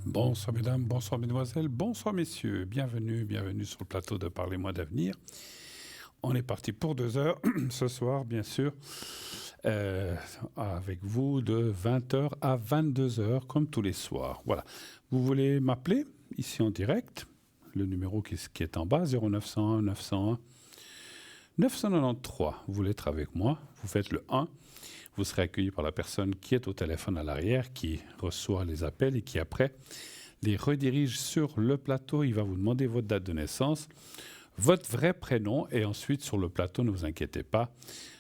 Bonsoir mesdames, bonsoir mesdemoiselles, bonsoir messieurs. Bienvenue sur le plateau de Parlez-moi d'avenir. On est parti pour 2 heures ce soir, bien sûr, avec vous de 20 heures à 22 heures, comme tous les soirs. Voilà. Vous voulez m'appeler ici en direct, le numéro qui est en bas, 0901 901 993. Vous voulez être avec moi, vous faites le 1. Vous serez accueilli par la personne qui est au téléphone à l'arrière, qui reçoit les appels et qui après les redirige sur le plateau. Il va vous demander votre date de naissance, votre vrai prénom et ensuite sur le plateau, ne vous inquiétez pas.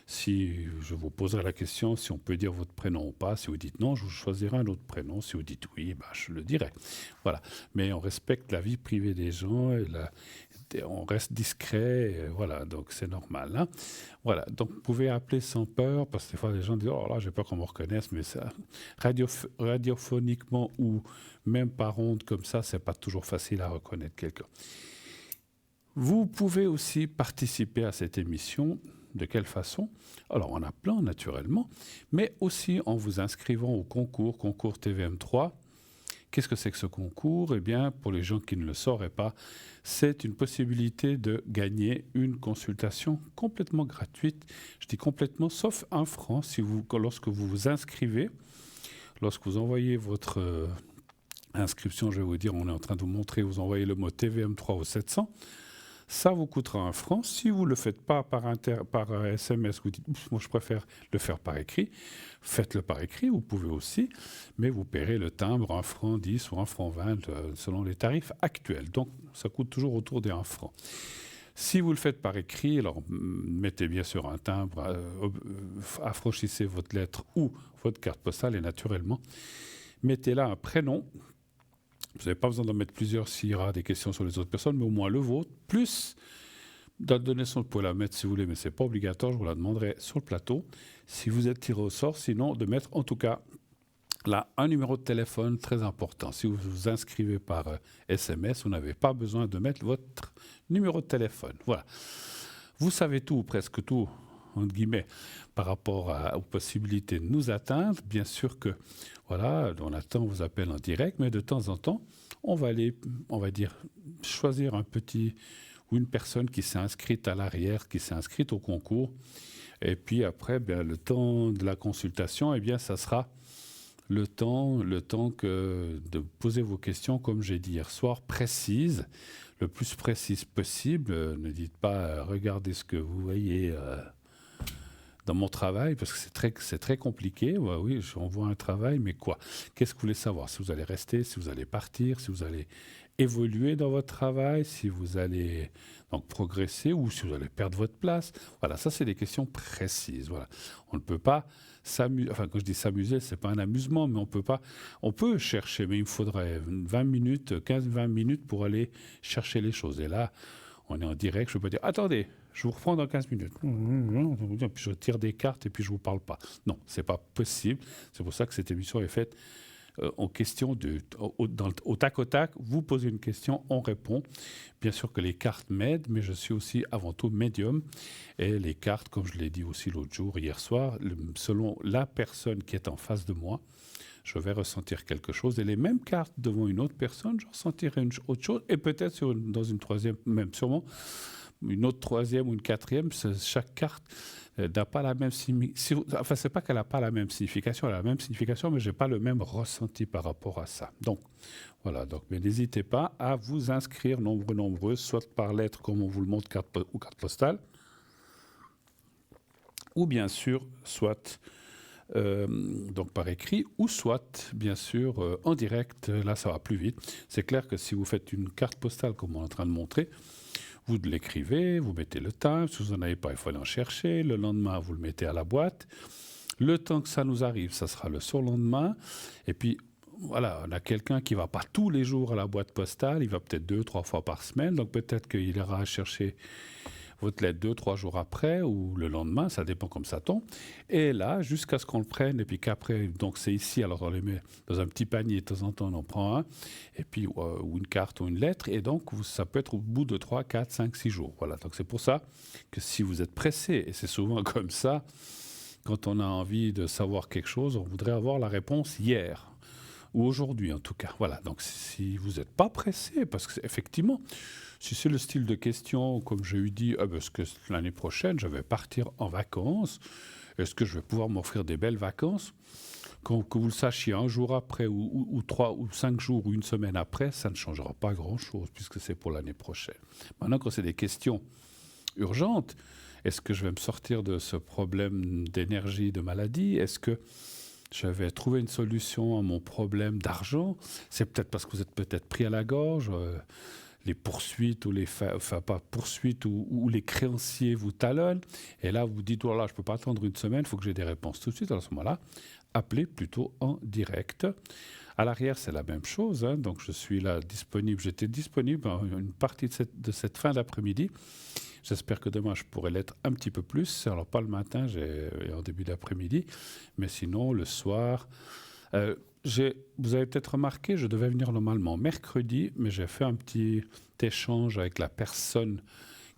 Si je vous poserai la question si on peut dire votre prénom ou pas, si vous dites non, je vous choisirai un autre prénom. Si vous dites oui, je le dirai. Voilà. Mais on respecte la vie privée des gens et on reste discret. Voilà, donc c'est normal. Hein. Voilà, donc vous pouvez appeler sans peur parce que des fois les gens disent oh là, j'ai peur qu'on me reconnaisse, mais ça, radiophoniquement ou même par onde comme ça, c'est pas toujours facile à reconnaître quelqu'un. Vous pouvez aussi participer à cette émission. De quelle façon? Alors, on a plein, naturellement, mais aussi en vous inscrivant au concours TVM3. Qu'est-ce que c'est que ce concours? Eh bien, pour les gens qui ne le sauraient pas, c'est une possibilité de gagner une consultation complètement gratuite. Je dis complètement, sauf 1 franc, lorsque vous vous inscrivez, lorsque vous envoyez votre inscription, je vais vous dire, on est en train de vous montrer, vous envoyez le mot TVM3 au 700. Ça vous coûtera 1 franc. Si vous ne le faites pas par SMS, vous dites moi je préfère le faire par écrit, faites-le par écrit, vous pouvez aussi, mais vous paierez le timbre 1 franc 10 ou 1 franc 20 selon les tarifs actuels. Donc ça coûte toujours autour des 1 franc. Si vous le faites par écrit, alors mettez bien sûr un timbre, affranchissez votre lettre ou votre carte postale et naturellement, mettez là un prénom. Vous n'avez pas besoin d'en mettre plusieurs s'il y aura des questions sur les autres personnes, mais au moins le vôtre, plus date de naissance, vous pouvez la mettre si vous voulez, mais ce n'est pas obligatoire, je vous la demanderai sur le plateau. Si vous êtes tiré au sort, sinon de mettre en tout cas là un numéro de téléphone très important. Si vous vous inscrivez par SMS, vous n'avez pas besoin de mettre votre numéro de téléphone. Voilà. Vous savez tout, presque tout, entre guillemets, par rapport aux possibilités de nous atteindre. Bien sûr que, voilà, on attend vos appels en direct, mais de temps en temps, on va choisir un petit ou une personne qui s'est inscrite à l'arrière, qui s'est inscrite au concours. Et puis après, le temps de la consultation, ça sera le temps de poser vos questions, comme j'ai dit hier soir, précises, le plus précise possible. Ne dites pas regardez ce que vous voyez dans mon travail, parce que c'est très compliqué. Ouais, oui, j'envoie un travail, mais quoi? Qu'est-ce que vous voulez savoir? Si vous allez rester, si vous allez partir, si vous allez évoluer dans votre travail, si vous allez donc progresser ou si vous allez perdre votre place. Voilà, ça c'est des questions précises. Voilà. On ne peut pas s'amuser, enfin quand je dis s'amuser, c'est pas un amusement, mais on peut chercher, mais il me faudrait 20 minutes, 15-20 minutes pour aller chercher les choses. Et là, on est en direct, je ne peux pas dire attendez, je vous reprends dans 15 minutes. Puis je tire des cartes et puis je ne vous parle pas. Non, ce n'est pas possible. C'est pour ça que cette émission est faite en question au tac au tac. Vous posez une question, on répond. Bien sûr que les cartes m'aident, mais je suis aussi avant tout médium. Et les cartes, comme je l'ai dit aussi l'autre jour, hier soir, selon la personne qui est en face de moi, je vais ressentir quelque chose. Et les mêmes cartes devant une autre personne, je ressentirai autre chose. Et peut-être dans une troisième, même sûrement, une autre troisième ou une quatrième, chaque carte n'a pas la même signification. Enfin, c'est pas qu'elle n'a pas la même signification, elle a la même signification, mais je n'ai pas le même ressenti par rapport à ça. Donc, voilà. Mais n'hésitez pas à vous inscrire nombreux, soit par lettre, comme on vous le montre, carte postale, ou bien sûr, soit donc par écrit, ou soit, bien sûr, en direct. Là, ça va plus vite. C'est clair que si vous faites une carte postale, comme on est en train de montrer, vous l'écrivez, vous mettez le timbre. Si vous n'en avez pas, il faut aller en chercher. Le lendemain, vous le mettez à la boîte. Le temps que ça nous arrive, ça sera le surlendemain. Et puis, voilà, on a quelqu'un qui ne va pas tous les jours à la boîte postale. Il va peut-être 2-3 fois par semaine. Donc, peut-être qu'il ira chercher votre lettre 2-3 jours après ou le lendemain, ça dépend comme ça tombe. Et là, jusqu'à ce qu'on le prenne, et puis qu'après, donc c'est ici, alors on les met dans un petit panier, de temps en temps on en prend un, et puis ou une carte ou une lettre, et donc ça peut être au bout de 3, 4, 5, 6 jours. Voilà, donc c'est pour ça que si vous êtes pressé, et c'est souvent comme ça, quand on a envie de savoir quelque chose, on voudrait avoir la réponse hier. ou aujourd'hui en tout cas. Voilà, donc si vous n'êtes pas pressé, parce que effectivement, si c'est le style de question, comme j'ai eu dit, est-ce que l'année prochaine, je vais partir en vacances, est-ce que je vais pouvoir m'offrir des belles vacances? Que vous le sachiez un jour après, ou 3 ou 5 jours, ou une semaine après, ça ne changera pas grand-chose, puisque c'est pour l'année prochaine. Maintenant, quand c'est des questions urgentes, est-ce que je vais me sortir de ce problème d'énergie, de maladie? Est-ce que je vais trouver une solution à mon problème d'argent? C'est peut-être parce que vous êtes peut-être pris à la gorge, les poursuites ou enfin pas poursuites ou les créanciers vous talonnent. Et là, vous dites, voilà, je ne peux pas attendre une semaine, il faut que j'ai des réponses tout de suite. Alors, à ce moment-là, appelez plutôt en direct. À l'arrière, c'est la même chose. Hein, donc, je suis là disponible. J'étais disponible une partie de cette fin d'après-midi. J'espère que demain, je pourrai l'être un petit peu plus. Alors, pas le matin, et en début d'après-midi, mais sinon, le soir. Vous avez peut-être remarqué, je devais venir normalement mercredi, mais j'ai fait un petit échange avec la personne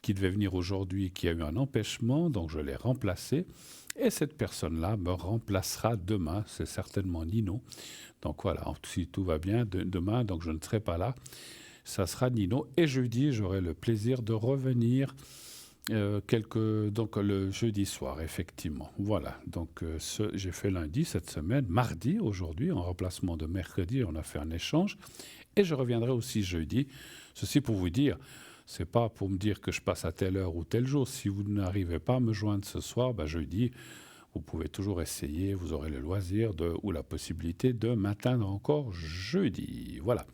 qui devait venir aujourd'hui, qui a eu un empêchement, donc je l'ai remplacé. Et cette personne-là me remplacera demain, c'est certainement Nino. Donc voilà, si tout va bien, demain, donc je ne serai pas là. Ça sera Nino. Et jeudi, j'aurai le plaisir de revenir donc le jeudi soir, effectivement. Voilà, donc j'ai fait lundi cette semaine, mardi aujourd'hui, en remplacement de mercredi, on a fait un échange. Et je reviendrai aussi jeudi. Ceci pour vous dire, c'est pas pour me dire que je passe à telle heure ou tel jour. Si vous n'arrivez pas à me joindre ce soir, jeudi, vous pouvez toujours essayer, vous aurez le loisir ou la possibilité de m'atteindre encore jeudi. Voilà.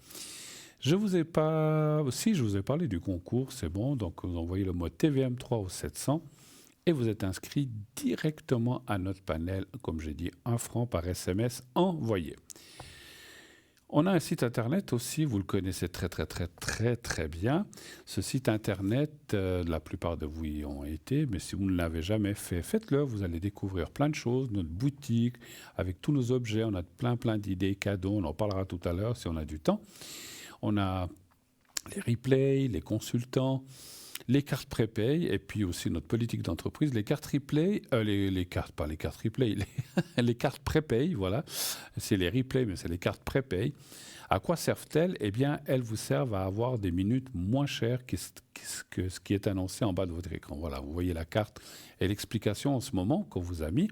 Je vous ai parlé du concours, c'est bon. Donc, vous envoyez le mot TVM3 au 700 et vous êtes inscrit directement à notre panel. Comme j'ai dit, 1 franc par SMS envoyé. On a un site internet aussi, vous le connaissez très très très très très bien. Ce site internet, la plupart de vous y ont été, mais si vous ne l'avez jamais fait, faites-le. Vous allez découvrir plein de choses, notre boutique, avec tous nos objets, on a plein d'idées, cadeaux, on en parlera tout à l'heure si on a du temps. On a les replays, les consultants, les cartes prépay et puis aussi notre politique d'entreprise, les cartes replay, les cartes replay, les cartes prépay, voilà. C'est les replays, mais c'est les cartes prépay. À quoi servent-elles? Eh bien, elles vous servent à avoir des minutes moins chères que ce qui est annoncé en bas de votre écran. Voilà, vous voyez la carte et l'explication en ce moment qu'on vous a mis.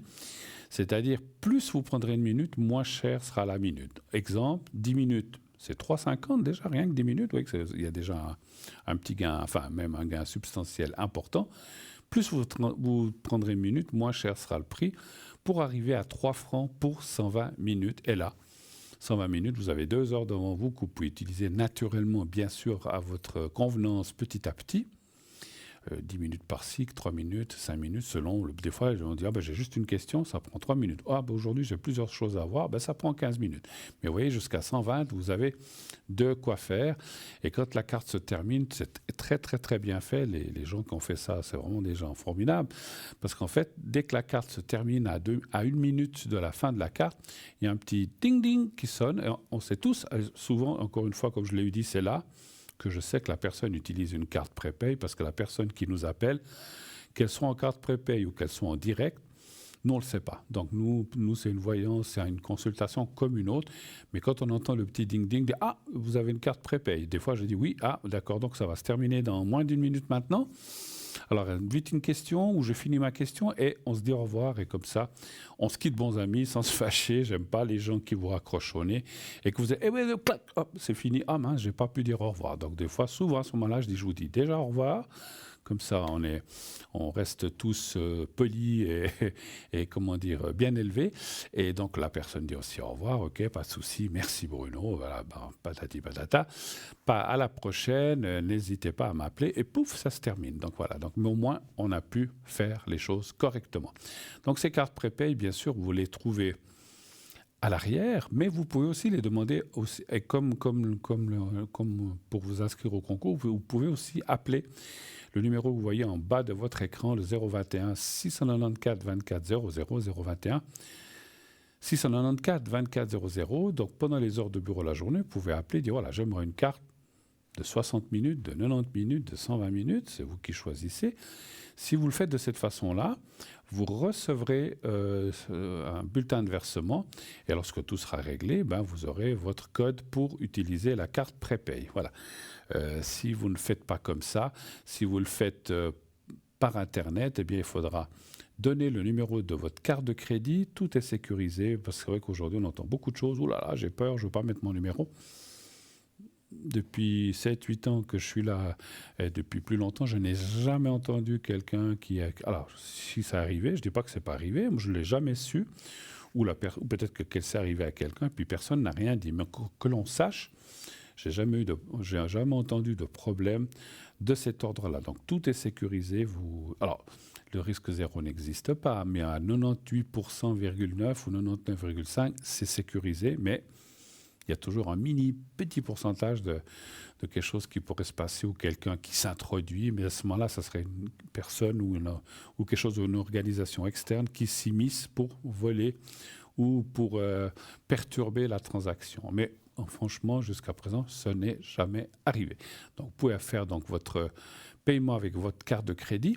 C'est-à-dire, plus vous prendrez une minute, moins cher sera la minute. Exemple, 10 minutes. C'est 3,50 déjà, rien que 10 minutes. Vous voyez qu'il y a déjà un petit gain, enfin même un gain substantiel important. Plus vous prendrez une minute, moins cher sera le prix pour arriver à 3 francs pour 120 minutes. Et là, 120 minutes, vous avez 2 heures devant vous que vous pouvez utiliser naturellement, bien sûr, à votre convenance petit à petit. 10 minutes par cycle, 3 minutes, 5 minutes, selon. Des fois, on dit j'ai juste une question, ça prend 3 minutes. Aujourd'hui, j'ai plusieurs choses à voir, ça prend 15 minutes. Mais vous voyez, jusqu'à 120, vous avez de quoi faire. Et quand la carte se termine, c'est très, très, très bien fait. Les gens qui ont fait ça, c'est vraiment des gens formidables. Parce qu'en fait, dès que la carte se termine à 1 minute de la fin de la carte, il y a un petit ding-ding qui sonne. Et on sait tous, souvent, encore une fois, comme je l'ai dit, c'est là que je sais que la personne utilise une carte prépay parce que la personne qui nous appelle, qu'elle soit en carte prépay ou qu'elle soit en direct, nous, on ne le sait pas. Donc, nous c'est une voyance, c'est une consultation comme une autre. Mais quand on entend le petit ding-ding, vous avez une carte prépay. Des fois, je dis oui, d'accord, donc ça va se terminer dans moins d'1 minute maintenant. Alors, vite une question où je finis ma question et on se dit au revoir. Et comme ça, on se quitte bons amis sans se fâcher. J'aime pas les gens qui vous raccrochent au nez et que vous dites, c'est fini. Ah mince, j'ai pas pu dire au revoir. Donc, des fois, souvent à ce moment-là, je vous dis déjà au revoir. Comme ça, on reste tous polis et comment dire, bien élevés. Et donc, la personne dit aussi au revoir. OK, pas de souci. Merci Bruno. Voilà, patati patata. À la prochaine. N'hésitez pas à m'appeler. Et pouf, ça se termine. Donc, voilà. Donc, mais au moins, on a pu faire les choses correctement. Donc, ces cartes prépay, bien sûr, vous les trouvez à l'arrière, mais vous pouvez aussi les demander, aussi, et comme pour vous inscrire au concours, vous pouvez aussi appeler le numéro que vous voyez en bas de votre écran, le 021 694 24 00 021 694 24 00. Donc pendant les heures de bureau la journée, vous pouvez appeler et dire voilà, j'aimerais une carte de 60 minutes, de 90 minutes, de 120 minutes, c'est vous qui choisissez. Si vous le faites de cette façon-là, vous recevrez un bulletin de versement et lorsque tout sera réglé, ben, vous aurez votre code pour utiliser la carte prépay. Voilà. Si vous ne faites pas comme ça, si vous le faites par Internet, eh bien, il faudra donner le numéro de votre carte de crédit. Tout est sécurisé parce que c'est vrai qu'aujourd'hui, on entend beaucoup de choses. Ouh là là, j'ai peur, je ne veux pas mettre mon numéro. Depuis 7-8 ans que je suis là, et depuis plus longtemps, je n'ai jamais entendu quelqu'un qui a... Alors, si ça arrivait, je ne dis pas que ce n'est pas arrivé, moi, je ne l'ai jamais su, ou peut-être que c'est arrivé à quelqu'un, puis personne n'a rien dit. Mais que l'on sache, j'ai jamais entendu de problème de cet ordre-là. Donc, tout est sécurisé. Alors, le risque zéro n'existe pas, mais à 98,9% ou 99,5%, c'est sécurisé, mais il y a toujours un petit pourcentage de quelque chose qui pourrait se passer ou quelqu'un qui s'introduit, mais à ce moment-là, ça serait une personne ou quelque chose, une organisation externe qui s'immisce pour voler ou pour perturber la transaction. Mais franchement, jusqu'à présent, ce n'est jamais arrivé. Donc, vous pouvez faire donc votre paiement avec votre carte de crédit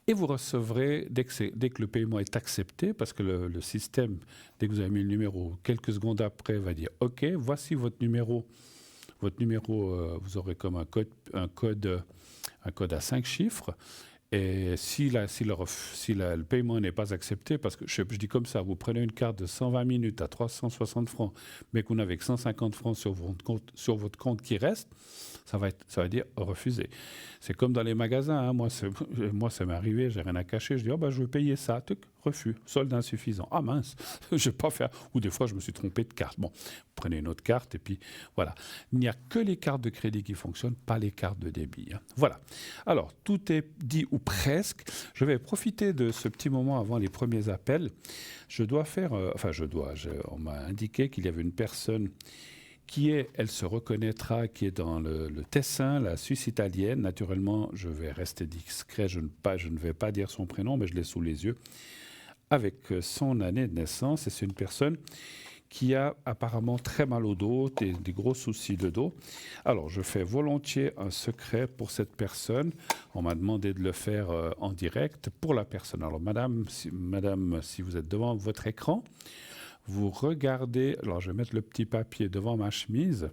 et vous recevrez, dès que le paiement est accepté, parce que le système, dès que vous avez mis le numéro, quelques secondes après, va dire « OK, voici votre numéro ». Votre numéro, vous aurez comme un code à 5 chiffres. Et si le paiement n'est pas accepté, parce que je dis comme ça, vous prenez une carte de 120 minutes à 360 francs, mais que vous n'avez que 150 francs sur votre compte qui reste, ça va dire refusé. C'est comme dans les magasins. Hein. Moi, ça m'est arrivé, j'ai rien à cacher. Je dis, je veux payer ça. Tuc, refus, solde insuffisant. Ah mince, je ne vais pas faire. Ou des fois, je me suis trompé de carte. Bon, vous prenez une autre carte et puis voilà. Il n'y a que les cartes de crédit qui fonctionnent, pas les cartes de débit. Hein. Voilà. Alors, tout est dit ou presque. Je vais profiter de ce petit moment avant les premiers appels. Je dois faire... on m'a indiqué qu'il y avait une personne elle se reconnaîtra, qui est dans le Tessin, la Suisse italienne. Naturellement, je vais rester discret, je ne vais pas dire son prénom, mais je l'ai sous les yeux, avec son année de naissance. Et c'est une personne qui a apparemment très mal au dos, des gros soucis de dos. Alors, je fais volontiers un secret pour cette personne. On m'a demandé de le faire en direct pour la personne. Alors, madame, si vous êtes devant votre écran, vous regardez, alors je vais mettre le petit papier devant ma chemise,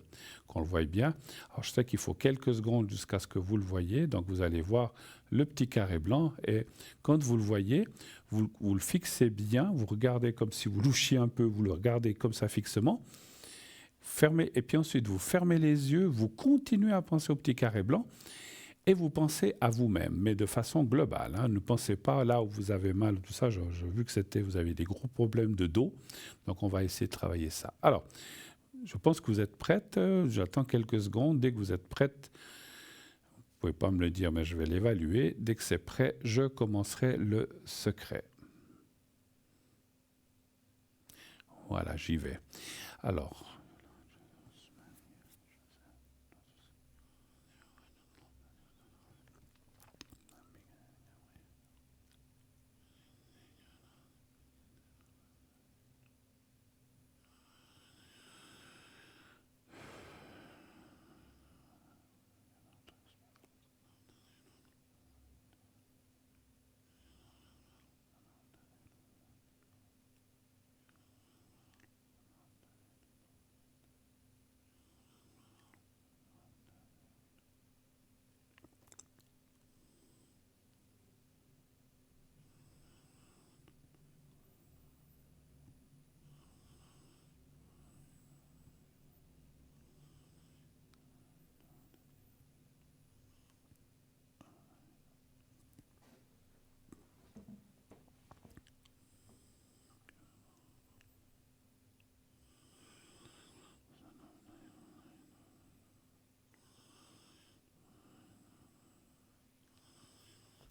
qu'on le voie bien. Alors je sais qu'il faut quelques secondes jusqu'à ce que vous le voyez, donc vous allez voir le petit carré blanc et quand vous le voyez, vous le fixez bien, vous regardez comme si vous louchiez un peu, vous le regardez comme ça fixement, fermez, et puis ensuite vous fermez les yeux, vous continuez à penser au petit carré blanc, et vous pensez à vous-même, mais de façon globale. Hein. Ne pensez pas là où vous avez mal, tout ça. J'ai vu que vous avez des gros problèmes de dos, donc on va essayer de travailler ça. Alors, je pense que vous êtes prête. J'attends quelques secondes. Dès que vous êtes prête, vous ne pouvez pas me le dire, mais je vais l'évaluer. Dès que c'est prêt, je commencerai le secret. Voilà, j'y vais. Alors...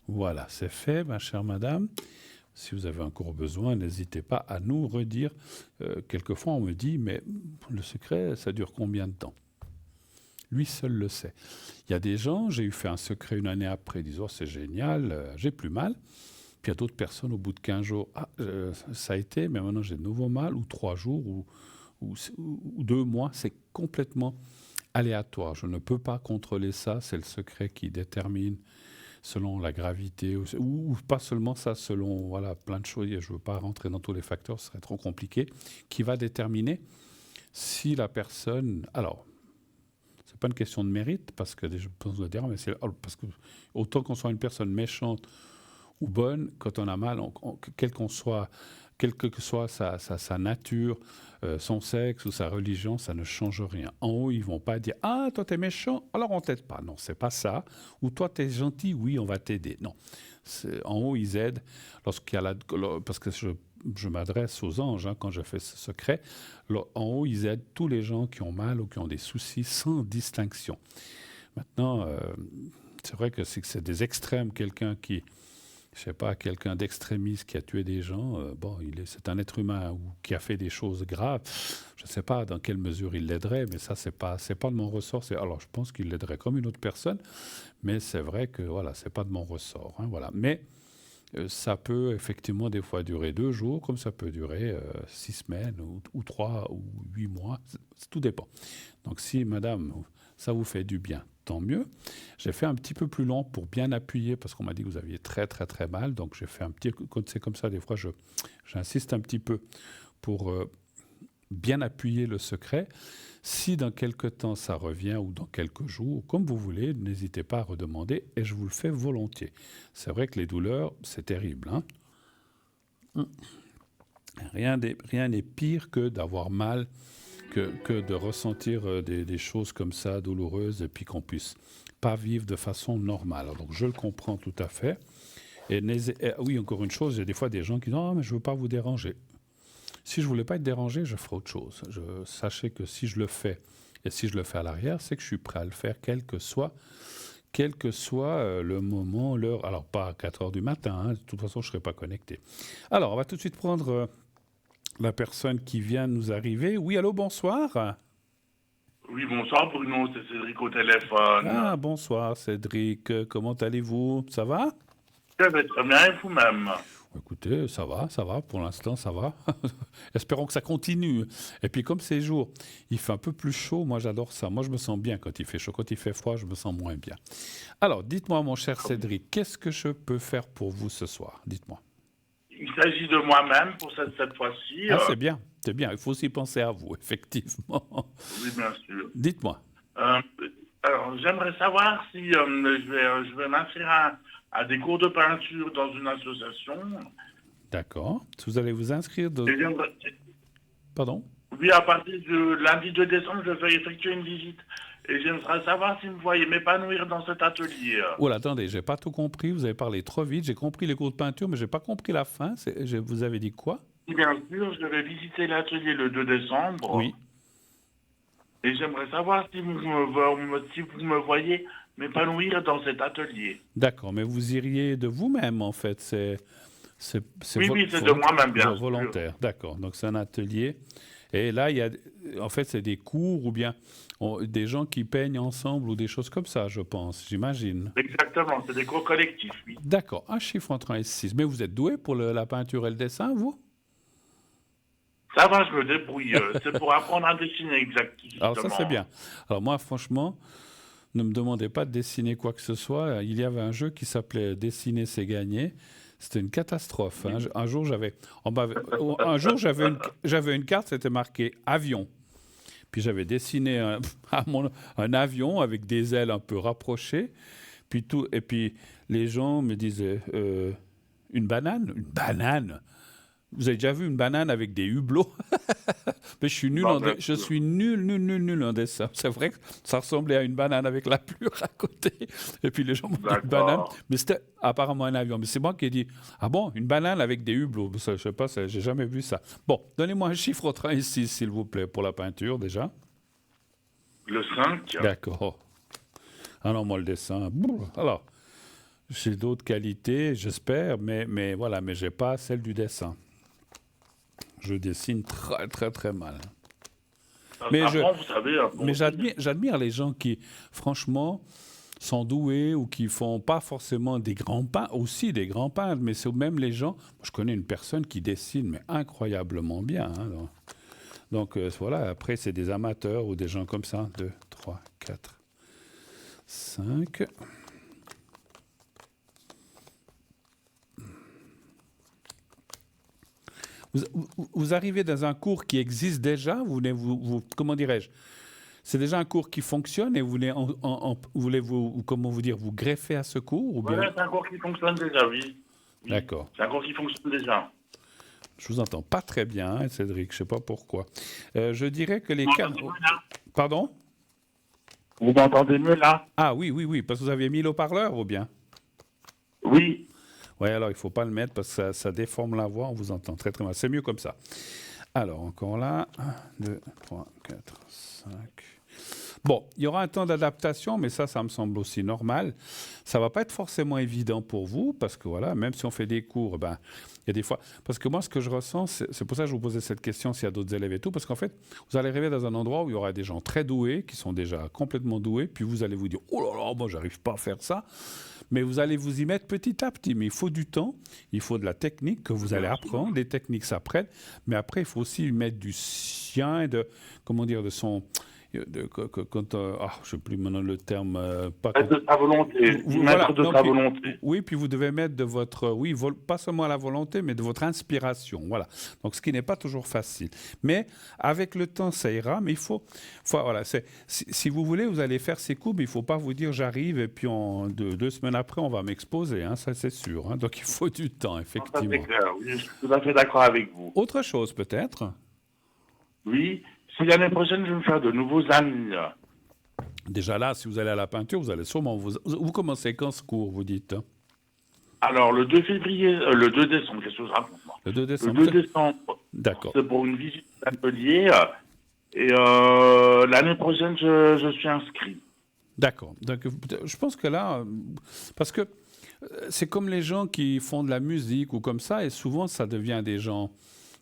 Voilà, c'est fait, ma chère madame. Si vous avez encore besoin, n'hésitez pas à nous redire. Quelquefois, on me dit, mais le secret, ça dure combien de temps? Lui seul le sait. Il y a des gens, j'ai eu fait un secret une année après, ils disent, oh, c'est génial, j'ai plus mal. Puis il y a d'autres personnes, au bout de 15 jours, ça a été, mais maintenant j'ai de nouveau mal, ou 3 jours, ou 2 mois. C'est complètement aléatoire. Je ne peux pas contrôler ça, c'est le secret qui détermine selon la gravité, ou pas seulement ça, selon voilà, plein de choses. Je ne veux pas rentrer dans tous les facteurs, ce serait trop compliqué, qui va déterminer si la personne... Alors, c'est pas une question de mérite, parce que je pense le dire, mais c'est parce que autant qu'on soit une personne méchante ou bonne, quand on a mal, quel que soit sa nature, son sexe ou sa religion, ça ne change rien. En haut, ils vont pas dire « Ah, toi, t'es méchant, alors on t'aide pas ». Non, c'est pas ça. Ou toi, t'es gentil, oui, on va t'aider. Non. En haut, ils aident lorsqu'il y a parce que je m'adresse aux anges quand je fais ce secret. En haut, ils aident tous les gens qui ont mal ou qui ont des soucis sans distinction. Maintenant, c'est vrai que c'est des extrêmes. Quelqu'un qui, je sais pas, quelqu'un d'extrémiste qui a tué des gens, c'est un être humain ou qui a fait des choses graves. Je ne sais pas dans quelle mesure il l'aiderait, mais ça, c'est pas de mon ressort. Alors, je pense qu'il l'aiderait comme une autre personne, mais c'est vrai que voilà, c'est pas de mon ressort. Voilà. Mais ça peut effectivement des fois durer 2 jours, comme ça peut durer 6 semaines ou 3 ou 8 mois. Tout dépend. Donc si, madame, ça vous fait du bien, tant mieux. J'ai fait un petit peu plus long pour bien appuyer, parce qu'on m'a dit que vous aviez très très très mal. Donc j'ai fait un petit... Quand c'est comme ça, des fois, j'insiste un petit peu pour bien appuyer le secret. Si dans quelques temps ça revient ou dans quelques jours, comme vous voulez, n'hésitez pas à redemander et je vous le fais volontiers. C'est vrai que les douleurs, c'est terrible. Rien n'est pire que d'avoir mal, que de ressentir des choses comme ça, douloureuses, et puis qu'on puisse pas vivre de façon normale. Donc je le comprends tout à fait. Et oui, encore une chose, il y a des fois des gens qui disent « Non, mais je ne veux pas vous déranger ». Si je ne voulais pas être dérangé, je ferai autre chose. Sachez que si je le fais, et si je le fais à l'arrière, c'est que je suis prêt à le faire, quel que soit le moment, l'heure. Alors, pas à 4 heures du matin, de toute façon, je ne serai pas connecté. Alors, on va tout de suite prendre la personne qui vient nous arriver. Oui, allô, bonsoir. Oui, bonsoir Bruno, c'est Cédric au téléphone. Ah, bonsoir Cédric, comment allez-vous? Ça va? Je vais très bien et vous-même? Écoutez, ça va, pour l'instant, ça va. Espérons que ça continue. Et puis, comme ces jours, il fait un peu plus chaud, moi j'adore ça. Moi, je me sens bien quand il fait chaud. Quand il fait froid, je me sens moins bien. Alors, dites-moi, mon cher Cédric, qu'est-ce que je peux faire pour vous ce soir? Dites-moi. Il s'agit de moi-même pour cette fois-ci. Ah, c'est bien. Il faut aussi penser à vous, effectivement. Oui, bien sûr. Dites-moi. Alors, j'aimerais savoir si je vais m'inscrire à des cours de peinture dans une association. D'accord. Vous allez vous inscrire de... Pardon? Oui, à partir de lundi 2 décembre, je vais effectuer une visite. Et j'aimerais savoir si vous voyez m'épanouir dans cet atelier. Oh là, attendez, j'ai pas tout compris. Vous avez parlé trop vite. J'ai compris les cours de peinture, mais j'ai pas compris la fin. Vous avez dit quoi? Bien sûr, je vais visiter l'atelier le 2 décembre. Oui. Et j'aimerais savoir si vous me voyez m'épanouir dans cet atelier. D'accord, mais vous iriez de vous-même, en fait. Oui, c'est de moi-même, bien sûr. Volontaire, d'accord. Donc, c'est un atelier. Et là, en fait, c'est des cours ou bien des gens qui peignent ensemble ou des choses comme ça, je pense, j'imagine. Exactement, c'est des cours collectifs, oui. D'accord, un chiffre entre 1 et 6. Mais vous êtes doué pour la peinture et le dessin, vous? Ça va, je me débrouille. C'est pour apprendre à dessiner exactement. Alors ça, c'est bien. Alors moi, franchement, ne me demandez pas de dessiner quoi que ce soit. Il y avait un jeu qui s'appelait Dessiner, c'est gagner. C'était une catastrophe. Hein. Un jour, j'avais une carte, c'était marqué avion. Puis j'avais dessiné un avion avec des ailes un peu rapprochées. Et puis les gens me disaient une banane. Vous avez déjà vu une banane avec des hublots? Mais je suis nul en dessin. C'est vrai que ça ressemblait à une banane avec la plure à côté. Et puis les gens m'ont dit une banane. Mais c'était apparemment un avion. Mais c'est moi qui ai dit, ah bon, une banane avec des hublots. Je ne sais pas, j'ai jamais vu ça. Bon, donnez-moi un chiffre entre 1 et 6, s'il vous plaît, pour la peinture déjà. Le 5. D'accord. Alors moi, le dessin. Alors, j'ai d'autres qualités, j'espère, mais voilà, mais j'ai pas celle du dessin. Je dessine très, très, très mal. Mais j'admire les gens qui, franchement, sont doués ou qui font pas forcément des grands peintres, aussi des grands peintres, mais c'est même les gens... Je connais une personne qui dessine, mais incroyablement bien. Hein, donc voilà, après, c'est des amateurs ou des gens comme ça, 2, 3, 4, 5. Vous arrivez dans un cours qui existe déjà, comment dirais-je, c'est déjà un cours qui fonctionne et vous voulez vous greffer à ce cours ou bien... Voilà, c'est un cours qui fonctionne déjà, oui. D'accord. C'est un cours qui fonctionne déjà. Je vous entends pas très bien, hein, Cédric, je ne sais pas pourquoi. Je dirais que les cas... Pardon? Vous m'entendez mieux là? Ah oui, parce que vous aviez mis le haut-parleur ou bien? Oui. Oui, alors il ne faut pas le mettre parce que ça déforme la voix, on vous entend très très mal. C'est mieux comme ça. Alors, encore là, 1, 2, 3, 4, 5... Bon, il y aura un temps d'adaptation, mais ça me semble aussi normal. Ça ne va pas être forcément évident pour vous, parce que voilà, même si on fait des cours, ben, il y a des fois... Parce que moi, ce que je ressens, c'est pour ça que je vous posais cette question s'il y a d'autres élèves et tout, parce qu'en fait, vous allez arriver dans un endroit où il y aura des gens très doués, qui sont déjà complètement doués, puis vous allez vous dire « Oh là là, moi, j'arrive pas à faire ça ». Mais vous allez vous y mettre petit à petit. Mais il faut du temps, il faut de la technique que vous allez apprendre. Les techniques s'apprennent, mais après, il faut aussi mettre du sien et de son... je ne sais plus maintenant le terme. De sa volonté. Sa volonté. Oui, puis vous devez mettre de votre. Oui, pas seulement à la volonté, mais de votre inspiration. Voilà. Donc, ce qui n'est pas toujours facile. Mais avec le temps, ça ira. Mais il faut voilà. Si vous voulez, vous allez faire ces coups, mais il ne faut pas vous dire j'arrive et puis deux semaines après, on va m'exposer. Hein, ça, c'est sûr. Hein. Donc, il faut du temps, effectivement. Ça, c'est clair. Oui, je suis tout à fait d'accord avec vous. Autre chose, peut-être? Oui. Si l'année prochaine, je vais me faire de nouveaux amis. Déjà là, si vous allez à la peinture, vous allez sûrement... Vous commencez quand ce cours, vous dites? Alors, le 2 décembre, qu'est-ce que je raconte? Le 2 décembre. Le 2 décembre, d'accord. C'est pour une visite d'atelier. Et l'année prochaine, je suis inscrit. D'accord. Donc, je pense que là... Parce que c'est comme les gens qui font de la musique ou comme ça, et souvent, ça devient des gens...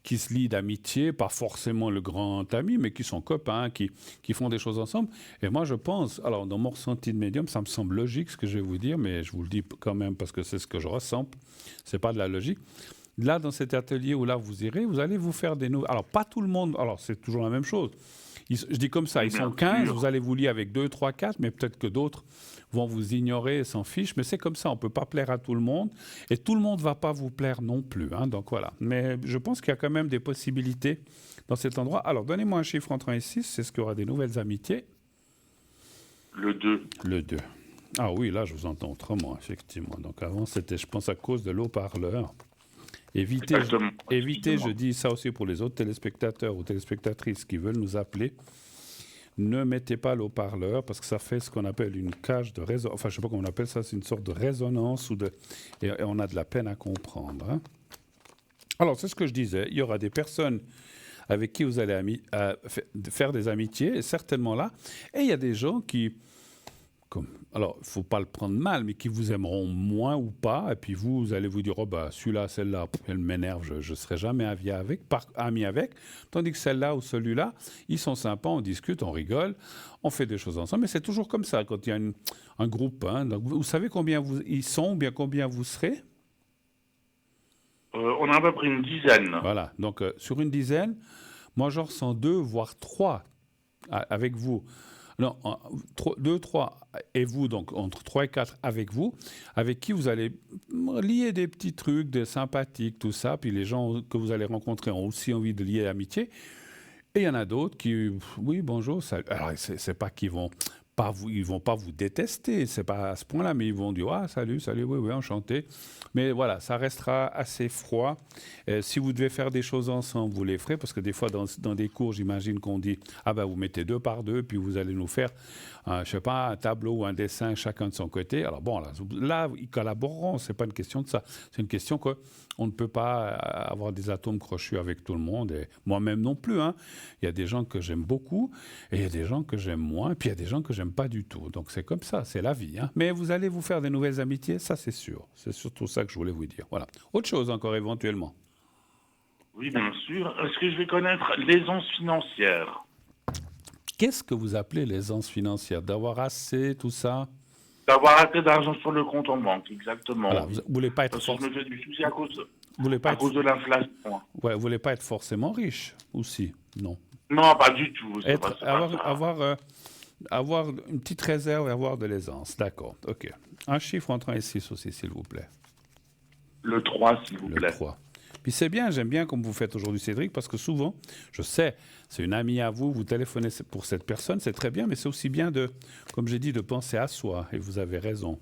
qui se lient d'amitié, pas forcément le grand ami, mais qui sont copains, qui font des choses ensemble. Et moi, je pense, alors dans mon ressenti de médium, ça me semble logique ce que je vais vous dire, mais je vous le dis quand même parce que c'est ce que je ressens, c'est pas de la logique. Là, dans cet atelier où là vous irez, vous allez vous faire des nouveaux... Alors, pas tout le monde, alors c'est toujours la même chose. Je dis comme ça, ils sont 15, vous allez vous lier avec 2, 3, 4, mais peut-être que d'autres vont vous ignorer et s'en fichent, mais c'est comme ça, on ne peut pas plaire à tout le monde, et tout le monde ne va pas vous plaire non plus, hein, donc voilà. Mais je pense qu'il y a quand même des possibilités dans cet endroit. Alors, donnez-moi un chiffre entre 1 et 6, c'est ce qu'il y aura des nouvelles amitiés. Le 2. Le 2. Ah oui, là, je vous entends autrement, effectivement. Donc avant, c'était, je pense, à cause de l'eau-parleur. Évitez, je dis ça aussi pour les autres téléspectateurs ou téléspectatrices qui veulent nous appeler, ne mettez pas l'eau-parleur parce que ça fait ce qu'on appelle une cage de résonance. Enfin, je ne sais pas comment on appelle ça, c'est une sorte de résonance et on a de la peine à comprendre. Hein. Alors, c'est ce que je disais, il y aura des personnes avec qui vous allez faire des amitiés, et certainement là, et il y a des gens qui... Alors, il ne faut pas le prendre mal, mais qui vous aimeront moins ou pas. Et puis vous allez vous dire, oh bah, celui-là, celle-là, elle m'énerve, je ne serai jamais ami avec. Tandis que celle-là ou celui-là, ils sont sympas, on discute, on rigole, on fait des choses ensemble. Mais c'est toujours comme ça, quand il y a un groupe. Hein. Donc, vous savez combien ils sont ou bien combien vous serez? On a à peu près une dizaine. Voilà, donc sur une dizaine, moi j'en ressens 2, voire 3 avec vous. Non, 2, 3 et vous, donc entre 3 et 4 avec vous, avec qui vous allez lier des petits trucs, des sympathiques, tout ça, puis les gens que vous allez rencontrer ont aussi envie de lier l'amitié. Et il y en a d'autres qui, oui, bonjour, salut. Alors, c'est pas qu'ils vont pas vous détester, c'est pas à ce point-là, mais ils vont dire ah salut, oui, enchanté. Mais voilà, ça restera assez froid. Si vous devez faire des choses ensemble, vous les ferez, parce que des fois dans des cours, j'imagine qu'on dit ah ben vous mettez 2 par 2, puis vous allez nous faire je sais pas, un tableau ou un dessin chacun de son côté. Alors bon, là ils collaboreront, c'est pas une question de ça, c'est une question qu'on ne peut pas avoir des atomes crochus avec tout le monde, et moi-même non plus. Hein. Il y a des gens que j'aime beaucoup, et il y a des gens que j'aime moins, et puis il y a des gens que j'aime pas du tout. Donc c'est comme ça, c'est la vie. Hein. Mais vous allez vous faire des nouvelles amitiés, ça c'est sûr. C'est surtout ça que je voulais vous dire. Voilà. Autre chose encore éventuellement. Oui, bien sûr. Est-ce que je vais connaître l'aisance financière? Qu'est-ce que vous appelez l'aisance financière? D'avoir assez, tout ça? D'avoir assez d'argent sur le compte en banque, exactement. Voilà, vous voulez pas être Parce que je me fais du souci à cause de l'inflation. Ouais, vous voulez pas être forcément riche aussi? Non. Non, pas du tout. Avoir une petite réserve et avoir de l'aisance. D'accord, ok. Un chiffre entre 1 et 6 aussi, s'il vous plaît. Le 3, s'il vous Le plaît. 3. Puis c'est bien, j'aime bien comme vous faites aujourd'hui, Cédric, parce que souvent, je sais, c'est une amie à vous, vous téléphonez pour cette personne, c'est très bien, mais c'est aussi bien de, comme j'ai dit, de penser à soi, et vous avez raison.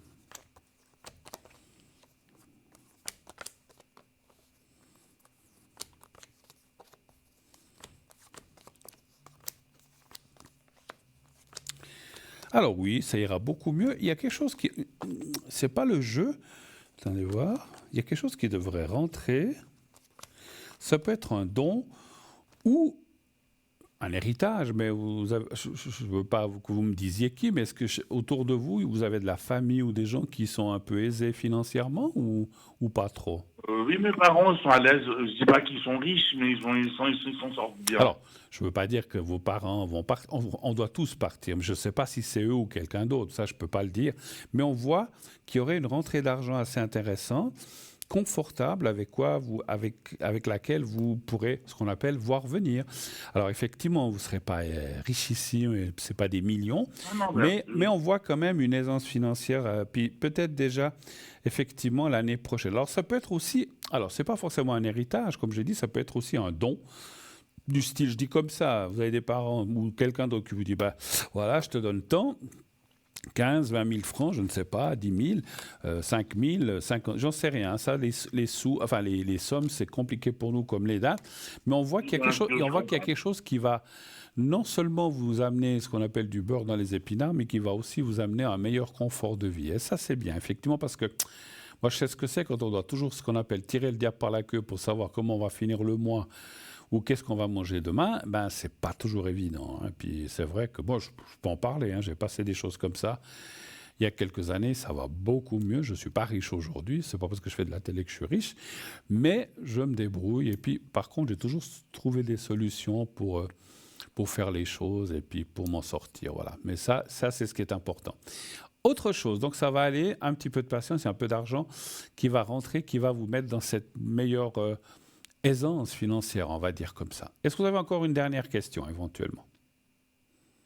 Alors oui, ça ira beaucoup mieux. Il y a quelque chose qui... C'est pas le jeu. Attendez voir. Il y a quelque chose qui devrait rentrer. Ça peut être un don ou un héritage, mais je ne veux pas que vous me disiez qui, mais est-ce que autour de vous, vous avez de la famille ou des gens qui sont un peu aisés financièrement ou pas trop? Oui, mes parents sont à l'aise. Je dis pas qu'ils sont riches, mais ils s'en sortent bien. Alors, je ne veux pas dire que vos parents vont partir. On doit tous partir. Mais je ne sais pas si c'est eux ou quelqu'un d'autre. Ça, je ne peux pas le dire. Mais on voit qu'il y aurait une rentrée d'argent assez intéressante, confortable, avec laquelle vous pourrez, ce qu'on appelle, voir venir. Alors, effectivement, vous ne serez pas richissime, ce n'est pas des millions, Non, non, mais on voit quand même une aisance financière, puis peut-être déjà, effectivement, l'année prochaine. Alors, ça peut être aussi, alors, ce n'est pas forcément un héritage, comme j'ai dit, ça peut être aussi un don du style, je dis comme ça, vous avez des parents ou quelqu'un d'autre qui vous dit, bah, voilà, je te donne tant, 15, 20 000 francs, je ne sais pas, 10 000, 5 000, 50, j'en sais rien. Ça, les sous, enfin les sommes, c'est compliqué pour nous comme les dates. Mais on voit qu'il y a quelque chose, et on voit qu'il y a quelque chose qui va non seulement vous amener ce qu'on appelle du beurre dans les épinards, mais qui va aussi vous amener un meilleur confort de vie. Et ça, c'est bien, effectivement, parce que moi, je sais ce que c'est quand on doit toujours ce qu'on appelle tirer le diable par la queue pour savoir comment on va finir le mois ou qu'est-ce qu'on va manger demain, ben c'est pas toujours évident. Hein. Puis c'est vrai que moi, je peux en parler, hein, j'ai passé des choses comme ça. Il y a quelques années, ça va beaucoup mieux. Je ne suis pas riche aujourd'hui, c'est pas parce que je fais de la télé que je suis riche, mais je me débrouille. Et puis, par contre, j'ai toujours trouvé des solutions pour faire les choses et puis pour m'en sortir. Voilà. Mais ça c'est ce qui est important. Autre chose, donc ça va aller, un petit peu de patience et un peu d'argent qui va rentrer, qui va vous mettre dans cette meilleure aisance financière, on va dire comme ça. Est-ce que vous avez encore une dernière question, éventuellement?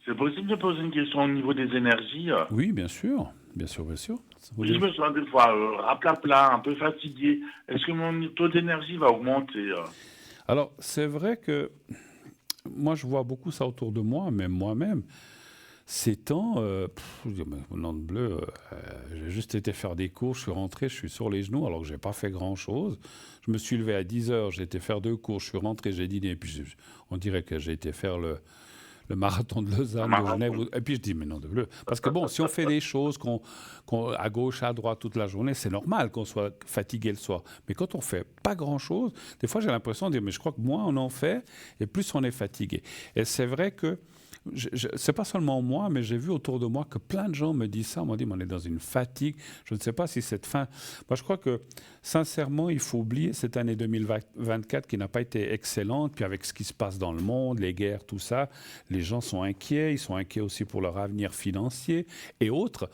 c'est possible de poser une question au niveau des énergies. Oui, bien sûr. Bien sûr, bien sûr. Oui, je me sens des fois raplapla, un peu fatigué. Est-ce que mon taux d'énergie va augmenter Alors, c'est vrai que moi, je vois beaucoup ça autour de moi, même moi-même. Ces temps, je dis, mais nom de bleu, j'ai juste été faire des cours, je suis rentré, je suis sur les genoux alors que je n'ai pas fait grand-chose. Je me suis levé à 10 heures, j'ai été faire 2 cours, je suis rentré, j'ai dîné, puis on dirait que j'ai été faire le marathon de Lausanne, de Genève. Et puis je dis, mais non de bleu. Parce que bon, si on fait des choses à gauche, à droite toute la journée, c'est normal qu'on soit fatigué le soir. Mais quand on fait pas grand-chose, des fois j'ai l'impression de dire, mais je crois que moins on en fait, et plus on est fatigué. Et c'est vrai que c'est pas seulement moi, mais j'ai vu autour de moi que plein de gens me disent ça. On m'a dit, mais on est dans une fatigue. Je ne sais pas si cette fin. Moi, je crois que, sincèrement, il faut oublier cette année 2024 qui n'a pas été excellente. Puis avec ce qui se passe dans le monde, les guerres, tout ça, les gens sont inquiets. Ils sont inquiets aussi pour leur avenir financier et autres,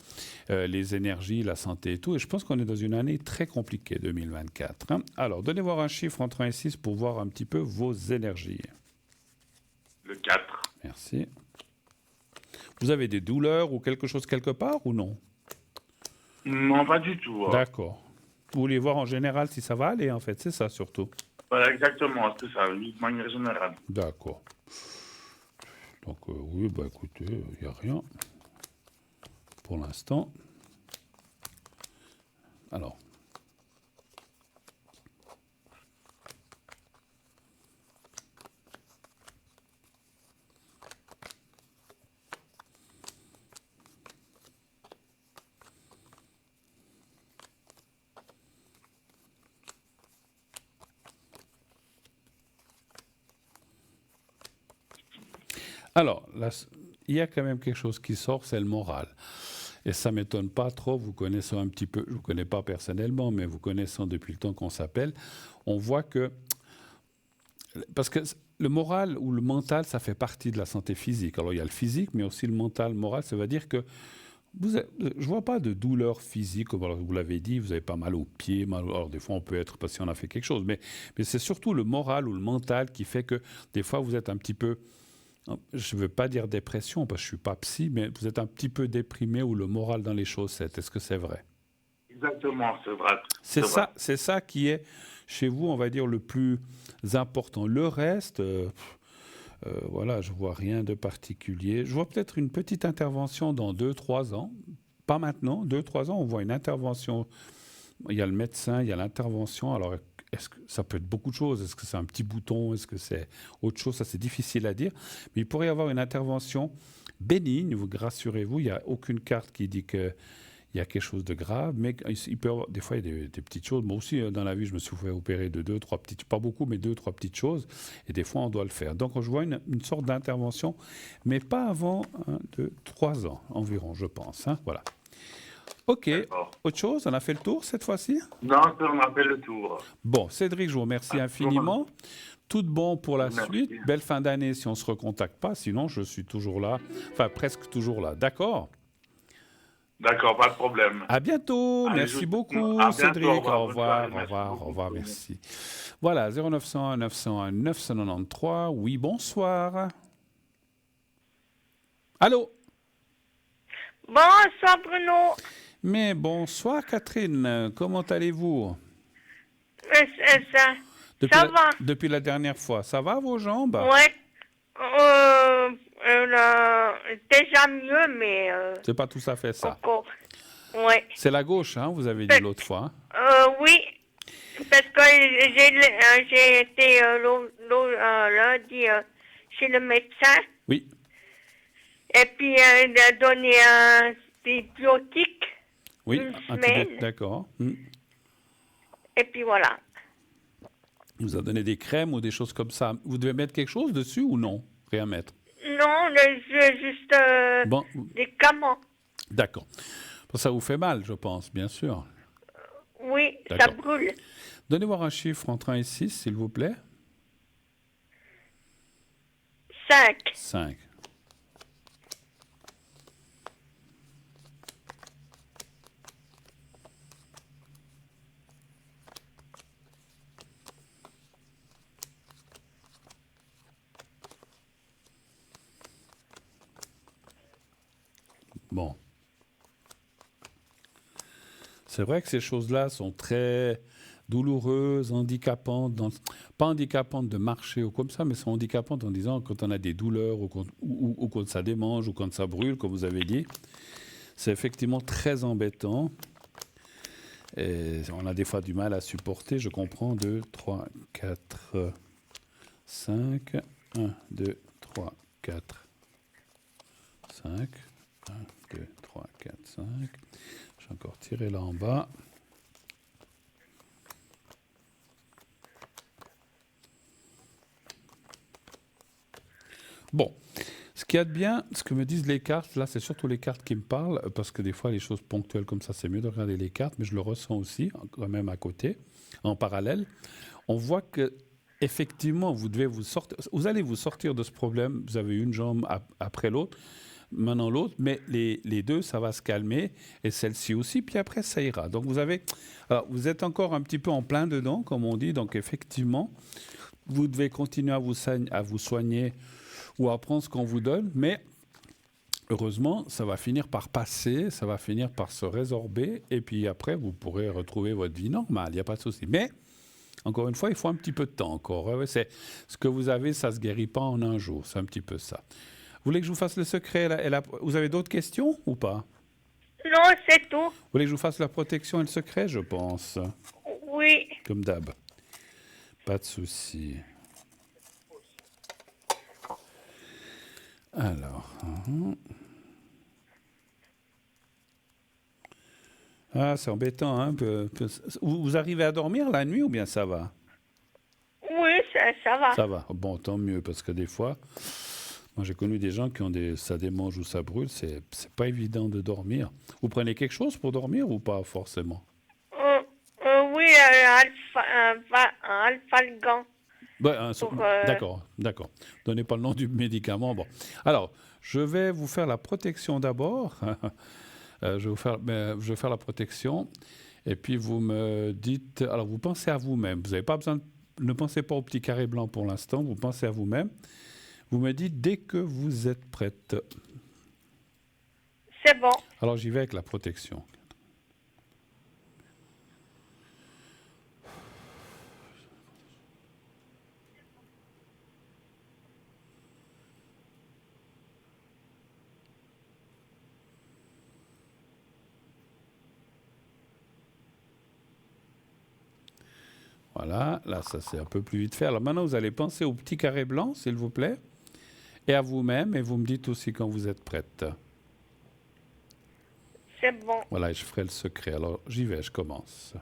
les énergies, la santé et tout. Et je pense qu'on est dans une année très compliquée, 2024. Hein. Alors, donnez voir un chiffre entre 1 et 6 pour voir un petit peu vos énergies. Le 4. Merci. Vous avez des douleurs ou quelque chose quelque part ou non? Non, pas du tout. D'accord. Vous voulez voir en général si ça va aller, en fait, c'est ça surtout. Voilà, exactement, c'est ça, de manière générale. D'accord. Donc, oui, bah écoutez, il n'y a rien pour l'instant. Alors. Alors, là, il y a quand même quelque chose qui sort, c'est le moral. Et ça ne m'étonne pas trop, vous connaissant un petit peu, je ne vous connais pas personnellement, mais vous connaissant depuis le temps qu'on s'appelle, on voit que... Parce que le moral ou le mental, ça fait partie de la santé physique. Alors, il y a le physique, mais aussi le mental, le moral, ça veut dire que je ne vois pas de douleur physique, comme vous l'avez dit, vous n'avez pas mal aux pieds, alors des fois on peut être parce qu'on a fait quelque chose, mais c'est surtout le moral ou le mental qui fait que des fois vous êtes un petit peu je ne veux pas dire dépression, parce que je ne suis pas psy, mais vous êtes un petit peu déprimé ou le moral dans les chaussettes. Est-ce que c'est vrai? Exactement, c'est vrai. C'est ça qui est, chez vous, on va dire, le plus important. Le reste, voilà, je ne vois rien de particulier. Je vois peut-être une petite intervention dans 2-3 ans. Pas maintenant, 2-3 ans, on voit une intervention. Il y a le médecin, il y a l'intervention. Alors, est-ce que ça peut être beaucoup de choses? Est-ce que c'est un petit bouton? Est-ce que c'est autre chose? Ça, c'est difficile à dire. Mais il pourrait y avoir une intervention bénigne, rassurez-vous. Il n'y a aucune carte qui dit qu'il y a quelque chose de grave. Mais il peut y avoir, des fois, il y a des petites choses. Moi aussi, dans la vie, je me suis fait opérer de 2-3 petites, pas beaucoup, mais 2-3 petites choses. Et des fois, on doit le faire. Donc, je vois une sorte d'intervention, mais pas avant 3 ans environ, je pense. Hein, voilà. Ok. D'accord. Autre chose? On a fait le tour cette fois-ci? Non, ça, on a fait le tour. Bon, Cédric, je vous remercie infiniment. Tout de bon pour la Merci. suite. Belle fin d'année si on ne se recontacte pas. Sinon, je suis toujours là. Enfin, presque toujours là. D'accord? D'accord, pas de problème. À bientôt. Allez, Merci beaucoup, à bientôt, Cédric. au revoir, Au revoir, bonne soirée, au revoir, merci au revoir, beaucoup. merci. Voilà, 0901 901 993. Oui, bonsoir. Allô? Bonsoir Bruno. Mais bonsoir, Catherine. Comment allez-vous? Ça Depuis ça la, va. depuis la dernière fois. Ça va, vos jambes? Ouais. Déjà mieux, mais C'est pas tout à fait ça. encore. Ouais. C'est la gauche, hein, vous avez dit l'autre fois. Oui. Parce que j'ai été lundi chez le médecin. Oui. Et puis il a donné un antibiotique. Oui, Une antibiotique, semaine. d'accord. Et puis voilà. Il vous a donné des crèmes ou des choses comme ça. Vous devez mettre quelque chose dessus ou non? Rien mettre. Non, juste Bon, des camans. d'accord. Ça vous fait mal, je pense, bien sûr. Oui, ça D'accord. brûle. Donnez-moi un chiffre entre 1 et 6, s'il vous plaît. 5. 5. Bon. C'est vrai que ces choses-là sont très douloureuses, handicapantes, pas handicapantes de marcher ou comme ça, mais sont handicapantes en disant quand on a des douleurs ou quand ça démange ou quand ça brûle, comme vous avez dit. C'est effectivement très embêtant. Et on a des fois du mal à supporter. Je comprends. 2, 3, 4, 5. 1, 2, 3, 4, 5. 1, 2, 3, 4, 5. Je vais encore tirer là en bas. Bon, ce qu'il y a de bien, ce que me disent les cartes, là, c'est surtout les cartes qui me parlent, parce que des fois, les choses ponctuelles comme ça, c'est mieux de regarder les cartes, mais je le ressens aussi, quand même à côté, en parallèle. On voit que, effectivement, vous allez vous sortir de ce problème. Vous avez une jambe après l'autre, maintenant l'autre, mais les deux, ça va se calmer, et celle-ci aussi, puis après, ça ira. Donc, alors, vous êtes encore un petit peu en plein dedans, comme on dit, donc effectivement, vous devez continuer à vous soigner ou à prendre ce qu'on vous donne, mais heureusement, ça va finir par passer, ça va finir par se résorber, et puis après, vous pourrez retrouver votre vie normale, il n'y a pas de souci. Mais, encore une fois, il faut un petit peu de temps encore. Ouais, c'est, ce que vous avez, ça ne se guérit pas en un jour, c'est un petit peu ça. Vous voulez que je vous fasse le secret vous avez d'autres questions ou pas? Non, c'est tout. Vous voulez que je vous fasse la protection et le secret, je pense? Oui. Comme d'hab. Pas de souci. Alors. Ah, c'est embêtant, hein. Vous arrivez à dormir la nuit ou bien ça va? Oui, ça va. Ça va. Bon, tant mieux, parce que des fois, moi j'ai connu des gens qui ont ça démange ou ça brûle, c'est pas évident de dormir. Vous prenez quelque chose pour dormir ou pas forcément? Oui, Alphalgan. D'accord. Donnez pas le nom du médicament. Bon. Alors, je vais vous faire la protection d'abord. Je vais faire la protection. Et puis, vous me dites... Alors, vous pensez à vous-même. Vous n'avez pas besoin ne pensez pas au petit carré blanc pour l'instant. Vous pensez à vous-même. Vous me dites dès que vous êtes prête. C'est bon. Alors j'y vais avec la protection. Voilà, là ça c'est un peu plus vite fait. Alors maintenant vous allez penser au petit carré blanc, s'il vous plaît, et à vous-même, et vous me dites aussi quand vous êtes prête. C'est bon. Voilà, et je ferai le secret. Alors j'y vais, je commence.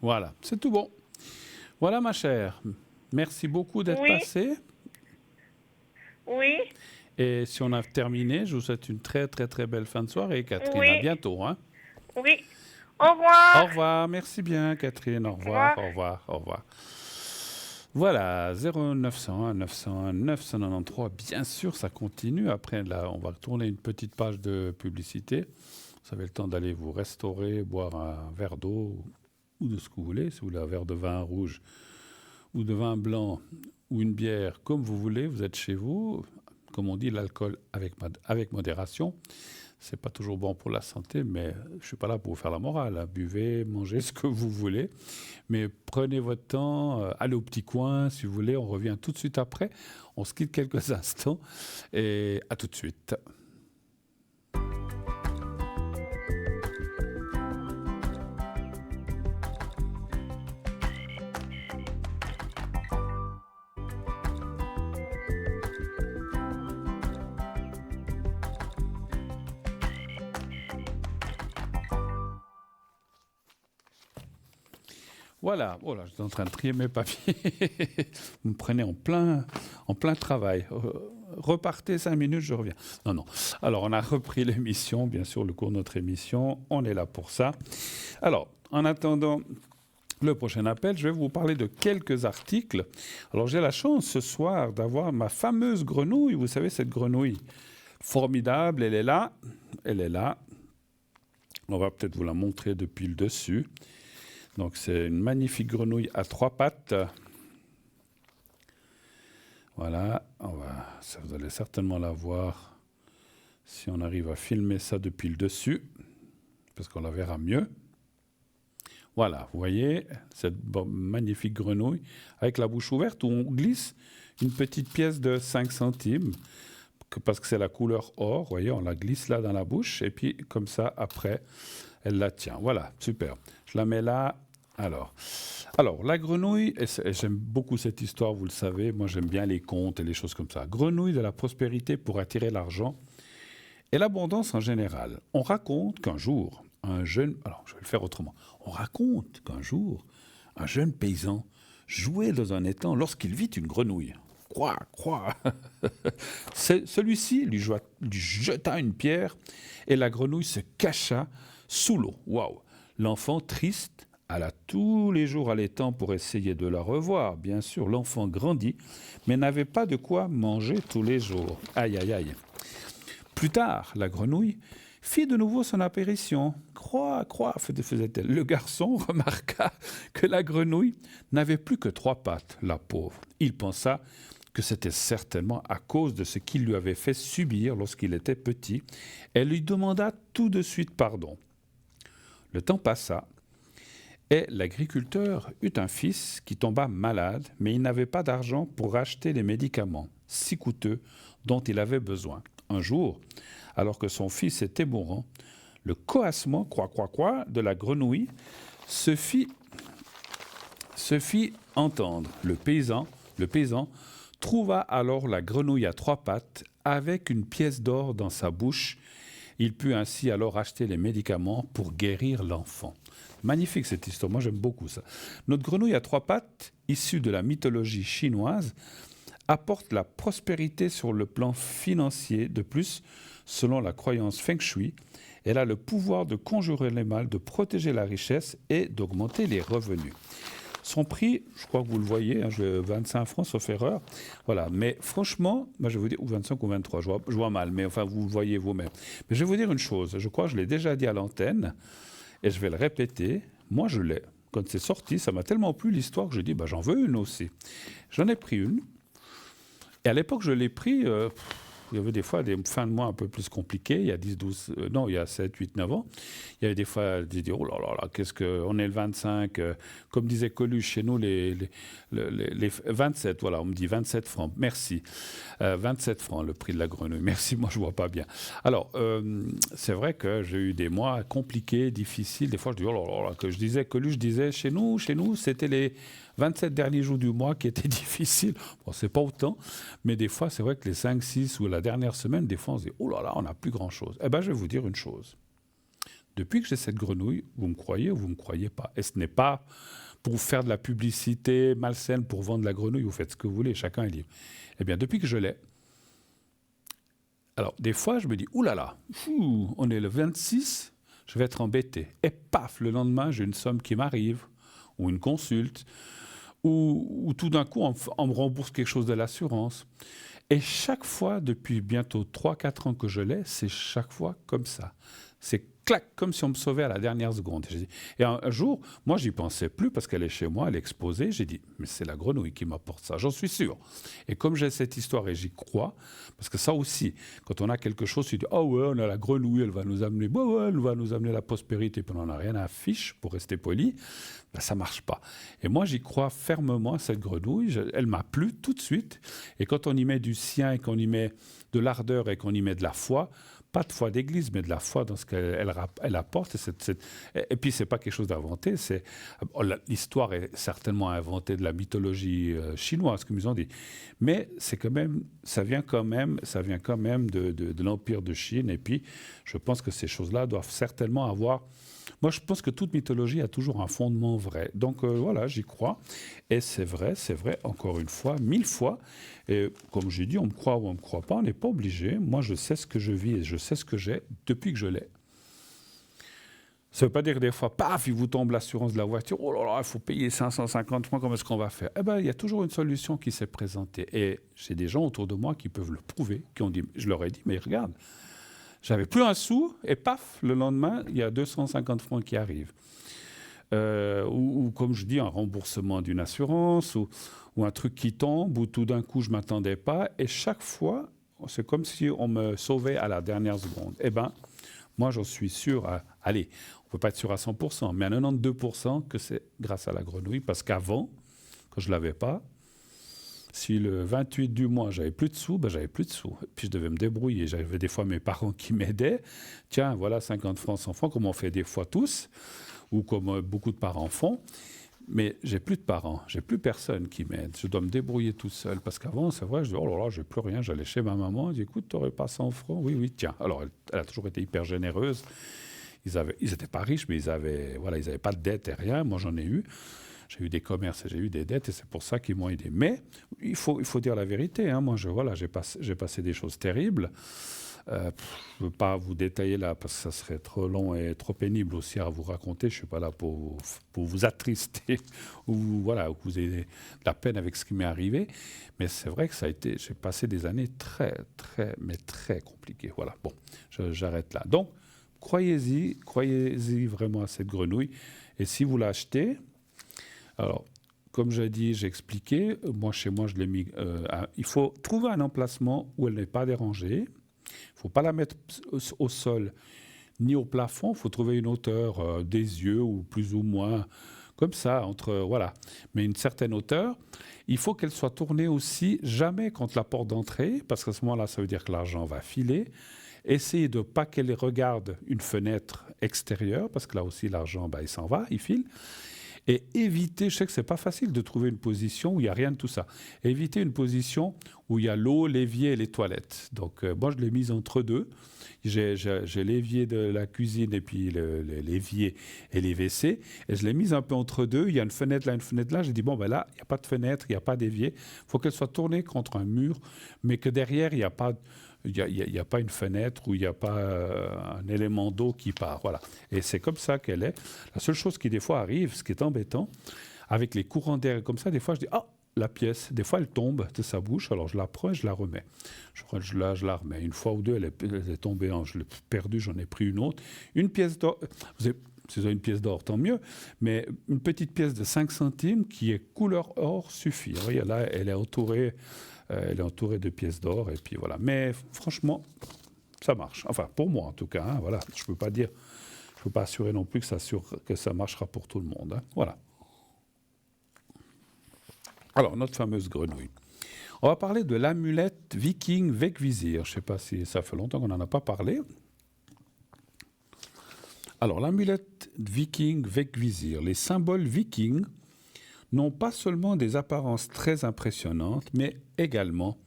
Voilà, c'est tout bon. Voilà ma chère, merci beaucoup d'être Oui. passée. Oui. Et si on a terminé, je vous souhaite une très très très belle fin de soirée, Catherine. Oui. À bientôt. Hein. Oui. Au revoir. Au revoir, merci bien Catherine. Au revoir, au revoir, au revoir. Voilà, 0901 901 993. Bien sûr, ça continue. Après, là, on va tourner une petite page de publicité. Vous avez le temps d'aller vous restaurer, boire un verre d'eau ou de ce que vous voulez. Si vous voulez un verre de vin rouge ou de vin blanc ou une bière, comme vous voulez, vous êtes chez vous. Comme on dit, l'alcool avec modération. C'est pas toujours bon pour la santé, mais je suis pas là pour vous faire la morale. Hein. Buvez, mangez ce que vous voulez, mais prenez votre temps, allez au petit coin si vous voulez. On revient tout de suite après. On se quitte quelques instants et à tout de suite. Voilà, oh là, je suis en train de trier mes papiers. Vous me prenez en plein travail. Repartez 5 minutes, je reviens. Non. Alors, on a repris l'émission, bien sûr, le cours de notre émission. On est là pour ça. Alors, en attendant le prochain appel, je vais vous parler de quelques articles. Alors, j'ai la chance ce soir d'avoir ma fameuse grenouille. Vous savez, cette grenouille formidable, elle est là. Elle est là. On va peut-être vous la montrer depuis le dessus. Donc, c'est une magnifique grenouille à 3 pattes. Voilà, ça, vous allez certainement la voir si on arrive à filmer ça depuis le dessus, parce qu'on la verra mieux. Voilà, vous voyez cette magnifique grenouille avec la bouche ouverte où on glisse une petite pièce de 5 centimes, parce que c'est la couleur or. Vous voyez, on la glisse là dans la bouche et puis comme ça, après, elle la tient. Voilà, super. Je la mets là. Alors, la grenouille, et j'aime beaucoup cette histoire, vous le savez, moi j'aime bien les contes et les choses comme ça. Grenouille de la prospérité pour attirer l'argent et l'abondance en général. On raconte qu'un jour, je vais le faire autrement. On raconte qu'un jour, un jeune paysan jouait dans un étang lorsqu'il vit une grenouille. Quoi. Celui-ci lui jeta une pierre et la grenouille se cacha sous l'eau. Waouh! L'enfant, triste, alla tous les jours à l'étang pour essayer de la revoir. Bien sûr, l'enfant grandit, mais n'avait pas de quoi manger tous les jours. Aïe, aïe, aïe. Plus tard, la grenouille fit de nouveau son apparition. Croix, faisait-elle. Le garçon remarqua que la grenouille n'avait plus que 3 pattes, la pauvre. Il pensa que c'était certainement à cause de ce qu'il lui avait fait subir lorsqu'il était petit. Elle lui demanda tout de suite pardon. Le temps passa. Et l'agriculteur eut un fils qui tomba malade, mais il n'avait pas d'argent pour acheter les médicaments si coûteux dont il avait besoin. Un jour, alors que son fils était mourant, le coassement de la grenouille se fit entendre. Le paysan trouva alors la grenouille à 3 pattes avec une pièce d'or dans sa bouche. Il put ainsi alors acheter les médicaments pour guérir l'enfant. Magnifique cette histoire, moi j'aime beaucoup ça. Notre grenouille à 3 pattes, issue de la mythologie chinoise, apporte la prospérité sur le plan financier. De plus, selon la croyance Feng Shui, elle a le pouvoir de conjurer les mal, de protéger la richesse et d'augmenter les revenus. Son prix, je crois que vous le voyez, 25 francs sauf erreur. Voilà, mais franchement, moi je vais vous dire, ou 25 ou 23, je vois mal, mais enfin vous le voyez vous-même. Mais je vais vous dire une chose, je crois que je l'ai déjà dit à l'antenne, et je vais le répéter, moi je l'ai. Quand c'est sorti, ça m'a tellement plu l'histoire que je dis, j'en veux une aussi. J'en ai pris une, et à l'époque je l'ai pris... il y avait des fois des fins de mois un peu plus compliquées, il y a 10, 12, non, il y a 7, 8, 9 ans. Il y avait des fois, je dis, oh là là, qu'est-ce qu'on est le 25, comme disait Coluche, chez nous, les 27, voilà, on me dit 27 francs, merci. 27 francs, le prix de la grenouille, merci, moi je ne vois pas bien. Alors, c'est vrai que j'ai eu des mois compliqués, difficiles, des fois je dis, oh là là, que je disais, Coluche disait, chez nous, c'était les 27 derniers jours du mois qui étaient difficiles. Bon, c'est pas autant, mais des fois, c'est vrai que les 5, 6 ou la dernière semaine, des fois, on se dit « Oh là là, on n'a plus grand-chose ». Eh bien, je vais vous dire une chose. Depuis que j'ai cette grenouille, vous me croyez ou vous ne me croyez pas. Et ce n'est pas pour faire de la publicité malsaine, pour vendre la grenouille, vous faites ce que vous voulez, chacun est libre. Eh bien, depuis que je l'ai, alors, des fois, je me dis « Ouh là là, on est le 26, je vais être embêté ». Et paf, le lendemain, j'ai une somme qui m'arrive, ou une consulte, ou tout d'un coup, on me rembourse quelque chose de l'assurance. Et chaque fois, depuis bientôt 3-4 ans que je l'ai, c'est chaque fois comme ça. C'est clac, comme si on me sauvait à la dernière seconde. Et un jour, moi, j'y pensais plus parce qu'elle est chez moi, elle est exposée. J'ai dit, mais c'est la grenouille qui m'apporte ça, j'en suis sûr. Et comme j'ai cette histoire et j'y crois, parce que ça aussi, quand on a quelque chose, tu dis, oh ouais, on a la grenouille, elle va nous amener, elle va nous amener la prospérité, puis on n'en a rien à fiche, pour rester poli. Ben, ça ne marche pas. Et moi, j'y crois fermement à cette grenouille. Elle m'a plu tout de suite. Et quand on y met du sien et qu'on y met de l'ardeur et qu'on y met de la foi, pas de foi d'église, mais de la foi dans ce qu'elle apporte. Et puis, ce n'est pas quelque chose d'inventé. L'histoire est certainement inventée de la mythologie chinoise, comme ils ont dit. Mais c'est quand même, ça vient quand même de l'Empire de Chine. Et puis, je pense que ces choses-là doivent certainement avoir... Moi, je pense que toute mythologie a toujours un fondement vrai. Donc, voilà, j'y crois. Et c'est vrai, encore une fois, 1000 fois. Et comme j'ai dit, on me croit ou on ne me croit pas, on n'est pas obligé. Moi, je sais ce que je vis et je sais ce que j'ai depuis que je l'ai. Ça ne veut pas dire que des fois, paf, il vous tombe l'assurance de la voiture. Oh là là, il faut payer 550 francs, comment est-ce qu'on va faire? Eh bien, il y a toujours une solution qui s'est présentée. Et j'ai des gens autour de moi qui peuvent le prouver, qui ont dit, je leur ai dit, mais regarde, j'avais plus un sou, et paf, le lendemain, il y a 250 francs qui arrivent. Ou comme je dis, un remboursement d'une assurance, ou un truc qui tombe, ou tout d'un coup, je ne m'attendais pas. Et chaque fois, c'est comme si on me sauvait à la dernière seconde. Eh bien, moi, j'en suis sûr, allez, on ne peut pas être sûr à 100%, mais à 92% que c'est grâce à la grenouille, parce qu'avant, quand je ne l'avais pas, si le 28 du mois, j'avais plus de sous, j'avais plus de sous. Et puis je devais me débrouiller. J'avais des fois mes parents qui m'aidaient. Tiens, voilà 50 francs, 100 francs, comme on fait des fois tous, ou comme beaucoup de parents font. Mais j'ai plus de parents, j'ai plus personne qui m'aide. Je dois me débrouiller tout seul. Parce qu'avant, c'est vrai, je dis, oh là là, j'ai plus rien. J'allais chez ma maman, je dis, écoute, tu n'aurais pas 100 francs? Oui, oui, tiens. Alors, elle a toujours été hyper généreuse. Ils n'étaient pas riches, mais ils avaient pas de dette et rien. Moi, j'en ai eu. J'ai eu des commerces et j'ai eu des dettes et c'est pour ça qu'ils m'ont aidé. Mais il faut dire la vérité. Hein. Moi, j'ai passé des choses terribles. Je ne veux pas vous détailler là parce que ça serait trop long et trop pénible aussi à vous raconter. Je ne suis pas là pour vous attrister ou que vous ayez de la peine avec ce qui m'est arrivé. Mais c'est vrai que j'ai passé des années très, très, mais très compliquées. Voilà, bon, j'arrête là. Donc, croyez-y vraiment à cette grenouille. Et si vous l'achetez, alors, comme j'ai dit, j'ai expliqué, moi, chez moi, je l'ai mis... il faut trouver un emplacement où elle n'est pas dérangée. Il ne faut pas la mettre au sol ni au plafond. Il faut trouver une hauteur des yeux ou plus ou moins comme ça, voilà. Mais une certaine hauteur. Il faut qu'elle soit tournée aussi jamais contre la porte d'entrée, parce qu'à ce moment-là, ça veut dire que l'argent va filer. Essayez de ne pas qu'elle regarde une fenêtre extérieure, parce que là aussi, l'argent, il s'en va, il file. Et éviter, je sais que ce n'est pas facile de trouver une position où il n'y a rien de tout ça. Éviter une position où il y a l'eau, l'évier et les toilettes. Donc, moi, je l'ai mise entre deux. J'ai l'évier de la cuisine et puis l'évier et les WC. Et je l'ai mise un peu entre deux. Il y a une fenêtre là, une fenêtre là. J'ai dit, bon, là, il n'y a pas de fenêtre, il n'y a pas d'évier. Il faut qu'elle soit tournée contre un mur, mais que derrière, il n'y a pas... Il n'y a pas une fenêtre où il n'y a pas un élément d'eau qui part. Voilà. Et c'est comme ça qu'elle est. La seule chose qui, des fois, arrive, ce qui est embêtant, avec les courants d'air comme ça, des fois, je dis « Ah, la pièce !» Des fois, elle tombe de sa bouche, alors je la prends et je la remets. Je la remets. Une fois ou deux, elle est tombée, je l'ai perdue, j'en ai pris une autre. Une pièce d'or... Si vous avez une pièce d'or, tant mieux. Mais une petite pièce de 5 centimes qui est couleur or suffit. Vous voyez, là, elle est entourée de pièces d'or. Et puis voilà. Mais franchement, ça marche. Enfin, pour moi, en tout cas. Hein, voilà. Je ne peux pas assurer non plus que ça marchera pour tout le monde. Hein, voilà. Alors, notre fameuse grenouille. On va parler de l'amulette viking Vegvisir. Je ne sais pas si ça fait longtemps qu'on n'en a pas parlé. Alors, l'amulette viking Vegvisir, les symboles vikings n'ont pas seulement des apparences très impressionnantes, mais également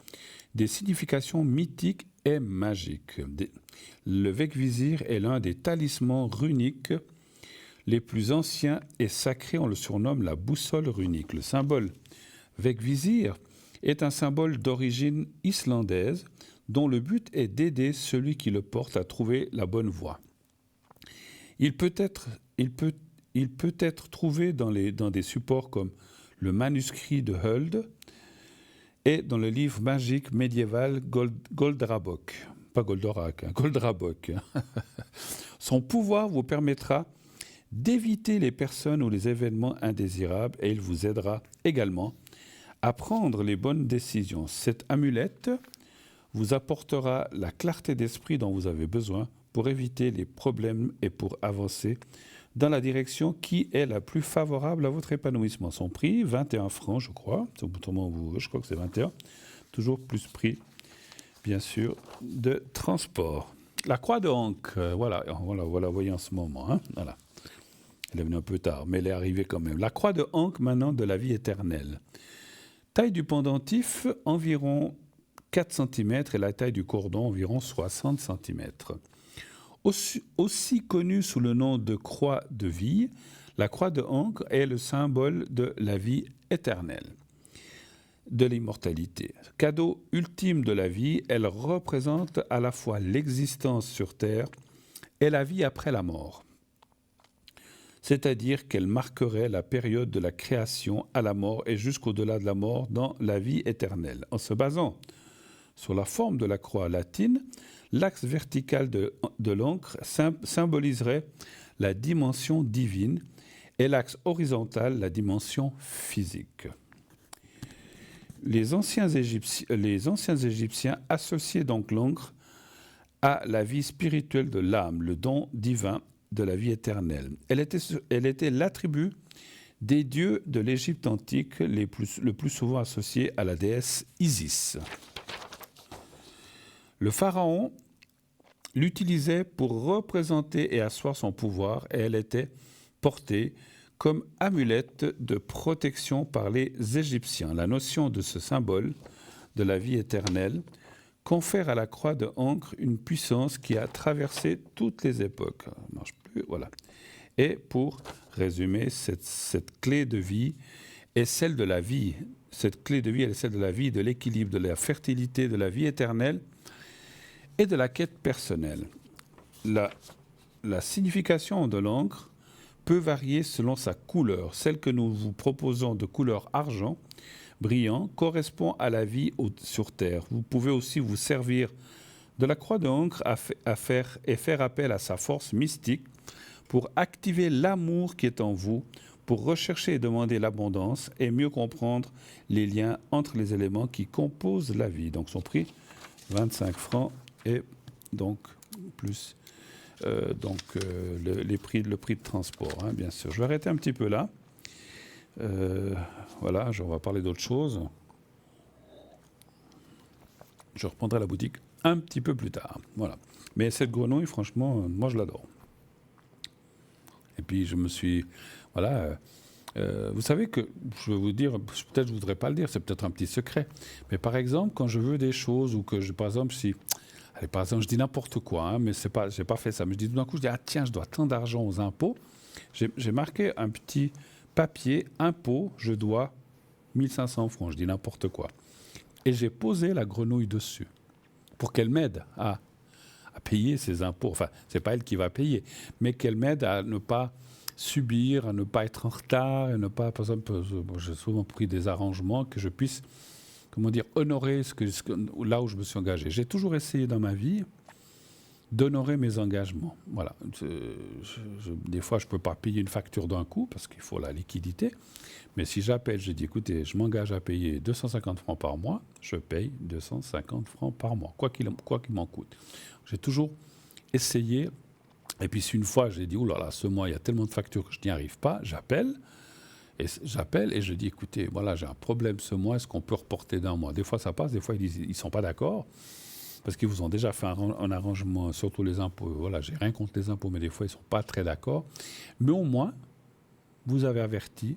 des significations mythiques et magiques. Le Vegvisir est l'un des talismans runiques les plus anciens et sacrés. On le surnomme la boussole runique. Le symbole Vegvisir est un symbole d'origine islandaise dont le but est d'aider celui qui le porte à trouver la bonne voie. Il peut être trouvé dans des supports comme le manuscrit de Huld et dans le livre magique médiéval Goldrabok. Pas Goldorak, hein, Goldrabok. Son pouvoir vous permettra d'éviter les personnes ou les événements indésirables et il vous aidera également à prendre les bonnes décisions. Cette amulette vous apportera la clarté d'esprit dont vous avez besoin pour éviter les problèmes et pour avancer dans la direction qui est la plus favorable à votre épanouissement. Son prix, 21 francs, je crois. Je crois que c'est 21. Toujours plus prix, bien sûr, de transport. La croix de Ankh, voilà, voyez en ce moment. Hein, voilà. Elle est venue un peu tard, mais elle est arrivée quand même. La croix de Ankh, maintenant, de la vie éternelle. Taille du pendentif, environ 4 cm et la taille du cordon, environ 60 cm. Aussi connue sous le nom de croix de vie, la croix de Ankh est le symbole de la vie éternelle, de l'immortalité. Cadeau ultime de la vie, elle représente à la fois l'existence sur Terre et la vie après la mort. C'est-à-dire qu'elle marquerait la période de la création à la mort et jusqu'au-delà de la mort dans la vie éternelle. En se basant sur la forme de la croix latine, l'axe vertical de l'encre symboliserait la dimension divine et l'axe horizontal, la dimension physique. Les anciens Égyptiens associaient donc l'encre à la vie spirituelle de l'âme, le don divin de la vie éternelle. Elle était l'attribut des dieux de l'Égypte antique, le plus souvent associé à la déesse Isis. Le pharaon l'utilisait pour représenter et asseoir son pouvoir et elle était portée comme amulette de protection par les Égyptiens. La notion de ce symbole de la vie éternelle confère à la croix de Ankh une puissance qui a traversé toutes les époques. Ça ne marche plus, voilà. Et pour résumer, cette clé de vie est celle de la vie. Cette clé de vie est celle de la vie, de l'équilibre, de la fertilité, de la vie éternelle et de la quête personnelle. La signification de l'encre peut varier selon sa couleur. Celle que nous vous proposons de couleur argent brillant correspond à la vie sur Terre. Vous pouvez aussi vous servir de la croix de Ankh faire appel à sa force mystique pour activer l'amour qui est en vous, pour rechercher et demander l'abondance et mieux comprendre les liens entre les éléments qui composent la vie. Donc son prix, 25 francs et donc plus le prix de transport, hein, bien sûr. Je vais arrêter un petit peu là. Voilà, on va parler d'autre chose. Je reprendrai la boutique un petit peu plus tard. Voilà. Mais cette grenouille, franchement, moi, je l'adore. Et puis, je me suis... Voilà. Vous savez que, je vais vous dire, peut-être je ne voudrais pas le dire, c'est peut-être un petit secret. Mais par exemple, quand je veux des choses ou que, par exemple, par exemple, je dis n'importe quoi, hein, mais je n'ai pas fait ça. Mais je dis tout d'un coup, je dis, ah tiens, je dois tant d'argent aux impôts. J'ai marqué un petit papier, impôts, je dois 1500 francs. Je dis n'importe quoi. Et j'ai posé la grenouille dessus pour qu'elle m'aide à payer ses impôts. Enfin, ce n'est pas elle qui va payer, mais qu'elle m'aide à ne pas subir, à ne pas être en retard, à ne pas, par exemple, j'ai souvent pris des arrangements que je puisse, comment dire, honorer là où je me suis engagé. J'ai toujours essayé dans ma vie d'honorer mes engagements. Voilà. Des fois, je ne peux pas payer une facture d'un coup parce qu'il faut la liquidité. Mais si j'appelle, je dis, écoutez, je m'engage à payer 250 francs par mois, je paye 250 francs par mois, quoi qu'il m'en coûte. J'ai toujours essayé. Et puis, si une fois, j'ai dit, oh là là, ce mois, il y a tellement de factures que je n'y arrive pas, j'appelle et je dis, écoutez, voilà, j'ai un problème ce mois, est-ce qu'on peut reporter d'un mois? Des fois, ça passe, des fois, ils ne sont pas d'accord. Parce qu'ils vous ont déjà fait un arrangement, surtout les impôts. Voilà, j'ai rien contre les impôts, mais des fois, ils ne sont pas très d'accord. Mais au moins, vous avez averti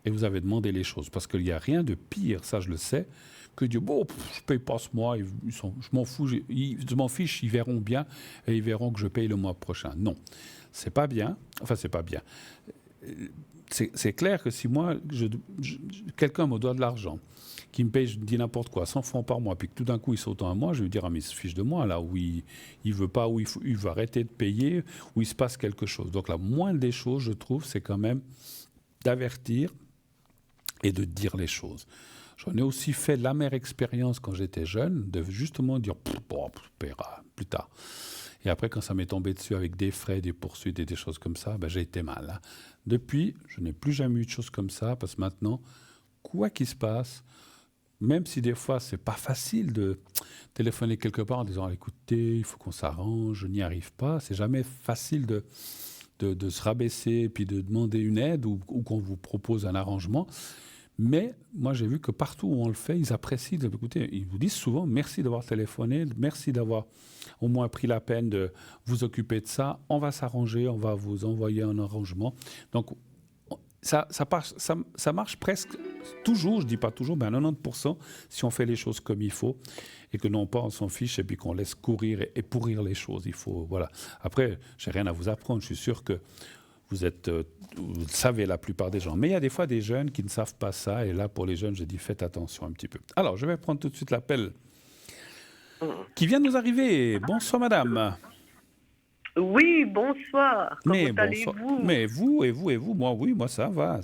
et vous avez demandé les choses. Parce qu'il n'y a rien de pire, ça je le sais, que de dire, bon, je ne paye pas ce mois, je m'en fous, je m'en fiche, ils verront bien et ils verront que je paye le mois prochain. Non, c'est pas bien. Enfin, c'est pas bien. C'est clair que si moi, quelqu'un me doit de l'argent, qui me paye, je dis n'importe quoi, 100 francs par mois, puis que tout d'un coup il saute un mois, je vais lui dire, ah mais il se fiche de moi, là où il veut pas, où il veut arrêter de payer, où il se passe quelque chose. Donc la moindre des choses, je trouve, c'est quand même d'avertir et de dire les choses. J'en ai aussi fait l'amère expérience quand j'étais jeune, de justement dire, bon, on paiera plus tard. Et après, quand ça m'est tombé dessus avec des frais, des poursuites et des choses comme ça, ben, j'ai été mal. Hein. Depuis, je n'ai plus jamais eu de choses comme ça, parce que maintenant, quoi qu'il se passe, même si des fois, c'est pas facile de téléphoner quelque part en disant, écoutez, il faut qu'on s'arrange, je n'y arrive pas. C'est jamais facile de se rabaisser et puis de demander une aide ou qu'on vous propose un arrangement. Mais moi, j'ai vu que partout où on le fait, ils apprécient. Écoutez, ils vous disent souvent merci d'avoir téléphoné, merci d'avoir au moins pris la peine de vous occuper de ça. On va s'arranger, on va vous envoyer un arrangement. Donc, ça marche presque toujours, je ne dis pas toujours, mais à 90% si on fait les choses comme il faut et que non pas on s'en fiche et puis qu'on laisse courir et pourrir les choses. Il faut, voilà. Après, je n'ai rien à vous apprendre. Je suis sûr que vous le savez la plupart des gens. Mais il y a des fois des jeunes qui ne savent pas ça. Et là, pour les jeunes, je dis faites attention un petit peu. Alors, je vais prendre tout de suite l'appel qui vient de nous arriver. Bonsoir, madame. Oui, bonsoir. Comment allez-vous? Mais vous, moi, ça va.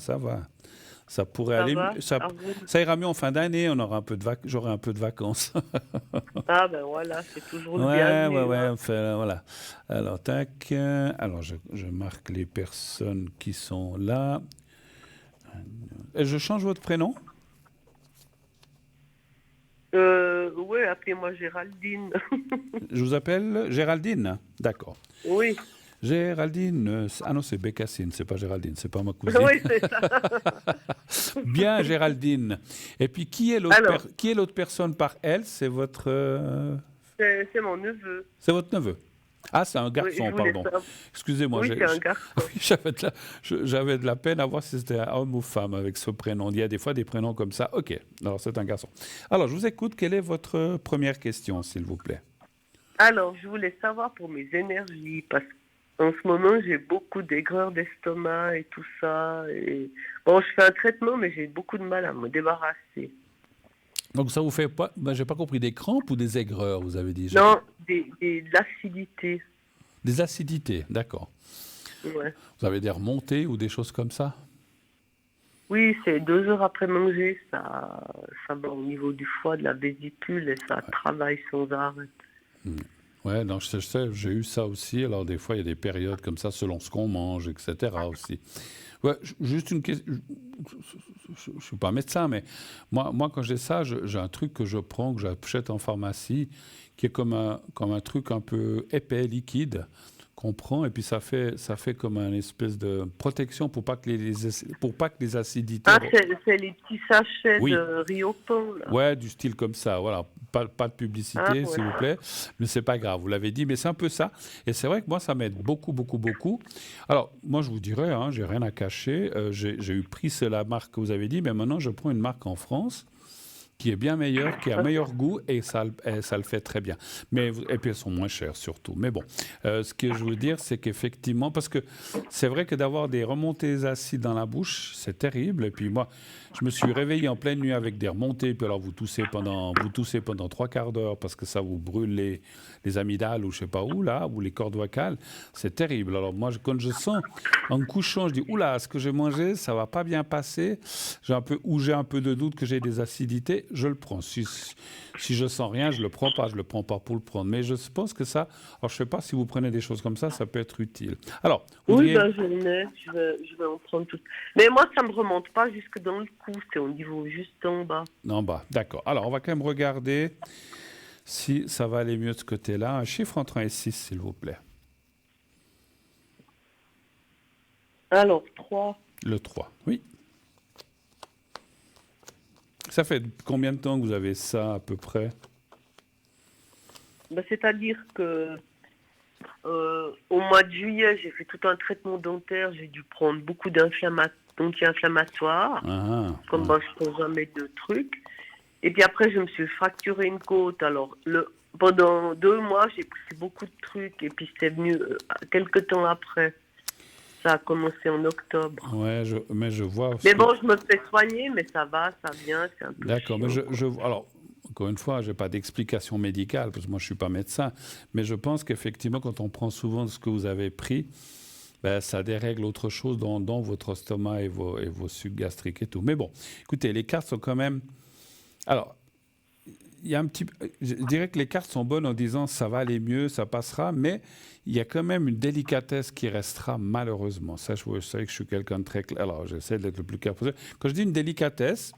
Ça pourrait aller mieux. Ça ira mieux en fin d'année, j'aurai un peu de vacances. Ah ben voilà, c'est toujours le bienvenu. Hein. Enfin, voilà. Alors, tac. Alors, je marque les personnes qui sont là. Et je change votre prénom? Oui, appelez-moi Géraldine. Je vous appelle Géraldine? D'accord. Oui. Géraldine, ah non, c'est Bécassine, c'est pas Géraldine, c'est pas ma cousine. Oui, c'est ça. Bien, Géraldine. Et puis, qui est l'autre personne par elle? C'est votre... C'est mon neveu. C'est votre neveu? Ah, c'est un garçon, pardon. Excusez-moi. Oui, c'est un garçon. J'avais de la peine à voir si c'était un homme ou femme avec ce prénom. Il y a des fois des prénoms comme ça. OK, alors c'est un garçon. Alors, je vous écoute. Quelle est votre première question, s'il vous plaît? Alors, je voulais savoir pour mes énergies, parce qu'en ce moment, j'ai beaucoup d'aigreur d'estomac et tout ça. Et... Bon, je fais un traitement, mais j'ai beaucoup de mal à me débarrasser. Donc, ça vous fait pas... Ben, j'ai pas compris, des crampes ou des aigreurs, vous avez dit? Non, de l'acidité. Des acidités, d'accord. Ouais. Vous avez des remontées ou des choses comme ça? Oui, c'est 2 heures après manger, ça va au niveau du foie, de la vésicule, et ça travaille sans arrêt. Ouais, non, je sais, j'ai eu ça aussi. Alors, des fois, il y a des périodes comme ça, selon ce qu'on mange, etc. aussi. Ouais, juste une question. Je ne suis pas médecin, mais moi quand j'ai ça, j'ai un truc que je prends, que j'achète en pharmacie, qui est comme un truc un peu épais, liquide, qu'on prend et puis ça fait comme une espèce de protection pour pas que pour pas que les acidités. Ah, c'est les petits sachets Oui. de Riopan, là. Ouais, du style comme ça, voilà. Pas de publicité, Ah, s'il vous ouais. plaît. Mais c'est pas grave, vous l'avez dit, mais c'est un peu ça. Et c'est vrai que moi, ça m'aide beaucoup, beaucoup, beaucoup. Alors, moi, je vous dirais, hein, j'ai rien à cacher. J'ai eu pris, c'est la marque que vous avez dit, mais maintenant, je prends une marque en France qui est bien meilleure, qui a meilleur goût et ça le fait très bien. Et puis elles sont moins chères surtout. Mais bon, ce que je veux dire, c'est qu'effectivement, parce que c'est vrai que d'avoir des remontées acides dans la bouche, c'est terrible. Et puis moi, je me suis réveillé en pleine nuit avec des remontées, puis alors vous toussez pendant 3 quarts d'heure parce que ça vous brûle les amygdales ou je sais pas où, là, ou les cordes vocales. C'est terrible. Alors moi, quand je sens, en me couchant, je dis, oula, ce que j'ai mangé, ça va pas bien passer. J'ai un peu de doute que j'ai des acidités, je le prends. Si je sens rien, je le prends pas. Je le prends pas pour le prendre. Mais je pense que ça, alors je sais pas si vous prenez des choses comme ça peut être utile. Alors, vous Oui, diriez, ben, je vais en prendre tout. Mais moi, ça me remonte pas jusque dans le cou, c'est au niveau juste en bas. en bas, d'accord. Alors, on va quand même regarder si ça va aller mieux de ce côté-là. Un chiffre entre 1 et 6, s'il vous plaît. Alors, 3. Le 3, oui. Ça fait combien de temps que vous avez ça à peu près? Ben, c'est-à-dire que au mois de juillet, j'ai fait tout un traitement dentaire, j'ai dû prendre beaucoup d'anti-inflammatoires, comme moi je prends jamais de trucs. Et puis après, je me suis fracturé une côte. Alors, pendant 2 mois, j'ai pris beaucoup de trucs. Et puis, c'est venu quelques temps après. Ça a commencé en octobre. Ouais, mais je vois. Mais bon, je me fais soigner, mais ça va, ça vient. C'est un peu D'accord, mais chiant. alors, encore une fois, je n'ai pas d'explication médicale, parce que moi, je ne suis pas médecin, mais je pense qu'effectivement, quand on prend souvent ce que vous avez pris, ben, ça dérègle autre chose dans votre estomac et vos sucs gastriques et tout. Mais bon, écoutez, les cartes sont quand même... Alors, il y a je dirais que les cartes sont bonnes en disant ça va aller mieux, ça passera, mais il y a quand même une délicatesse qui restera malheureusement. Ça, je sais que je suis quelqu'un de très clair. Alors, j'essaie d'être le plus clair possible. Quand je dis une délicatesse,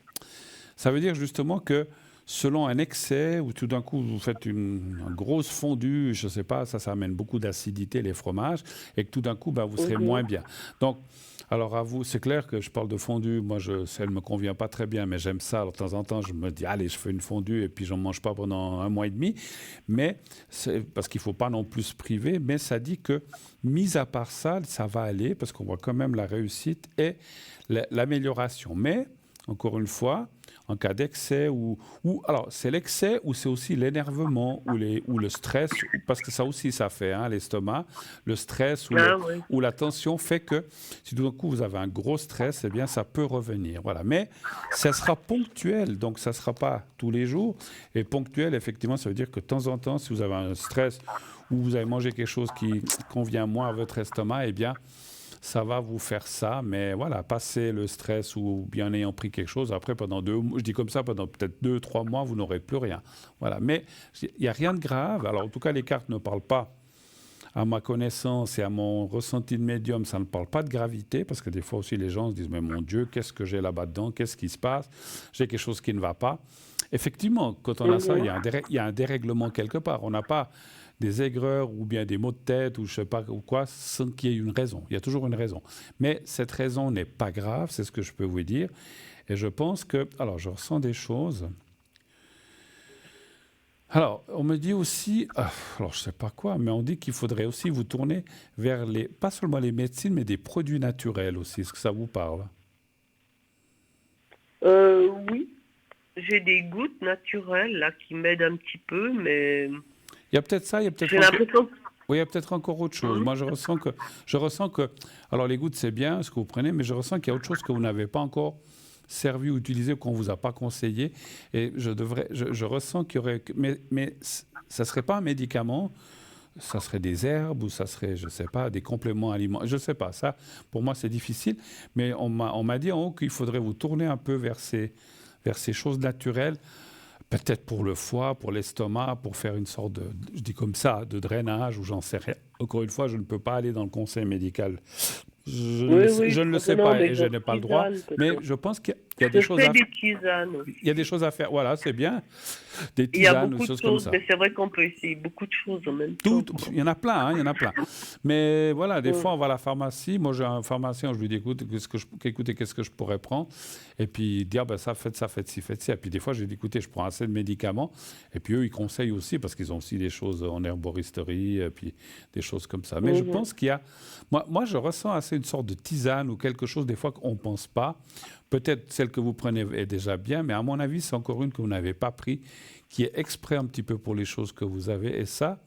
ça veut dire justement que selon un excès, ou tout d'un coup vous faites une grosse fondue, je ne sais pas, ça amène beaucoup d'acidité, les fromages, et que tout d'un coup, ben, vous serez moins bien. Donc, alors à vous, c'est clair que je parle de fondue, moi elle ne me convient pas très bien, mais j'aime ça. Alors de temps en temps, je me dis, allez, je fais une fondue et puis j'en mange pas pendant 1 mois et demi. Mais parce qu'il ne faut pas non plus se priver, mais ça dit que, mis à part ça, ça va aller, parce qu'on voit quand même la réussite et l'amélioration. Mais, encore une fois, en cas d'excès, alors c'est l'excès ou c'est aussi l'énervement ou le stress, parce que ça aussi ça fait, hein, l'estomac, le stress ou la tension fait que si tout d'un coup vous avez un gros stress, eh bien ça peut revenir. Voilà. Mais ça sera ponctuel, donc ça ne sera pas tous les jours. Et ponctuel, effectivement, ça veut dire que de temps en temps, si vous avez un stress ou vous avez mangé quelque chose qui convient moins à votre estomac, eh bien ça va vous faire ça, mais voilà, passer le stress ou bien ayant pris quelque chose, après pendant je dis comme ça, pendant peut-être 2-3 mois, vous n'aurez plus rien. Voilà, mais il n'y a rien de grave. Alors en tout cas, les cartes ne parlent pas, à ma connaissance et à mon ressenti de médium, ça ne parle pas de gravité, parce que des fois aussi les gens se disent, mais mon Dieu, qu'est-ce que j'ai là-bas dedans, qu'est-ce qui se passe, j'ai quelque chose qui ne va pas. Effectivement, quand on a ça, il y a un dérèglement quelque part. On n'a pas des aigreurs ou bien des maux de tête ou je sais pas ou quoi, sans qu'il y ait une raison. Il y a toujours une raison. Mais cette raison n'est pas grave, c'est ce que je peux vous dire. Et je pense que... Alors, je ressens des choses. Alors, on me dit aussi... alors, je ne sais pas quoi, mais on dit qu'il faudrait aussi vous tourner vers pas seulement les médecines, mais des produits naturels aussi. Est-ce que ça vous parle? Oui. J'ai des gouttes naturelles là qui m'aident un petit peu, mais Il y a peut-être ça, il y a peut-être... j'ai l'impression que... Oui, il y a peut-être encore autre chose. Moi, je ressens que... Alors, les gouttes, c'est bien ce que vous prenez, mais je ressens qu'il y a autre chose que vous n'avez pas encore servi ou utilisé ou qu'on ne vous a pas conseillé. Et je ressens qu'il y aurait... Mais ça ne serait pas un médicament, ça serait des herbes ou ça serait, je ne sais pas, des compléments alimentaires. Je ne sais pas, ça, pour moi, c'est difficile. Mais on m'a dit en haut qu'il faudrait vous tourner un peu vers ces choses naturelles. Peut-être pour le foie, pour l'estomac, pour faire une sorte de, je dis comme ça, de drainage ou j'en sais rien. Encore une fois, je ne peux pas aller dans le conseil médical. Je ne le sais pas et je n'ai pas le droit. Mais je pense qu'il Il y a des Je choses fais à des tisanes. Il y a des choses à faire. Voilà, c'est bien. Des Il y a tisanes, des beaucoup de choses comme choses, ça. mais c'est vrai qu'on peut essayer beaucoup de choses en même Tout, temps, quoi. il y en a plein, hein, il y en a plein. Mais voilà, des Mm. fois, on va à la pharmacie. Moi, j'ai un pharmacien, je lui dis, écoutez, qu'est-ce que je pourrais prendre? Et puis, dire, ben, ça, faites ci, faites ci. Et puis, des fois, je lui dis, écoutez, je prends assez de médicaments. Et puis, eux, ils conseillent aussi, parce qu'ils ont aussi des choses en herboristerie, et puis des choses comme ça. Mais je Mhm. pense qu'il y a... Moi, je ressens assez une sorte de tisane ou quelque chose, des fois, qu'on ne pense pas. Peut-être celle que vous prenez est déjà bien, mais à mon avis, c'est encore une que vous n'avez pas pris, qui est exprès un petit peu pour les choses que vous avez. Et ça,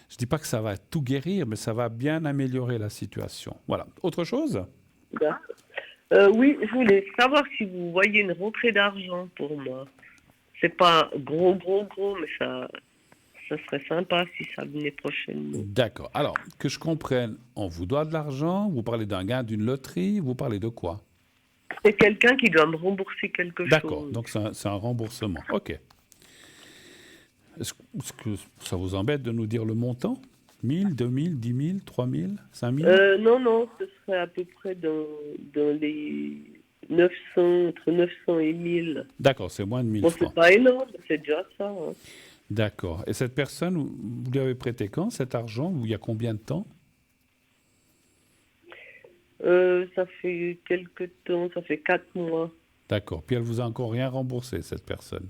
je ne dis pas que ça va tout guérir, mais ça va bien améliorer la situation. Voilà. Autre chose? D'accord. Oui, je voulais savoir si vous voyez une rentrée d'argent pour moi. C'est pas gros, mais ça serait sympa si ça venait prochainement. D'accord. Alors, que je comprenne, on vous doit de l'argent, vous parlez d'un gain d'une loterie, vous parlez de quoi? C'est quelqu'un qui doit me rembourser quelque D'accord. chose. Donc, c'est un remboursement. OK. Est-ce que ça vous embête de nous dire le montant? 1000, 2000, 10 000, 3 000, 5 000? Non, ce serait à peu près dans les 900, entre 900 et 1000. D'accord, c'est moins de 1000 Bon, francs. c'est pas énorme, c'est déjà ça, hein. D'accord. Et cette personne, vous lui avez prêté quand cet argent? Ou il y a combien de temps? Ça fait quelques temps, ça fait 4 mois. D'accord. Puis elle vous a encore rien remboursé, cette personne.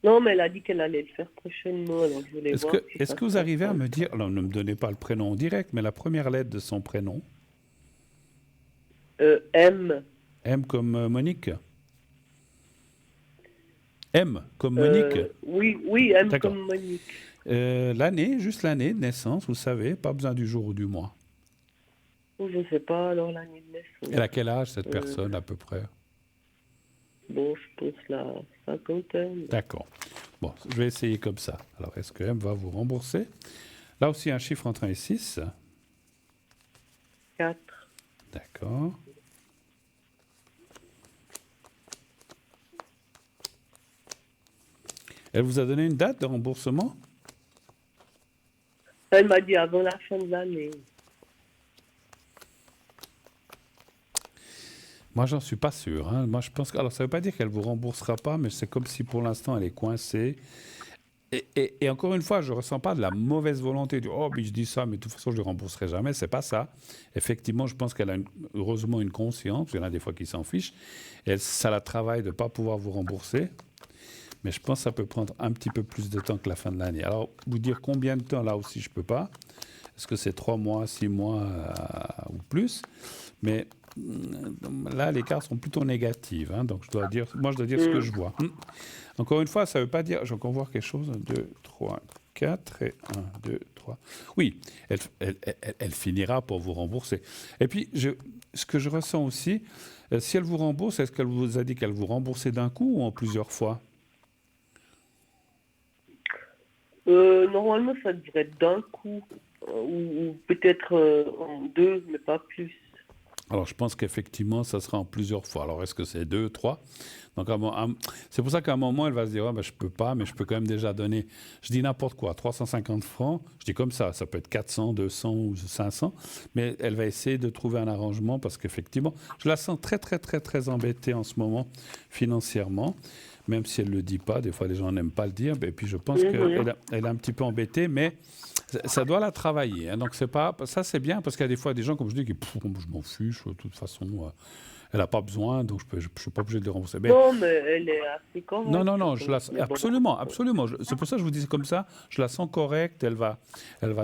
Non, mais elle a dit qu'elle allait le faire prochainement, alors je voulais voir si Est-ce ça que vous se arrivez à passe. me dire, alors ne me donnez pas le prénom en direct, mais la première lettre de son prénom? M. M comme Monique? M comme Monique? Oui, M D'accord. comme Monique. L'année, juste l'année de naissance, vous savez, pas besoin du jour ou du mois. Oh, je ne sais pas, alors l'année de naissance. Elle a quel âge, cette Euh, personne, à peu près? Bon, je pense la cinquantaine. D'accord. Bon, je vais essayer comme ça. Alors, est-ce que M va vous rembourser? Là aussi, un chiffre entre 1 et 6. 4. D'accord. Elle vous a donné une date de remboursement? Elle m'a dit avant la fin de l'année. Moi, j'en suis pas sûr, hein. Moi, je pense que... Alors, ça ne veut pas dire qu'elle vous remboursera pas, mais c'est comme si pour l'instant, elle est coincée. Et encore une fois, je ne ressens pas de la mauvaise volonté du «Oh, mais je dis ça, mais de toute façon, je ne le rembourserai jamais». C'est pas ça. Effectivement, je pense qu'elle a heureusement une conscience. Il y en a des fois qui s'en fichent. Et ça la travaille de ne pas pouvoir vous rembourser. Mais je pense que ça peut prendre un petit peu plus de temps que la fin de l'année. Alors, vous dire combien de temps, là aussi, je ne peux pas. Est-ce que c'est 3 mois, 6 mois ou plus? Mais là, les cartes sont plutôt négatives. Hein, donc, je dois dire ce que je vois. Encore une fois, ça ne veut pas dire... J'ai encore voir quelque chose. 1, 2, 3, 4 et 1, 2, 3. Oui, elle finira pour vous rembourser. Et puis, ce que je ressens aussi, si elle vous rembourse, est-ce qu'elle vous a dit qu'elle vous remboursait d'un coup ou en plusieurs fois? Normalement, ça devrait être d'un coup, ou peut-être en 2, mais pas plus. Alors, je pense qu'effectivement, ça sera en plusieurs fois. Alors, est-ce que c'est 2, 3? Donc, c'est pour ça qu'à un moment, elle va se dire, je ne peux pas, mais je peux quand même déjà donner, je dis n'importe quoi, 350 francs. Je dis comme ça peut être 400, 200 ou 500. Mais elle va essayer de trouver un arrangement parce qu'effectivement, je la sens très, très, très, très embêtée en ce moment, financièrement. Même si elle ne le dit pas, des fois les gens n'aiment pas le dire. Et puis je pense qu'elle est un petit peu embêtée, mais ça doit la travailler. Hein. Donc ça c'est bien parce qu'il y a des fois des gens, comme je dis, qui je m'en fiche, de toute façon, elle n'a pas besoin, donc je ne suis pas obligé de le rembourser. Mais, Non, mais elle est assez correcte. non, absolument. C'est pour ça que je vous dis comme ça, je la sens correcte, elle va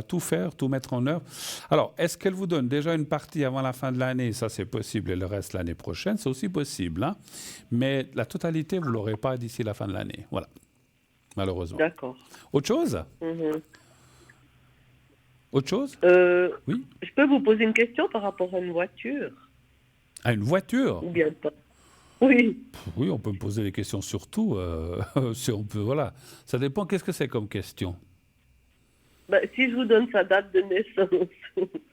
tout faire, tout mettre en œuvre. Alors, est-ce qu'elle vous donne déjà une partie avant la fin de l'année? Ça, c'est possible, et le reste l'année prochaine, c'est aussi possible. Hein. Mais la totalité, vous ne l'aurez pas d'ici la fin de l'année. Voilà, malheureusement. D'accord. Autre chose? Autre chose? Oui. Je peux vous poser une question par rapport à une voiture? À une voiture? Ou bien pas? Oui. Oui, on peut me poser des questions sur tout. Si on peut, voilà. Ça dépend, qu'est-ce que c'est comme question? Si je vous donne sa date de naissance.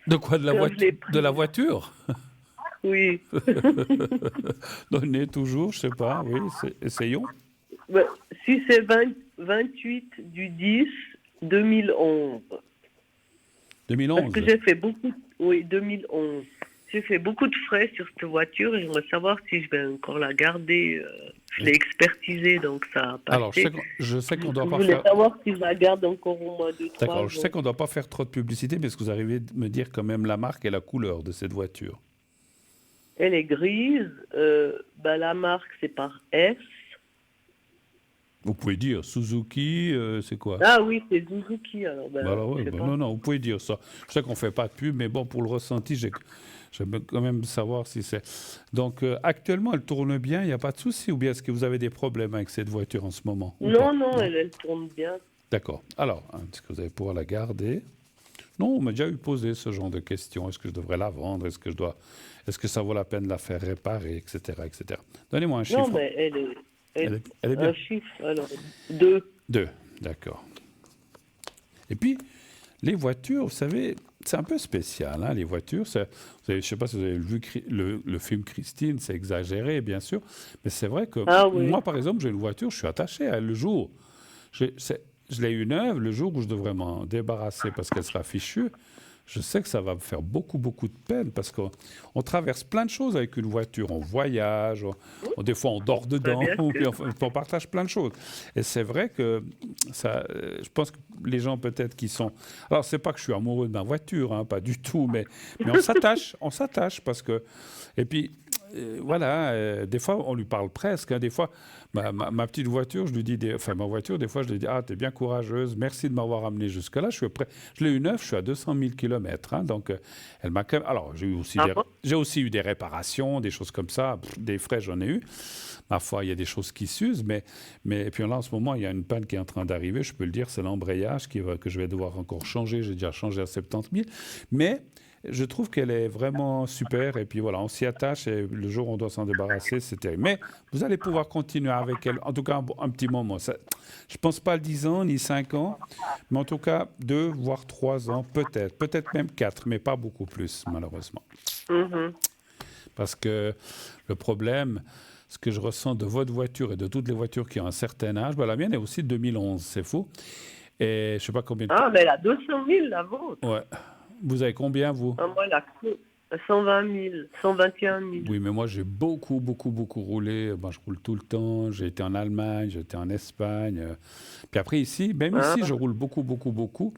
De quoi? De la voiture? Oui. Donnez toujours, je sais pas, oui, essayons. Si c'est 28 du 10 2011. 2011. Parce que j'ai fait beaucoup... Oui, 2011. j'ai fait beaucoup de frais sur cette voiture et j'aimerais savoir si je vais encore la garder. Je l'ai expertisée, donc ça a passé. Alors, je sais qu'on ne doit Je pas voulais faire... savoir si je la garde encore au moins 2-3 D'accord, je jours. sais qu'on ne doit pas faire trop de publicité, mais est-ce que vous arrivez à me dire quand même la marque et la couleur de cette voiture? Elle est grise. La marque, c'est par S. Vous pouvez dire Suzuki, c'est quoi? Ah oui, c'est Suzuki. Alors, Ouais, je sais pas. non, vous pouvez dire ça. Je sais qu'on ne fait pas de pub, mais bon, pour le ressenti, j'aime quand même savoir si c'est... Donc, actuellement, elle tourne bien, il n'y a pas de souci, ou bien est-ce que vous avez des problèmes avec cette voiture en ce moment? Ou pas? Non, elle tourne bien. D'accord. Alors, est-ce que vous allez pouvoir la garder? Non, on m'a déjà eu posé ce genre de questions. Est-ce que je devrais la vendre? Est-ce que ça vaut la peine de la faire réparer, etc., etc. Donnez-moi un chiffre. Non, mais Elle est bien. un chiffre, alors 2. 2, d'accord. Et puis, les voitures, vous savez, c'est un peu spécial, hein, les voitures. Je ne sais pas si vous avez vu le film Christine, c'est exagéré, bien sûr, mais c'est vrai que Oui. moi, par exemple, j'ai une voiture, je suis attaché à elle. Le jour, je l'ai eu neuve, le jour où je devrais m'en débarrasser parce qu'elle sera fichue, je sais que ça va me faire beaucoup, beaucoup de peine parce qu'on traverse plein de choses avec une voiture. On voyage, des fois on dort dedans, on partage plein de choses. Et c'est vrai que je pense que les gens peut-être qui sont... Alors, c'est pas que je suis amoureux de ma voiture, hein, pas du tout, mais on s'attache parce que... Et puis, des fois, on lui parle presque. Hein, des fois, ma petite voiture, je lui dis, ma voiture, des fois, je lui dis, t'es bien courageuse, merci de m'avoir amené jusque-là. Je l'ai eu neuf, je suis à 200 000 km. Hein, donc, elle m'a quand même... Alors, j'ai aussi eu des réparations, des choses comme ça. Des frais, j'en ai eu. Ma foi, il y a des choses qui s'usent, mais puis là, en ce moment, il y a une panne qui est en train d'arriver. Je peux le dire, c'est l'embrayage que je vais devoir encore changer. J'ai déjà changé à 70 000. Mais... je trouve qu'elle est vraiment super et puis voilà, on s'y attache et le jour où on doit s'en débarrasser, c'est terrible. Mais vous allez pouvoir continuer avec elle, en tout cas un petit moment. Je ne pense pas 10 ans ni 5 ans, mais en tout cas 2 voire 3 ans, peut-être même 4, mais pas beaucoup plus malheureusement. Parce que le problème, ce que je ressens de votre voiture et de toutes les voitures qui ont un certain âge, la mienne est aussi de 2011, c'est fou. Et je ne sais pas combien de temps. Mais elle a 200 000 la vôtre. Ouais. Vous avez combien, vous? Moi, elle a 120 000, 121 000. Oui, mais moi, j'ai beaucoup roulé. Je roule tout le temps. J'ai été en Allemagne, j'ai été en Espagne. Puis après, ici, ici, je roule beaucoup.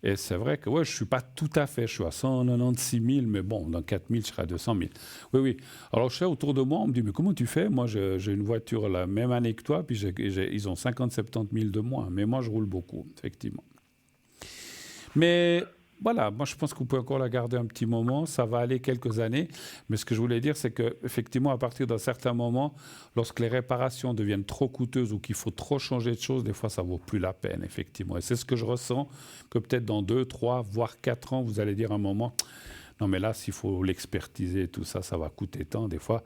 Et c'est vrai que je ne suis pas tout à fait. Je suis à 196 000, mais bon, dans 4 000, je serai à 200 000. Oui. Alors, je sais, autour de moi, on me dit, mais comment tu fais? Moi, j'ai une voiture la même année que toi, puis ils ont 50-70 000 de moins. Mais moi, je roule beaucoup, effectivement. Mais... voilà, moi je pense que vous pouvez encore la garder un petit moment, ça va aller quelques années, mais ce que je voulais dire c'est qu'effectivement à partir d'un certain moment, lorsque les réparations deviennent trop coûteuses ou qu'il faut trop changer de choses, des fois ça ne vaut plus la peine effectivement. Et c'est ce que je ressens, que peut-être dans 2, 3, voire 4 ans, vous allez dire à un moment, non mais là s'il faut l'expertiser, tout ça, ça va coûter tant, des fois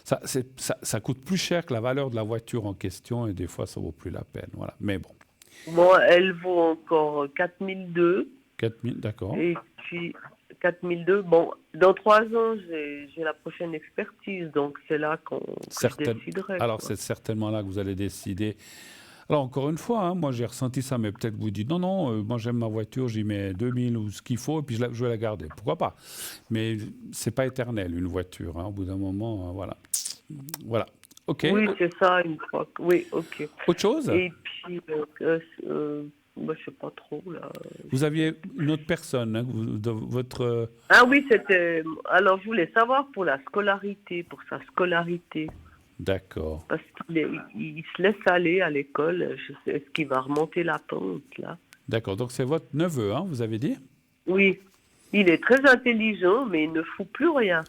ça coûte plus cher que la valeur de la voiture en question et des fois ça ne vaut plus la peine, voilà. Mais bon. Bon, elle vaut encore 4002. 4000, d'accord. Et puis 4002, bon, dans 3 ans, j'ai la prochaine expertise, donc c'est là que je déciderai. Alors c'est certainement là que vous allez décider. Alors encore une fois, hein, moi j'ai ressenti ça, mais peut-être vous dites non, moi j'aime ma voiture, j'y mets 2000 ou ce qu'il faut, et puis je vais la garder. Pourquoi pas? Mais c'est pas éternel une voiture, hein, au bout d'un moment, voilà. Ok. Oui, c'est ça, une fois. Oui, ok. Autre chose? Et puis, je sais pas trop, là. Vous aviez une autre personne, hein, votre... Ah oui, c'était... Alors, je voulais savoir pour sa scolarité. D'accord. Parce qu'il se laisse aller à l'école. Est-ce qu'il va remonter la pente, là? D'accord, donc c'est votre neveu, hein, vous avez dit? Oui. Il est très intelligent, mais il ne fout plus rien.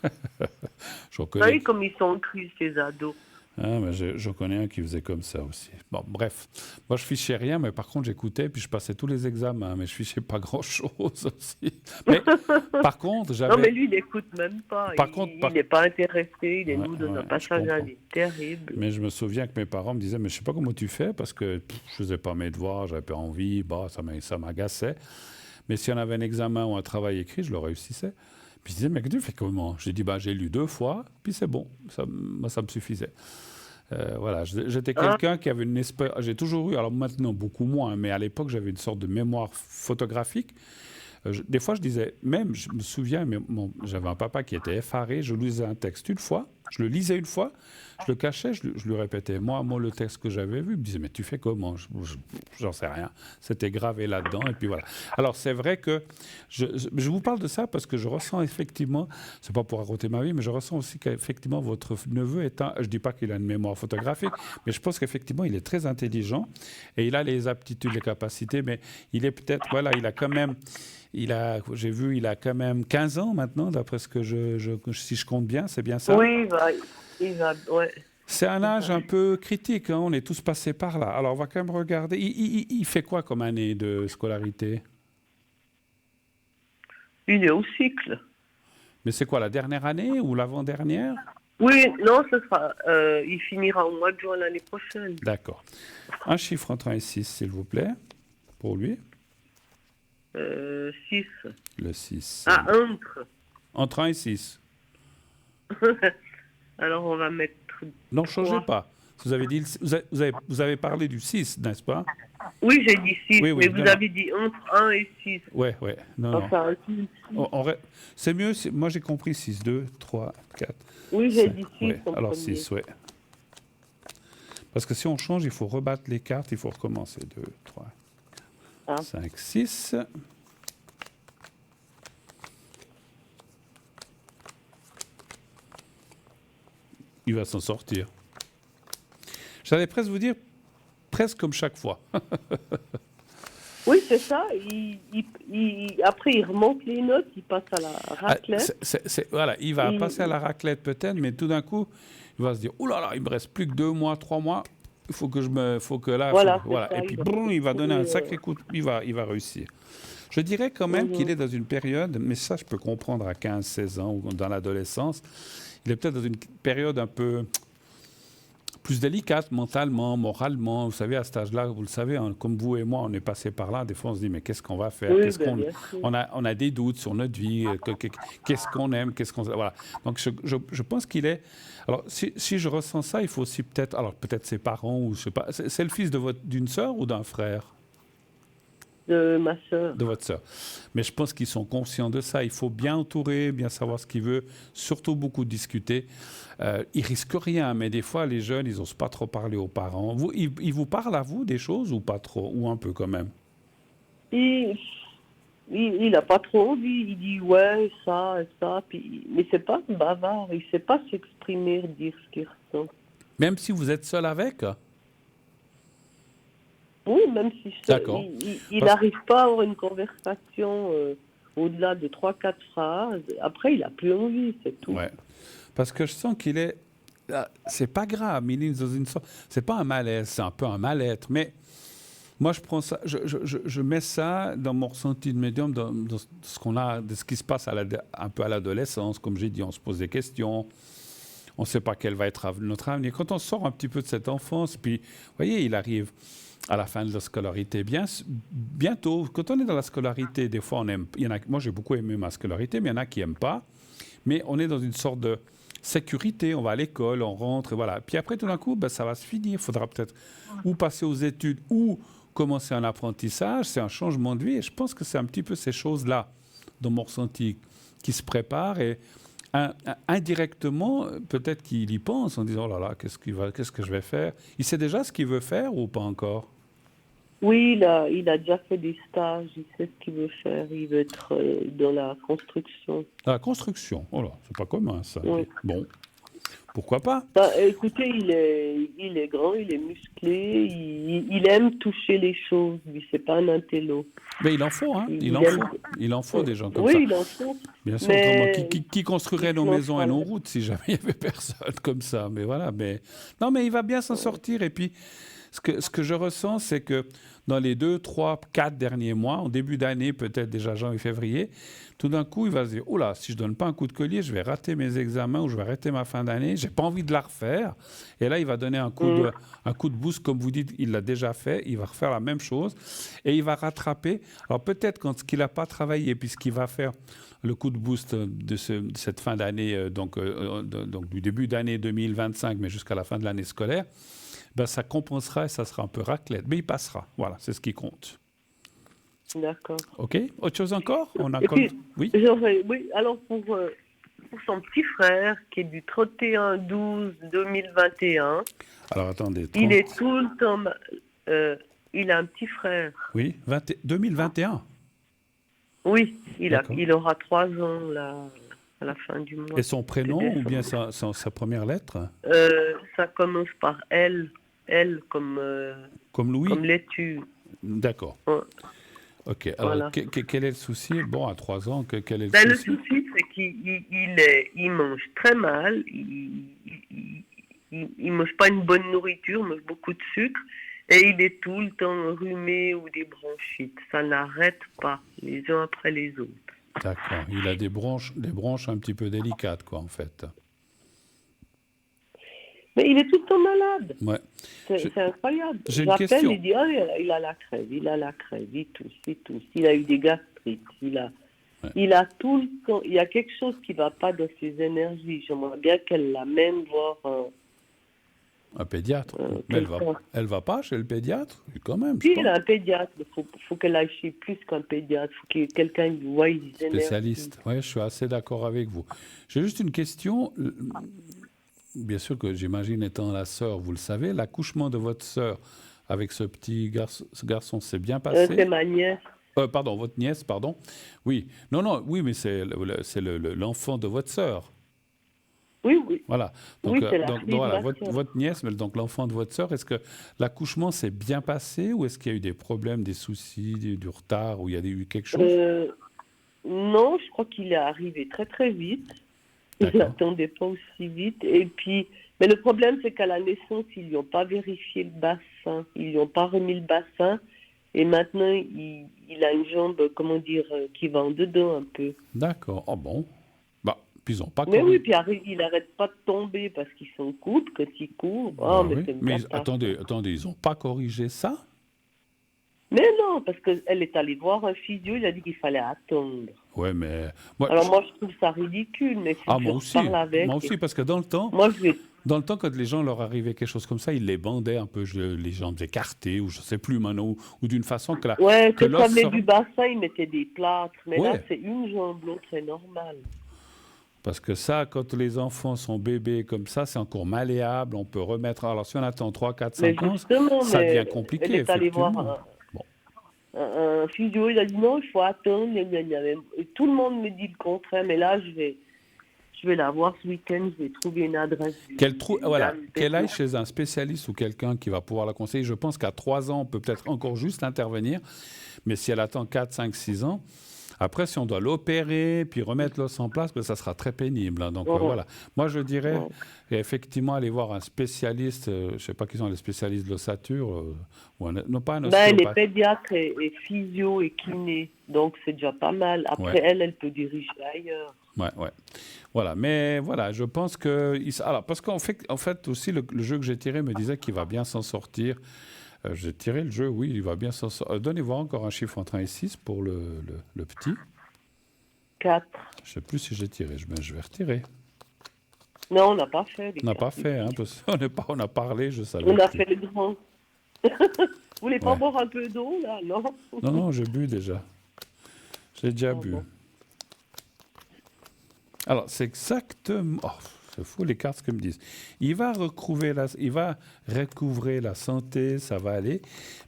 Je reconnais. Vous savez comme ils sont crus, ces ados. Ah, mais je connais un qui faisait comme ça aussi. Bon, bref. Moi, je fichais rien, mais par contre, j'écoutais, puis je passais tous les examens, mais je fichais pas grand-chose aussi. Mais par contre, j'avais... Non, mais lui, il n'écoute même pas. Il n'est pas intéressé. Il est dans un passage à vie terrible. Mais je me souviens que mes parents me disaient, mais je sais pas comment tu fais, parce que je faisais pas mes devoirs, j'avais pas envie, ça m'agaçait. Mais si on avait un examen ou un travail écrit, je le réussissais. Puis ils disaient, mais tu fais comment? J'ai dit, j'ai lu 2 fois, puis c'est bon. Ça me suffisait. Voilà, j'étais quelqu'un qui avait une espèce... J'ai toujours eu, alors maintenant beaucoup moins, mais à l'époque, j'avais une sorte de mémoire photographique. Des fois, je disais, même, je me souviens, mais j'avais un papa qui était effaré, je lui lisais un texte une fois, je le lisais une fois, je le cachais, je lui répétais, moi, le texte que j'avais vu, il me disait, mais tu fais comment? J'en sais rien. C'était gravé là-dedans, et puis voilà. Alors, c'est vrai que je vous parle de ça parce que je ressens effectivement, c'est pas pour raconter ma vie, mais je ressens aussi qu'effectivement, votre neveu est je dis pas qu'il a une mémoire photographique, mais je pense qu'effectivement, il est très intelligent, et il a les aptitudes, les capacités, mais il est peut-être, voilà, il a quand même... j'ai vu, il a quand même 15 ans maintenant, d'après ce que si je compte bien, c'est bien ça? Oui, ouais. C'est un âge un peu critique, hein, on est tous passés par là. Alors, on va quand même regarder. Il fait quoi comme année de scolarité? Il est au cycle. Mais c'est quoi, la dernière année ou l'avant-dernière? Oui, non, il finira au mois de juin l'année prochaine. D'accord. Un chiffre entre 1 et 6, s'il vous plaît, pour lui. 6. Le 6. Ah, Entre 1 et 6. Alors, on va mettre... Non, changez 3. pas. Vous avez dit, vous avez parlé du 6, n'est-ce pas? Oui, j'ai dit 6, Oui, mais non, vous avez dit entre 1 et 6. Ouais. Non. Enfin, 6. C'est mieux, moi j'ai compris 6, 2, 3, 4. Oui, j'ai 5. dit 6 Ouais. en Alors premier. 6, ouais. Parce que si on change, il faut rebattre les cartes, il faut recommencer. 2, 3, 5, 6. Il va s'en sortir. J'allais presque vous dire, presque comme chaque fois. Oui, c'est ça. Après, il remonte les notes, il passe à la raclette. Voilà, il va passer à la raclette peut-être, mais tout d'un coup, il va se dire, oh là là, il me reste plus que 2 mois, 3 mois. Il faut que Voilà. Et puis, il va donner un sacré coup. Il va réussir. Je dirais quand même qu'il est dans une période, mais ça, je peux comprendre à 15, 16 ans ou dans l'adolescence. Il est peut-être dans une période un peu plus délicate mentalement, moralement. Vous savez, à cet âge-là, vous le savez, hein, comme vous et moi, on est passé par là. Des fois, on se dit, mais qu'est-ce qu'on va faire? Oui, on a des doutes sur notre vie. Qu'est-ce qu'on aime? Voilà. Donc, je pense qu'il est... Alors, si je ressens ça, il faut aussi peut-être... Alors, peut-être ses parents, ou je sais pas... C'est le fils d'une sœur ou d'un frère? De ma sœur. De votre sœur. Mais je pense qu'ils sont conscients de ça. Il faut bien entourer, bien savoir ce qu'il veut, surtout beaucoup discuter. Ils risquent rien, mais des fois, les jeunes, ils n'osent pas trop parler aux parents. Ils vous parlent à vous des choses ou pas trop? Ou un peu quand même? Il n'a pas trop envie. Il dit ouais, ça. Mais c'est pas bavard. Il ne sait pas s'exprimer, dire ce qu'il ressent. Même si vous êtes seul avec? Oui, même si D'accord. il n'arrive pas à avoir une conversation au-delà de 3-4 phrases. Après, il n'a plus envie, c'est tout. Ouais. Parce que je sens qu'il est... C'est pas grave, il est dans une sorte... C'est pas un malaise, c'est un peu un mal-être. Mais moi, je prends ça... Je mets ça dans mon ressenti de médium, dans ce qu'on a, de ce qui se passe un peu à l'adolescence. Comme j'ai dit, on se pose des questions. On ne sait pas quel va être notre avenir. Quand on sort un petit peu de cette enfance, puis, vous voyez, il arrive... à la fin de la scolarité, bientôt, quand on est dans la scolarité, des fois, on aime. Moi, j'ai beaucoup aimé ma scolarité, mais il y en a qui n'aiment pas. Mais on est dans une sorte de sécurité. On va à l'école, on rentre, et voilà. Puis après, tout d'un coup, ça va se finir. Il faudra peut-être ou passer aux études ou commencer un apprentissage. C'est un changement de vie. Et je pense que c'est un petit peu ces choses-là, dans mon ressenti, qui se préparent. Et indirectement, peut-être qu'il y pense en disant, oh là là, qu'est-ce que je vais faire? Il sait déjà ce qu'il veut faire ou pas encore? Oui, il a déjà fait des stages, il sait ce qu'il veut faire, il veut être dans la construction. La construction, oh là, c'est pas commun ça. Oui. Bon, pourquoi pas? Écoutez, il est grand, il est musclé, il aime toucher les choses, lui, c'est pas un intello. Mais il en faut, hein. Il en faut des gens comme ça. Oui, il en faut. Bien sûr, Mais... qui construirait nos maisons et nos routes si jamais il n'y avait personne comme ça. Mais voilà, non, mais il va bien s'en sortir. Et puis, ce que je ressens, c'est que dans les 2, 3, 4 derniers mois, en début d'année, peut-être déjà janvier, février, tout d'un coup, il va se dire, oh là, si je ne donne pas un coup de collier, je vais rater mes examens ou je vais rater ma fin d'année. Je n'ai pas envie de la refaire. Et là, il va donner un coup de boost, comme vous dites, il l'a déjà fait. Il va refaire la même chose et il va rattraper. Alors peut-être quand ce qu'il n'a pas travaillé, puisqu'il va faire le coup de boost de cette fin d'année, donc du début d'année 2025, mais jusqu'à la fin de l'année scolaire, ça compensera et ça sera un peu raclette. Mais il passera. Voilà, c'est ce qui compte. D'accord. OK? Autre chose encore? On a Et puis, Oui? oui, alors pour son petit frère, qui est du 31/12/2021, Alors, attendez, il 30... est tout le temps... euh, il a un petit frère. Oui, 2021. Oui, D'accord. il aura 3 ans là, à la fin du mois Et son de prénom ou bien décembre. sa première lettre? Ça commence par L, L Comme Louis? comme laitue. D'accord. Ouais, OK. Alors, voilà. quel est le souci? Bon, à 3 ans, quel est le Ben, le souci? souci, c'est qu'il mange très mal, il mange pas une bonne nourriture, il mange beaucoup de sucre, et il est tout le temps rhumé ou des bronchites. Ça n'arrête pas, les uns après les autres. D'accord. Il a des bronches un petit peu délicates, quoi, en fait. Mais il est tout le temps malade. Ouais. Je- C'est incroyable. J'ai une J'appelle, question. il dit, ah, il a la crève, il a la crève, il tousse, il tousse. Il a eu des gastrites, Ouais. il a tout le temps, il y a quelque chose qui ne va pas dans ses énergies. J'aimerais bien qu'elle l'amène voir Un pédiatre. Mais quelqu'un. elle va pas chez le pédiatre, quand même, je Puis il pense. a un pédiatre, il faut qu'elle aille chez plus qu'un pédiatre, il faut que quelqu'un qui voie les énergies. Spécialiste. Oui, je suis assez d'accord avec vous. J'ai juste une question. Bien sûr que j'imagine, étant la sœur, vous le savez, l'accouchement de votre sœur avec ce garçon s'est bien C'est passé. ma nièce. Pardon, votre nièce, pardon. Oui. Non, non, oui, mais c'est l'enfant de votre sœur. Oui, oui. Voilà. Oui, c'est la Donc, fille de voilà, ma sœur. votre nièce, mais donc l'enfant de votre sœur, est-ce que l'accouchement s'est bien passé ou est-ce qu'il y a eu des problèmes, des soucis, du retard, ou il y a eu quelque chose? Euh, non, je crois qu'il est arrivé très très vite. Ils D'accord. n'attendaient pas aussi vite. Et puis, mais le problème, c'est qu'à la naissance, ils lui ont pas vérifié le bassin. Ils lui ont pas remis le bassin. Et maintenant, il a une jambe, comment dire, qui va en dedans un peu. D'accord. Oh bon. Bah, puis ils n'ont pas Mais oui, corrigé. puis il n'arrête pas de tomber parce qu'il s'en coupe quand il court. Oh, Bah mais oui. c'est une Mais catastrophe. attendez, ils n'ont pas corrigé ça? Mais non, parce qu'elle est allée voir un physio, il a dit qu'il fallait attendre. Ouais, mais moi, Alors moi, je trouve ça ridicule, mais il faut ah, que je reparle avec. moi aussi, parce que Moi, je vais... dans le temps, quand les gens leur arrivait quelque chose comme ça, ils les bandaient un peu, les jambes écartées, ou je sais plus maintenant, ou d'une façon Ouais, que quand ça l'os venait sort. du bassin, ils mettaient des plâtres. Mais là, Ouais, c'est une jambe, l'autre, c'est normal. parce que ça, quand les enfants sont bébés comme ça, c'est encore malléable, on peut remettre. Alors, si on attend 3, 4, Mais 5 ans, justement, ça devient elle compliqué, est allée voir effectivement. Bon, un physio, il a dit non, il faut attendre. Et tout le monde me dit le contraire, mais là, je vais la voir ce week-end, je vais trouver une adresse d'une voilà, dame qu'elle aille pédiatre. chez un spécialiste ou quelqu'un qui va pouvoir la conseiller. Je pense qu'à 3 ans, on peut peut-être encore juste intervenir, mais si elle attend 4, 5, 6 ans, après, si on doit l'opérer, puis remettre l'os en place, ben, ça sera très pénible, hein. Donc Ouais, voilà. Moi, je dirais ouais. effectivement aller voir un spécialiste, je ne sais pas qui sont les spécialistes de l'ossature, non pas un Ben, elle est ostéopathe. pédiatre et physio et kiné, donc c'est déjà pas mal. Après, Ouais, elle peut diriger ailleurs. ouais, ouais. Voilà, mais voilà, je pense que... Alors, parce en fait aussi, le jeu que j'ai tiré me disait qu'il va bien s'en sortir. J'ai tiré le jeu, oui, il va bien s'en sortir. Donnez-moi encore un chiffre entre 1 et 6 pour le petit. 4. Je ne sais plus si j'ai tiré, je vais retirer. Non, on n'a pas fait les On n'a 4 pas fait, hein, parce on a parlé, je savais On a plus. fait les grands. Vous voulez pas Ouais. boire un peu d'eau, là, non? Non, non, j'ai bu déjà. J'ai déjà Ah bu. bon. Alors, c'est exactement... Oh, c'est fou les cartes que me disent. Il va recouvrer la santé, ça va aller,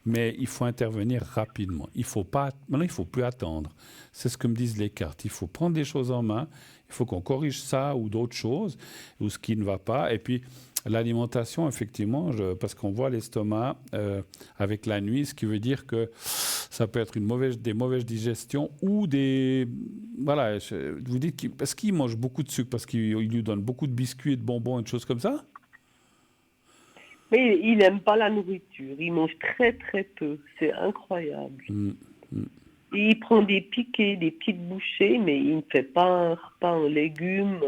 mais il faut intervenir rapidement. Maintenant, il faut plus attendre. C'est ce que me disent les cartes. Il faut prendre des choses en main. Il faut qu'on corrige ça ou d'autres choses, ou ce qui ne va pas. Et puis, l'alimentation, effectivement, parce qu'on voit l'estomac avec la nuit, ce qui veut dire que ça peut être des mauvaises digestions ou des... Voilà, vous dites, est-ce qu'il mange beaucoup de sucre parce qu'il lui donne beaucoup de biscuits, de bonbons et de choses comme ça? Mais il n'aime pas la nourriture. Il mange très, très peu. C'est incroyable. Mm, mm. Et il prend des piquets, des petites bouchées, mais il ne fait pas un repas en légumes,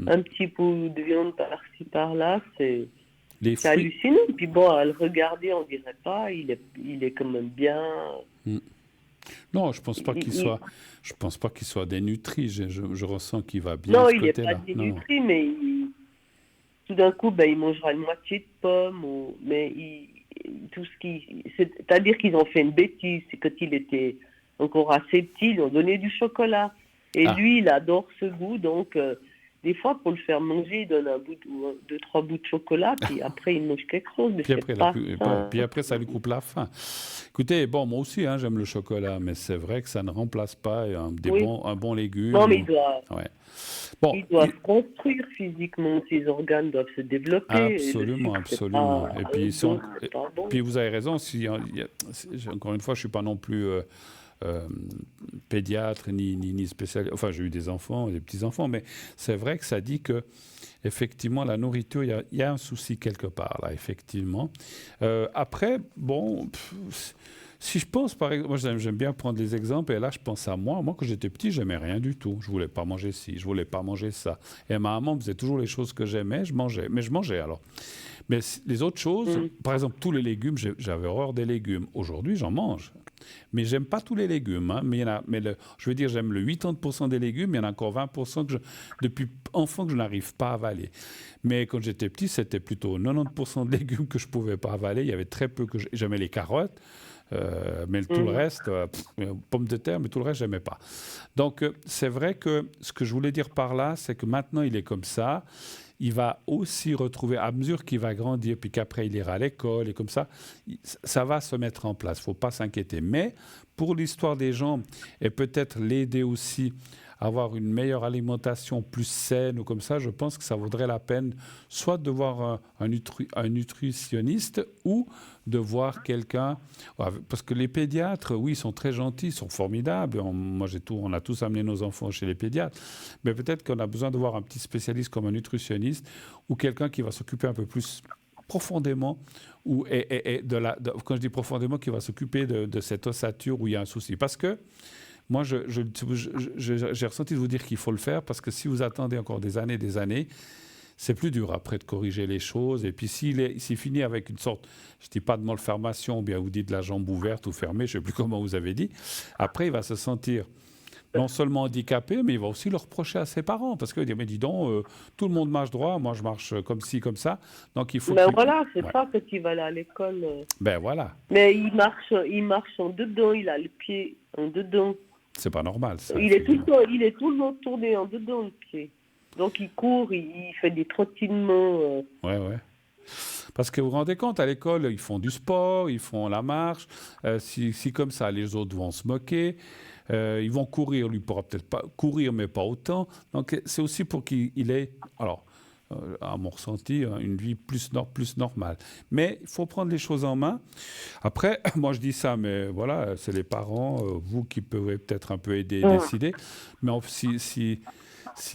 un petit pot de viande par-ci, par-là. Les C'est fruits... hallucinant. Puis bon, à le regarder, on dirait pas. Il est quand même bien. Mm. Non, je pense pas Il- je pense pas qu'il soit dénutri. Je ressens qu'il va bien Non, de ce il n'est pas côté-là. Non, non. dénutri, mais tout d'un coup, ben, il mangera une moitié de pomme. Mais tout ce qui... C'est-à-dire qu'ils ont fait une bêtise. C'est quand il était encore assez petit, ils ont donné du chocolat. Et lui, il adore ce goût, donc des fois, pour le faire manger, il donne deux, trois bouts de chocolat, puis après, il mange quelque chose. Mais puis après, ça lui coupe la faim. Écoutez, bon, moi aussi, hein, j'aime le chocolat, mais c'est vrai que ça ne remplace pas un bon légume. Non, mais il doit se construire physiquement, ses organes doivent se développer. Absolument. Et puis, vous avez raison, encore une fois, je ne suis pas non plus... pédiatre ni spécialiste. Enfin, j'ai eu des enfants, des petits-enfants, mais c'est vrai que ça dit que effectivement, la nourriture, il y a un souci quelque part, là, effectivement. Après, bon, si je pense, par exemple, moi j'aime bien prendre des exemples, et là je pense à moi. Moi, quand j'étais petit, j'aimais rien du tout. Je voulais pas manger ci, je voulais pas manger ça. Et ma maman faisait toujours les choses que j'aimais, je mangeais alors. Mais les autres choses, par exemple, tous les légumes, j'avais horreur des légumes. Aujourd'hui, j'en mange. Mais j'aime pas tous les légumes. Hein. Je veux dire, j'aime le 80% des légumes, il y en a encore 20% depuis enfant que je n'arrive pas à avaler. Mais quand j'étais petit, c'était plutôt 90% de légumes que je pouvais pas avaler. Il y avait très peu que j'aimais les carottes. Mais tout le reste, pommes de terre, mais tout le reste, j'aimais pas. Donc, c'est vrai que ce que je voulais dire par là, c'est que maintenant, il est comme ça. Il va aussi retrouver, à mesure qu'il va grandir, puis qu'après il ira à l'école, et comme ça va se mettre en place. Il ne faut pas s'inquiéter. Mais pour l'histoire des gens, et peut-être l'aider aussi à avoir une meilleure alimentation plus saine ou comme ça, je pense que ça vaudrait la peine soit de voir un nutritionniste ou de voir quelqu'un, parce que les pédiatres, oui, ils sont très gentils, ils sont formidables. On a tous amené nos enfants chez les pédiatres, mais peut-être qu'on a besoin de voir un petit spécialiste comme un nutritionniste ou quelqu'un qui va s'occuper un peu plus profondément, quand je dis profondément, qui va s'occuper de cette ossature où il y a un souci. Parce que moi, j'ai ressenti de vous dire qu'il faut le faire, parce que si vous attendez encore des années, c'est plus dur après de corriger les choses. Et puis s'il finit avec une sorte, je ne dis pas de malformation, ou bien vous dites la jambe ouverte ou fermée, je ne sais plus comment vous avez dit, après il va se sentir non seulement handicapé, mais il va aussi le reprocher à ses parents, parce qu'il va dire, mais dis donc, tout le monde marche droit, moi je marche comme ci, comme ça. Donc il faut... voilà, c'est ça que tu vas aller à l'école. Ben voilà. Mais il marche en dedans, il a le pied en dedans. C'est pas normal, ça. Il est tout le temps tourné en dedans, le pied. Donc, il court, il fait des trottinements. Ouais. Parce que vous vous rendez compte, à l'école, ils font du sport, ils font la marche. Si comme ça, les autres vont se moquer. Ils vont courir, lui pourra peut-être pas courir, mais pas autant. Donc, c'est aussi pour qu'il ait... Alors, à mon ressenti, une vie plus normale. Mais il faut prendre les choses en main. Après, moi je dis ça, mais voilà, c'est les parents, vous qui pouvez peut-être un peu aider et décider. Mais s'ils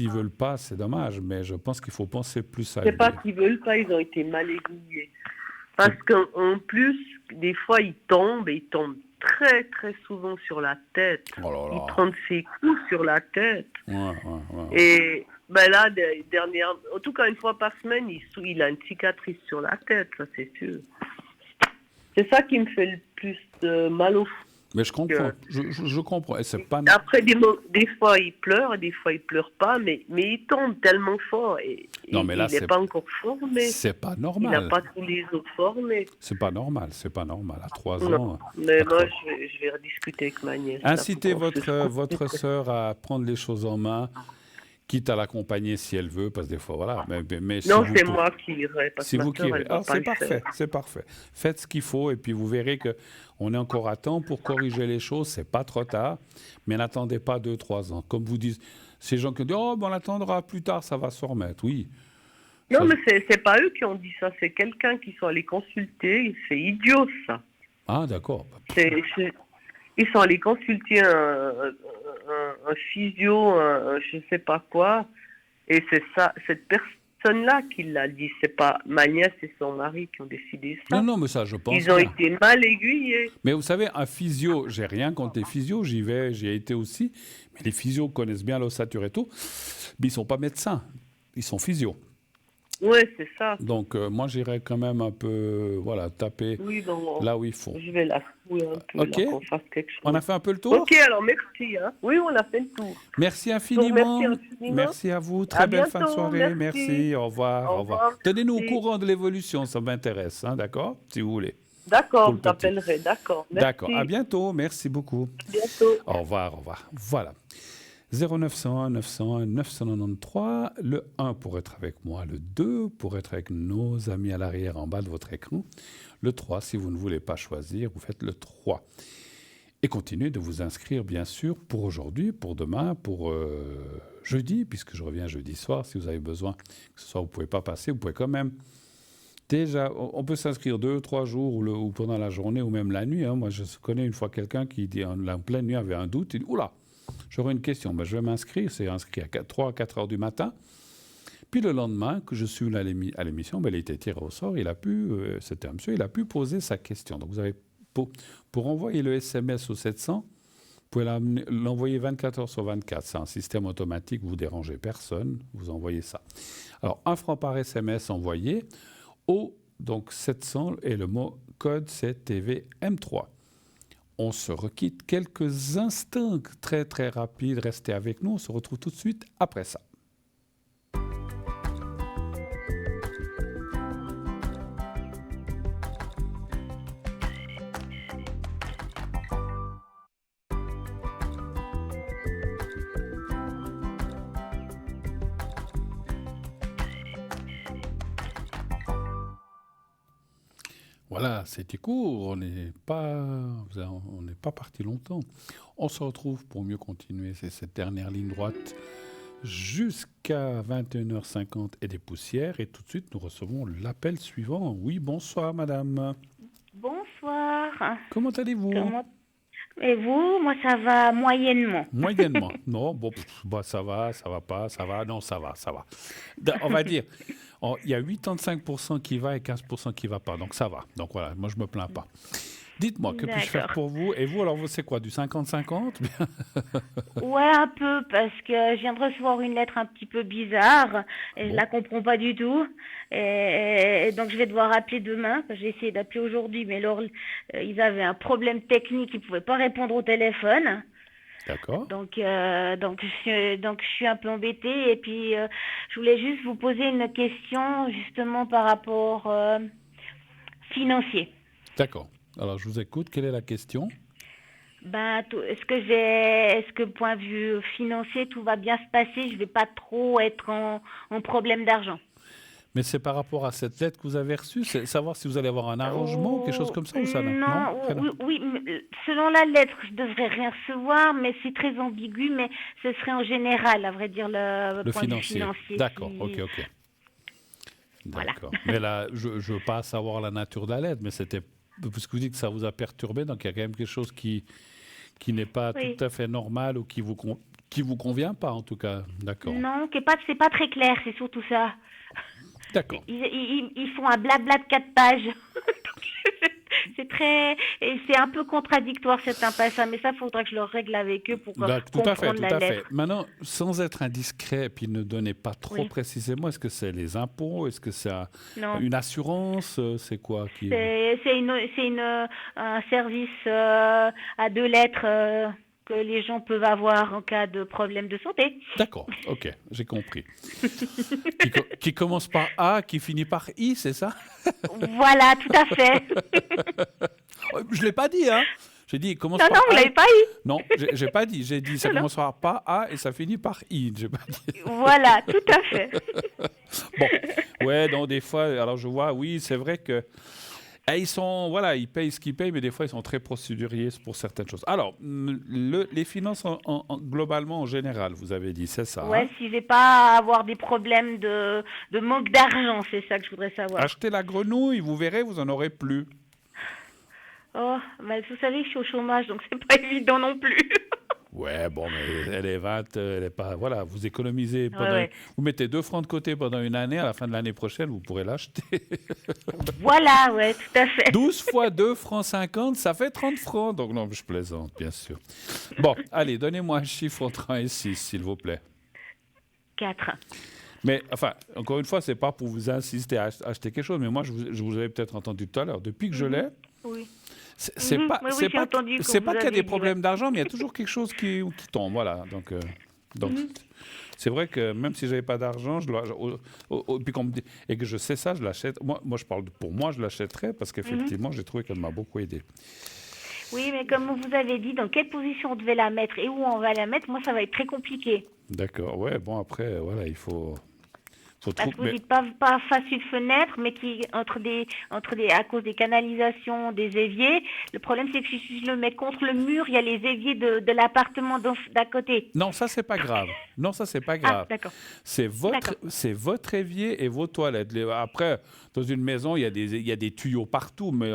ne veulent pas, c'est dommage. Mais je pense qu'il faut penser plus à... C'est pas qu'ils ne veulent pas, ils ont été mal aiguillés. Parce qu'en plus, des fois, ils tombent très très souvent sur la tête. Oh là là. Ils prennent ses coups sur la tête. Ouais. Et là, en tout cas une fois par semaine, il a une cicatrice sur la tête, ça c'est sûr. C'est ça qui me fait le plus mal au fond. Mais je comprends, je comprends. Et c'est pas... Après, des fois il pleure, des fois il pleure pas, mais il tombe tellement fort. Non, mais là, il n'est pas encore formé. C'est pas normal. Il n'a pas tous les autres formés. C'est pas normal. À 3 ans... Mais moi, je vais rediscuter avec ma nièce. Incitez votre sœur à prendre les choses en main, quitte à l'accompagner si elle veut, parce que des fois, voilà. Mais non, c'est moi qui irai. C'est vous qui irez. C'est parfait. Faites ce qu'il faut, et puis vous verrez qu'on est encore à temps pour corriger les choses. C'est pas trop tard, mais n'attendez pas 2-3 ans. Comme vous dites, ces gens qui disent « Oh, on attendra plus tard, ça va se remettre. » Oui. Non, mais c'est pas eux qui ont dit ça, c'est quelqu'un qui sont allés consulter. C'est idiot, ça. Ah, d'accord. Ils sont allés consulter un physio, je ne sais pas quoi, et c'est ça, cette personne-là qui l'a dit. C'est pas ma nièce et son mari qui ont décidé ça. Non, mais ça, je pense. Ils ont été mal aiguillés. Mais vous savez, un physio, j'ai rien contre les physios, j'y ai été aussi, mais les physios connaissent bien l'ossature et tout, mais ils sont pas médecins, ils sont physios. Oui, c'est ça. Donc, moi, j'irais quand même un peu, taper là où il faut. Je vais la fouiller un peu, okay. Qu'on fasse quelque chose. On a fait un peu le tour? Ok, alors merci. Hein. Oui, on a fait le tour. Merci infiniment. Merci à vous. Très belle fin de soirée. Merci. Au revoir. Tenez-nous au courant de l'évolution, ça m'intéresse, hein, d'accord? Si vous voulez. D'accord, Pour le je petit. t'appellerai, d'accord. Merci. D'accord, à bientôt, merci beaucoup. À bientôt. Au revoir, au revoir. Voilà. 0901 901 993, le 1 pour être avec moi, le 2 pour être avec nos amis à l'arrière en bas de votre écran, le 3 si vous ne voulez pas choisir, vous faites le 3. Et continuez de vous inscrire bien sûr pour aujourd'hui, pour demain, pour jeudi, puisque je reviens jeudi soir, si vous avez besoin, que ce soit vous ne pouvez pas passer, vous pouvez quand même. Déjà, on peut s'inscrire 2-3 jours ou pendant la journée ou même la nuit. Hein. Moi, je connais une fois quelqu'un qui dit en pleine nuit avait un doute, il dit « Oula, j'aurais une question, ben, je vais m'inscrire. » C'est inscrit à 3 à 4 heures du matin. Puis le lendemain, que je suis à l'émission, ben, il a été tiré au sort, c'était un monsieur, il a pu poser sa question. Donc vous avez, pour envoyer le SMS au 700, vous pouvez l'envoyer 24 heures sur 24. C'est un système automatique, vous ne dérangez personne, vous envoyez ça. Alors, 1 franc par SMS envoyé au donc 700 et le mot code c'est TVM3. On se requitte quelques instants, très très rapide. Restez avec nous, on se retrouve tout de suite après ça. Voilà, c'était court, on n'est pas parti longtemps. On se retrouve pour mieux continuer, c'est cette dernière ligne droite jusqu'à 21h50 et des poussières. Et tout de suite, nous recevons l'appel suivant. Oui, bonsoir madame. Bonsoir. Comment allez-vous? Et vous? Moi, ça va moyennement. Moyennement. Non, bon, ça va pas, ça va, non, ça va. On va dire, il y a 85% qui va et 15% qui va pas, donc ça va. Donc voilà, moi je me plains pas. Dites-moi, que puis-je faire pour vous? Et vous, alors, c'est quoi, du 50-50? Ouais, un peu, parce que je viens de recevoir une lettre un petit peu bizarre, et je la comprends pas du tout. Et donc, je vais devoir appeler demain. J'ai essayé d'appeler aujourd'hui, mais alors, ils avaient un problème technique, ils pouvaient pas répondre au téléphone. D'accord. Donc, je suis un peu embêtée. Et puis, je voulais juste vous poser une question, justement, par rapport financier. D'accord. Alors, je vous écoute. Quelle est la question? Est-ce que point de vue financier, tout va bien se passer? Je ne vais pas trop être en problème d'argent. Mais c'est par rapport à cette lettre que vous avez reçue? C'est savoir si vous allez avoir un arrangement ou quelque chose comme ça ou ça? Oui, selon la lettre, je devrais rien recevoir, mais c'est très ambigu, mais ce serait en général, à vrai dire, le point de vue financier. D'accord, ok. Voilà. D'accord. Mais là, je ne veux pas savoir la nature de la lettre, mais c'était... Parce que vous dites que ça vous a perturbé, donc il y a quand même quelque chose qui n'est pas tout à fait normal ou qui vous convient pas, en tout cas. D'accord. Non, c'est pas très clair, c'est surtout ça. D'accord. Ils font un blabla de 4 pages. C'est un peu contradictoire cet impasse, mais ça, il faudra que je le règle avec eux pour comprendre la lettre. Maintenant, sans être indiscret, puis ne donnez pas trop précisément, est-ce que c'est les impôts? Est-ce que c'est une assurance? C'est quoi C'est un service à 2 lettres que les gens peuvent avoir en cas de problème de santé. D'accord, ok, j'ai compris. qui commence par A, qui finit par I, c'est ça? Voilà, tout à fait. Je ne l'ai pas dit, hein? J'ai dit, commence par A. Non, vous ne l'avez pas eu. Non, j'ai pas dit. J'ai dit, ça commence par A et ça finit par I. J'ai pas dit. Voilà, tout à fait. Bon, ouais, donc des fois, alors je vois, oui, c'est vrai que ils payent ce qu'ils payent, mais des fois, ils sont très procéduriers pour certaines choses. Alors, les finances, globalement, en général, vous avez dit, c'est ça? Ouais, si je vais pas avoir des problèmes de manque d'argent, c'est ça que je voudrais savoir. Achetez la grenouille, vous verrez, vous en aurez plus. Oh, mais vous savez que je suis au chômage, donc c'est pas évident non plus. Ouais, bon, mais elle est 20, elle est pas... Voilà, vous économisez, vous mettez 2 francs de côté pendant une année, à la fin de l'année prochaine, vous pourrez l'acheter. Voilà, ouais, tout à fait. 12 fois 2 francs 50, ça fait 30 francs. Donc non, je plaisante, bien sûr. Bon, allez, donnez-moi un chiffre entre 1 et 6, s'il vous plaît. 4. Mais, enfin, encore une fois, c'est pas pour vous insister à acheter quelque chose, mais moi, je vous avais peut-être entendu tout à l'heure. Depuis que je l'ai... Oui. C'est pas qu'il y a des problèmes d'argent, mais il y a toujours quelque chose qui tombe, voilà. Donc, Donc, c'est vrai que même si je n'avais pas d'argent, puis et que je sais ça, je l'achète. Moi, je parle pour moi, je l'achèterais parce qu'effectivement, j'ai trouvé qu'elle m'a beaucoup aidé. Oui, mais comme vous avez dit, dans quelle position on devait la mettre et où on va la mettre, moi, ça va être très compliqué. D'accord, ouais, bon, après, voilà, il faut Parce que vous dites pas face une fenêtre, mais qui à cause des canalisations, des éviers. Le problème, c'est que si je le mets contre le mur, il y a les éviers de l'appartement d'à côté. Non, ça, c'est pas grave. Non, ça, c'est pas Ah, grave. d'accord. C'est votre évier et vos toilettes. Après, dans une maison, il y a des tuyaux partout, mais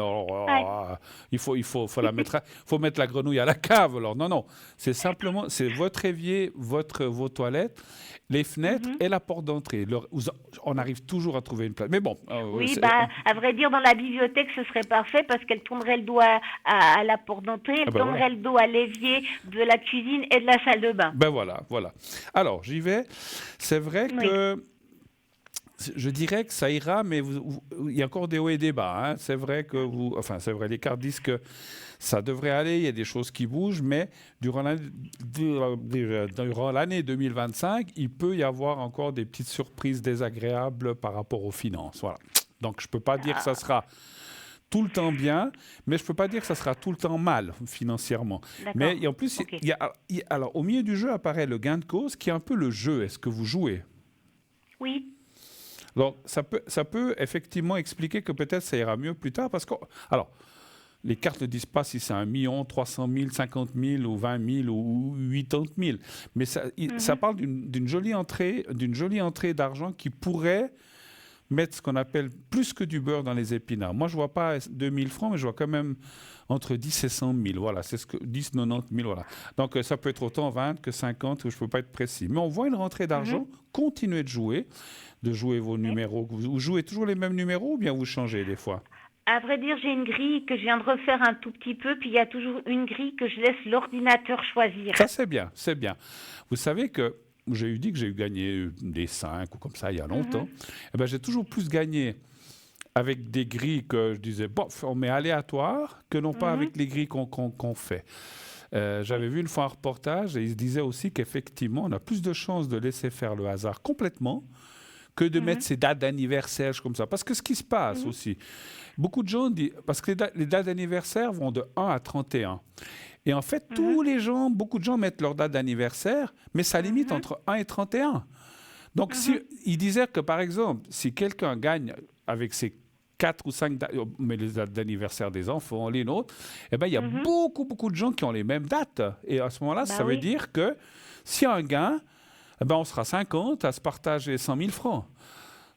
il faut mettre la grenouille à la cave. Alors, non, c'est simplement, c'est votre évier, vos toilettes, les fenêtres et la porte d'entrée. On arrive toujours à trouver une place. Mais bon. Oui, à vrai dire, dans la bibliothèque, ce serait parfait parce qu'elle tournerait le dos à la porte d'entrée, elle tournerait le dos à l'évier de la cuisine et de la salle de bain. Ben voilà. Alors, j'y vais. C'est vrai que je dirais que ça ira, mais il y a encore des hauts et des bas. Hein. C'est vrai que les cartes disent que ça devrait aller, il y a des choses qui bougent, mais durant l'année 2025, il peut y avoir encore des petites surprises désagréables par rapport aux finances. Voilà. Donc, je ne peux pas dire que ça sera tout le temps bien, mais je ne peux pas dire que ça sera tout le temps mal financièrement. Mais en plus, alors, au milieu du jeu apparaît le gain de cause, qui est un peu le jeu. Est-ce que vous jouez? Oui. Donc, ça peut effectivement expliquer que peut-être ça ira mieux plus tard, parce que... Alors, les cartes ne disent pas si c'est 1 million, 300 000, 50 000 ou 20 000 ou 80 000. Mais ça parle d'une jolie entrée d'argent qui pourrait mettre ce qu'on appelle plus que du beurre dans les épinards. Moi, je ne vois pas 2 000 francs, mais je vois quand même entre 10 et 100 000. Voilà, c'est 10, 90 000. Voilà. Donc, ça peut être autant 20 que 50, je ne peux pas être précis. Mais on voit une rentrée d'argent. Continuez de jouer vos numéros. Vous jouez toujours les mêmes numéros ou bien vous changez des fois? À vrai dire, j'ai une grille que je viens de refaire un tout petit peu, puis il y a toujours une grille que je laisse l'ordinateur choisir. Ça, c'est bien, c'est bien. Vous savez que j'ai dit que j'ai gagné des 5 ou comme ça il y a longtemps. Eh ben, j'ai toujours plus gagné avec des grilles que je disais, on met aléatoire, que non pas avec les grilles qu'on fait. J'avais vu une fois un reportage et il se disait aussi qu'effectivement, on a plus de chances de laisser faire le hasard complètement que de mettre ces dates d'anniversaire comme ça. Parce que ce qui se passe aussi, beaucoup de gens disent... Parce que les dates d'anniversaire vont de 1 à 31. Et en fait, beaucoup de gens mettent leur date d'anniversaire, mais ça limite entre 1 et 31. Donc, il disait que, par exemple, si quelqu'un gagne avec ses 4 ou 5 dates, mais les dates d'anniversaire des enfants, les nôtres, eh ben, il y a beaucoup de gens qui ont les mêmes dates. Et à ce moment-là, ça veut dire que s'il y a un gain, eh ben, on sera 50 à se partager 100 000 francs.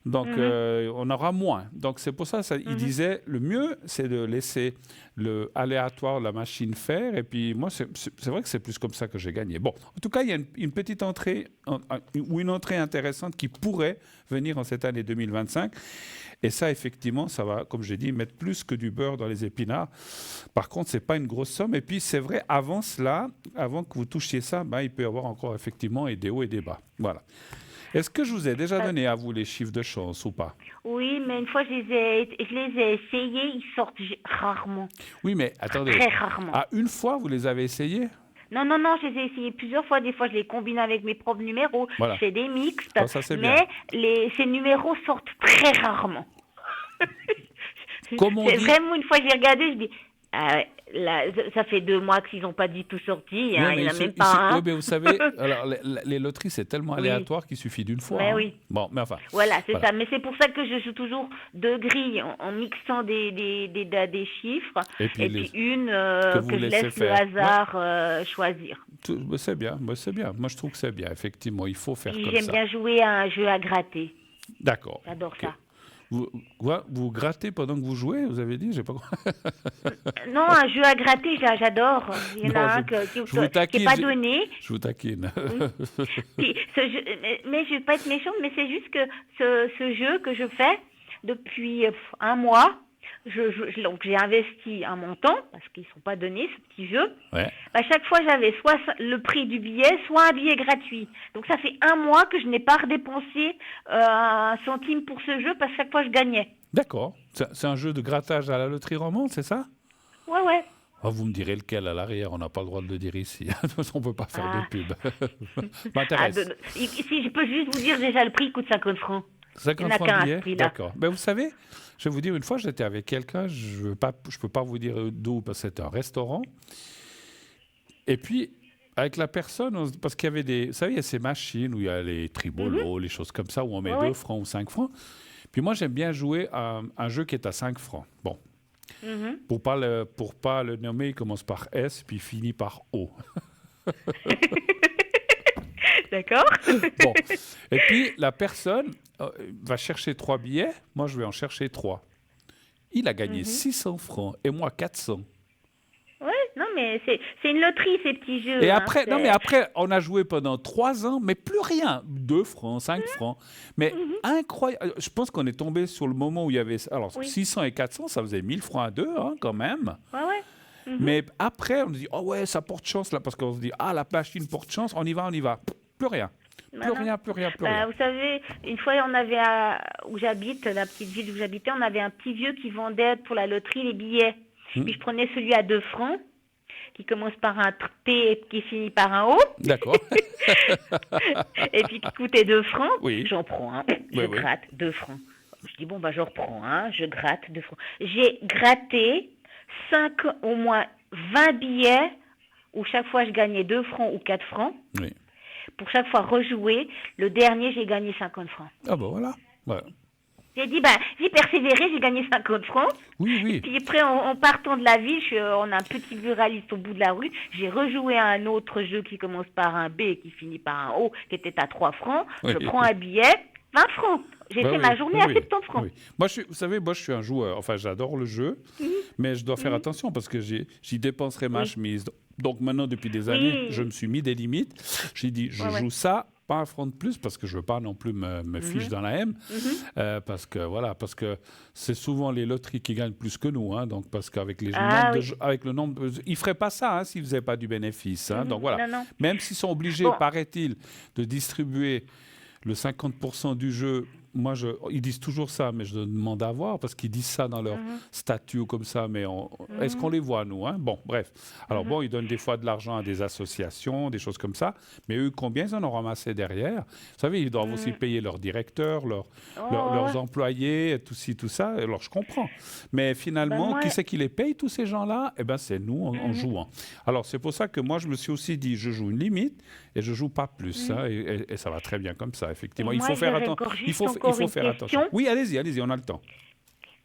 Donc, on aura moins. Donc, c'est pour ça, il disait, le mieux, c'est de laisser le aléatoire, la machine faire. Et puis, moi, c'est vrai que c'est plus comme ça que j'ai gagné. Bon, en tout cas, il y a une petite entrée, ou une entrée intéressante qui pourrait venir en cette année 2025. Et ça, effectivement, ça va, comme j'ai dit, mettre plus que du beurre dans les épinards. Par contre, ce n'est pas une grosse somme. Et puis, c'est vrai, avant cela, avant que vous touchiez ça, il peut y avoir encore effectivement des hauts et des bas. Voilà. Est-ce que je vous ai déjà donné à vous les chiffres de chance ou pas? Oui, mais une fois, je les ai essayés, ils sortent rarement. Oui, mais attendez. Très rarement. Une fois, vous les avez essayés? Non, je les ai essayés plusieurs fois. Des fois, je les combine avec mes propres numéros. Voilà. Je fais des mixtes. Oh, ça, c'est mais ces numéros sortent très rarement. Comme on dit... Vraiment, une fois, j'ai regardé, je dis... Là, ça fait 2 mois qu'ils n'ont pas du tout sorti. Hein, il n'y en a même pas. Oui, mais vous savez, alors, les loteries, c'est tellement aléatoire qu'il suffit d'une fois. Mais hein. oui. Bon, mais enfin. Voilà, c'est ça. Mais c'est pour ça que je joue toujours 2 grilles en mixant des chiffres. Et puis une que je laisse le hasard choisir. C'est bien, c'est bien. Moi, je trouve que c'est bien. Effectivement, il faut faire comme ça. J'aime bien jouer à un jeu à gratter. D'accord. J'adore ça. Vous grattez pendant que vous jouez, vous avez dit? J'ai pas... Non, un jeu à gratter, j'adore. Il y en a un qui n'est pas donné. Je vous taquine. Puis, mais je ne vais pas être méchante, mais c'est juste que ce jeu que je fais depuis 1 mois, donc j'ai investi un montant, parce qu'ils ne sont pas donnés, ce petit jeu. Ouais. À chaque fois, j'avais soit le prix du billet, soit un billet gratuit. Donc ça fait 1 mois que je n'ai pas redépensé 1 centime pour ce jeu, parce que chaque fois, je gagnais. D'accord. C'est un jeu de grattage à la loterie romande, c'est ça? Ouais. Ah, vous me direz lequel à l'arrière, on n'a pas le droit de le dire ici. On ne peut pas faire Ah. de pub. Ah, M'intéresse. si je peux juste vous dire, déjà, le prix il coûte 50 francs. Il 50 n'y en a francs qu'un le à ce billet. prix-là. D'accord. Ben, vous savez, je vais vous dire, une fois, j'étais avec quelqu'un, je ne peux pas vous dire d'où, parce que c'était un restaurant. Et puis, avec la personne, parce qu'il y avait des... Vous savez, il y a ces machines où il y a les tribolos, les choses comme ça, où on met Ouais, 2 ouais. francs ou 5 francs. Puis moi, j'aime bien jouer à un jeu qui est à 5 francs. Bon, Mhm. pour pas le nommer, il commence par S, puis il finit par O. D'accord. Bon. Et puis, la personne va chercher 3 billets, moi, je vais en chercher 3. Il a gagné 600 francs et moi 400. Ouais, non, mais c'est une loterie, ces petits jeux. Et hein, après, non, c'est- mais après, on a joué pendant 3 ans, mais plus rien. 2 francs, 5 francs. Mais incroyable. Je pense qu'on est tombé sur le moment où il y avait. Alors, Oui. 600 et 400, ça faisait 1000 francs à deux, hein, quand même. Ouais, ouais. Mais après, on se dit, oh ouais, ça porte chance, là, parce qu'on se dit, ah, la machine porte chance, on y va, on y va. Plus rien. Plus Non, rien, plus rien, plus Bah, rien. vous savez, une fois, on avait où j'habite, la petite ville où j'habitais, on avait un petit vieux qui vendait pour la loterie les billets. Puis je prenais celui à 2 francs, qui commence par un P et qui finit par un O, D'accord. et puis qui coûtait 2 francs. Oui. J'en prends un, je Oui, oui. gratte 2 francs. Je dis, bon, bah, je reprends un, je gratte 2 francs. J'ai gratté au moins 20 billets où chaque fois je gagnais 2 francs ou 4 francs. Oui. Pour chaque fois rejouer, le dernier, j'ai gagné 50 francs. Ah ben voilà. Ouais. J'ai dit, ben, j'ai persévéré, j'ai gagné 50 francs. Oui, oui. Puis après, en partant de la ville, on a un petit buraliste au bout de la rue. J'ai rejoué à un autre jeu qui commence par un B et qui finit par un O, qui était à 3 francs. Oui. Je prends un billet, 20 francs. J'ai Bah fait oui, ma journée oui, à oui, 70 francs. oui. Moi, vous savez, moi, je suis un joueur. Enfin, j'adore le jeu, mais je dois faire attention parce que j'y dépenserai ma chemise. Donc maintenant, depuis des années, je me suis mis des limites. J'ai dit, je joue ça, pas un franc de plus, parce que je veux pas non plus me fiche dans la M. Parce que c'est souvent les loteries qui gagnent plus que nous. Hein, donc, parce qu'avec les nombres de avec le nombre, ils feraient pas ça hein, s'ils faisaient pas du bénéfice. Hein, donc voilà. Non. Même s'ils sont obligés, paraît-il, de distribuer le 50% du jeu, ils disent toujours ça, mais je demande à voir, parce qu'ils disent ça dans leur statut ou comme ça, mais est-ce qu'on les voit, nous hein? Bon, bref. Alors bon, ils donnent des fois de l'argent à des associations, des choses comme ça, mais eux, combien ils en ont ramassé derrière? Vous savez, ils doivent aussi payer leurs directeurs, leurs employés, tout ci, tout ça. Alors, je comprends. Mais finalement, qui c'est qui les paye, tous ces gens-là? Eh bien, c'est nous, en jouant. Alors, c'est pour ça que moi, je me suis aussi dit, je joue une limite et je joue pas plus. Hein, et ça va très bien comme ça, effectivement. Il faut faire attention. Il faut faire attention. Oui, allez-y, on a le temps.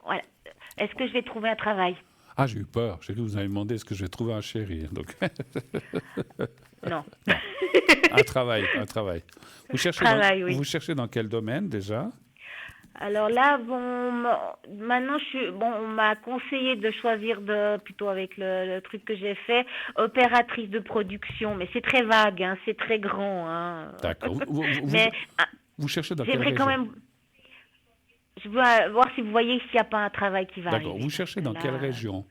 Voilà. Est-ce que je vais trouver un travail? Ah, j'ai eu peur. J'ai cru que vous avez demandé est-ce que je vais trouver un chéri. Donc... Non. Un travail. Vous cherchez dans quel domaine déjà? Alors là, maintenant, on m'a conseillé de choisir plutôt avec le truc que j'ai fait, opératrice de production, mais c'est très vague, hein, c'est très grand. Hein. D'accord. Vous cherchez dans quelle j'aimerais région? quand même. Je veux voir si vous voyez s'il n'y a pas un travail qui va D'accord. arriver. Vous cherchez dans quelle région?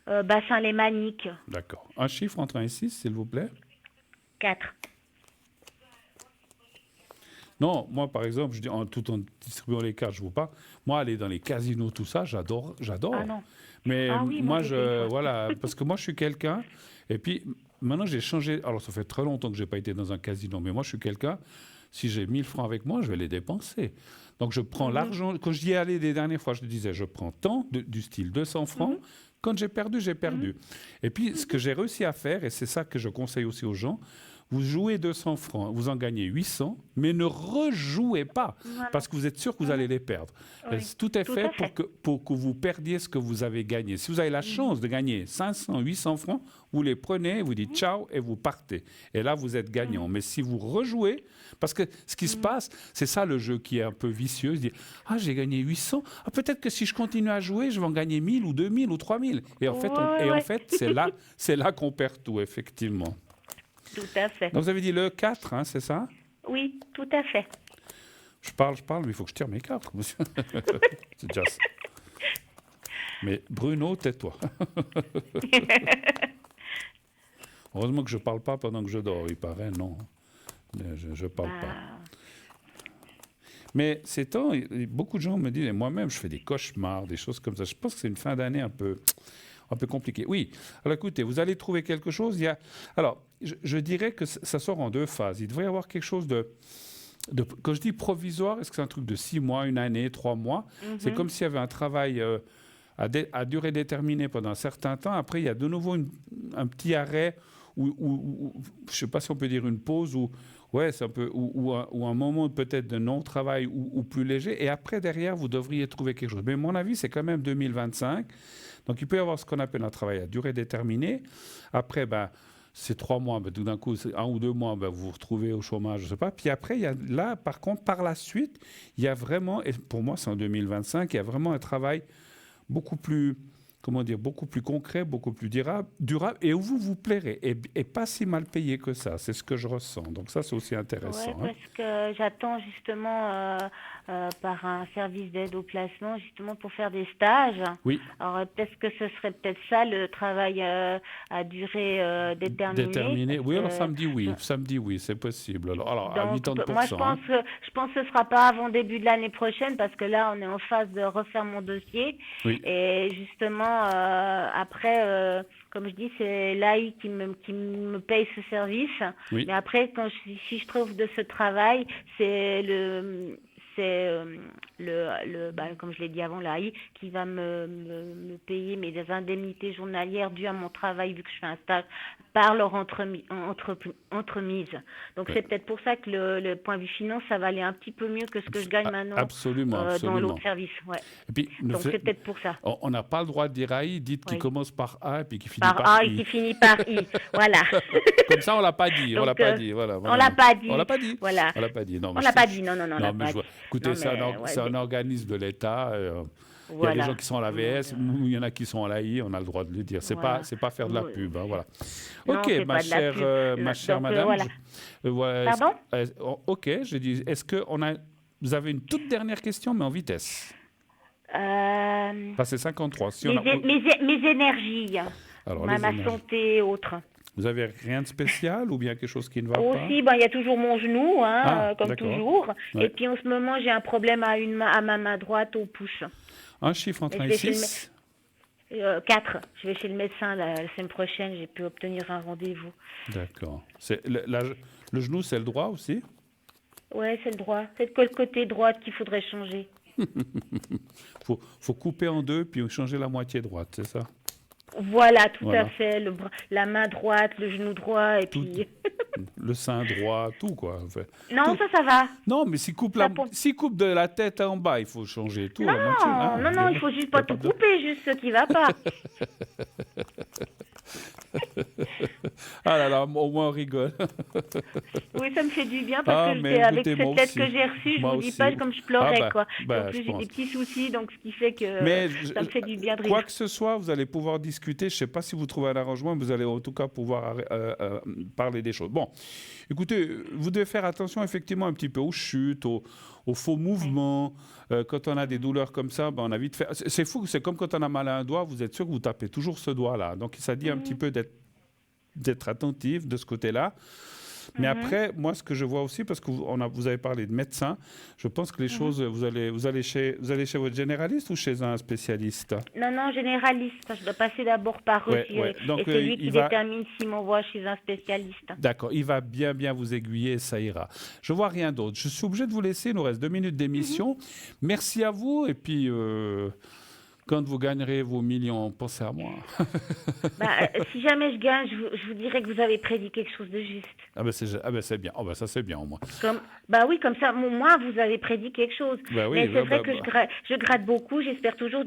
Bassin Lémanique. D'accord. Un chiffre entre 1 et 6, s'il vous plaît? 4. Non, moi, par exemple, je dis tout en distribuant les cartes, je ne veux pas. Moi, aller dans les casinos, tout ça, j'adore. Ah non. Mais oui, moi, moi, voilà, parce que moi, je suis quelqu'un. Et puis, maintenant, j'ai changé. Alors, ça fait très longtemps que je n'ai pas été dans un casino, mais moi, je suis quelqu'un. Si j'ai 1000 francs avec moi, je vais les dépenser. Donc, je prends l'argent. Quand j'y allais les dernières fois, je disais, je prends tant, du style 200 francs. Quand j'ai perdu, j'ai perdu. Et puis, ce que j'ai réussi à faire, et c'est ça que je conseille aussi aux gens, vous jouez 200 francs, vous en gagnez 800, mais ne rejouez pas, parce que vous êtes sûr que vous allez les perdre. Oui. Tout est fait pour que vous perdiez ce que vous avez gagné. Si vous avez la chance de gagner 500, 800 francs, vous les prenez, vous dites ciao et vous partez. Et là, vous êtes gagnant. Mais si vous rejouez, parce que ce qui se passe, c'est ça le jeu qui est un peu vicieux, se dire ah, j'ai gagné 800, peut-être que si je continue à jouer, je vais en gagner 1000 ou 2000 ou 3000. Et en fait, c'est là qu'on perd tout, effectivement. Tout à fait. Donc vous avez dit le 4, hein, c'est ça? Oui, tout à fait. Je parle, mais il faut que je tire mes cartes. C'est déjà ça. Mais Bruno, tais-toi. Heureusement que je ne parle pas pendant que je dors, il paraît, non. Je ne parle pas. Mais ces temps, beaucoup de gens me disent, et moi-même, je fais des cauchemars, des choses comme ça. Je pense que c'est une fin d'année un peu... un peu compliqué. Oui, alors écoutez, vous allez trouver quelque chose. Alors, je dirais que ça sort en 2 phases. Il devrait y avoir quelque chose quand je dis provisoire, est-ce que c'est un truc de 6 mois, 1 année, 3 mois? C'est comme s'il y avait un travail à durée déterminée pendant un certain temps. Après, il y a de nouveau un petit arrêt ou je ne sais pas si on peut dire une pause ouais, c'est un peu, ou un moment peut-être de non-travail ou plus léger. Et après, derrière, vous devriez trouver quelque chose. Mais à mon avis, c'est quand même 2025. Donc, il peut y avoir ce qu'on appelle un travail à durée déterminée. Après, c'est 3 mois, tout d'un coup, c'est 1 ou 2 mois, vous vous retrouvez au chômage, je ne sais pas. Puis après, là, par contre, par la suite, il y a vraiment, et pour moi, c'est en 2025, il y a vraiment un travail beaucoup plus, beaucoup plus concret, beaucoup plus durable, et où vous vous plairez, et pas si mal payé que ça. C'est ce que je ressens. Donc ça, c'est aussi intéressant. Ouais, parce que j'attends justement par un service d'aide au placement, justement pour faire des stages. Oui. Alors peut-être que ce serait peut-être ça le travail à durée déterminée. Oui, alors ça me dit oui, c'est possible. Alors à Donc, 80%. moi, je pense que ce sera pas avant début de l'année prochaine parce que là, on est en phase de refaire mon dossier. Oui. Et justement, après, comme je dis, c'est l'AI qui me paye ce service. Oui. Mais après, si je trouve de ce travail, c'est comme je l'ai dit avant, l'AI qui va me payer mes indemnités journalières dues à mon travail vu que je fais un stage par leur entremise. Donc c'est peut-être pour ça que le point de vue finance, ça va aller un petit peu mieux que ce que je gagne maintenant dans l'autre service. Ouais. Et puis, donc c'est peut-être pour ça. On n'a pas le droit de dire AI, dites qu'il commence par A et puis qui finit par A I. et qui finit par I. Voilà. Comme ça, on l'a pas dit. Donc, on l'a pas dit. Voilà. On l'a pas dit. On l'a pas dit. Voilà. On l'a pas dit. Non, on l'a pas dit. Non, on l'a pas dit. Écoutez, c'est un organisme de l'État. Il y a des gens qui sont à l'AVS, il y en a qui sont à l'AI, on a le droit de le dire. C'est pas faire de la pub. Voilà. Non, ok, ma chère madame. Pardon ok, je dis, est-ce que vous avez une toute dernière question, mais en vitesse? C'est 53. Si mes énergies, ma santé et autres. Vous avez rien de spécial ou bien quelque chose qui ne va pas? Aussi, il y a toujours mon genou, comme toujours. Ouais. Et puis en ce moment, j'ai un problème à ma main droite au pouce. Un chiffre entre 1 et 6? 4. Je vais chez le médecin la semaine prochaine. J'ai pu obtenir un rendez-vous. D'accord. Le genou, c'est le droit aussi? Oui, c'est le droit. C'est le côté droit qu'il faudrait changer. faut couper en 2 puis changer la moitié droite, c'est ça? Voilà, tout à fait. La main droite, le genou droit, et puis... le sein droit, tout, quoi. Non, ça va. Non, mais s'il coupe de la tête en bas, il faut changer tout. Non, il faut juste pas tout couper, juste ce qui va pas. Ah là là, au moins on rigole. Oui, ça me fait du bien parce que avec cette lettre que j'ai reçue, je vous dis pas comme je pleurais, quoi. En plus, j'ai des petits soucis, donc ce qui fait que ça me fait du bien de rire. Quoi que ce soit, vous allez pouvoir discuter. Je ne sais pas si vous trouvez un arrangement, mais vous allez en tout cas pouvoir parler des choses. Bon, écoutez, vous devez faire attention effectivement un petit peu aux chutes, aux faux mouvements. Quand on a des douleurs comme ça, on a vite fait. C'est fou, c'est comme quand on a mal à un doigt, vous êtes sûr que vous tapez toujours ce doigt-là. Donc ça dit un petit peu d'être attentif de ce côté-là. Mais après, moi, ce que je vois aussi, parce que vous avez parlé de médecin, je pense que les choses, vous allez chez votre généraliste ou chez un spécialiste? Non, généraliste. Je dois passer d'abord par eux. Donc, et c'est lui qui détermine s'il m'envoie chez un spécialiste. D'accord, il va bien vous aiguiller et ça ira. Je vois rien d'autre. Je suis obligé de vous laisser, il nous reste 2 minutes d'émission. Merci à vous et puis... quand vous gagnerez vos millions, pensez à moi. Si jamais je gagne, je vous dirai que vous avez prédit quelque chose de juste. C'est bien. Ça, c'est bien, au moins. Oui, comme ça, moi, vous avez prédit quelque chose. Mais c'est vrai que je gratte beaucoup. J'espère toujours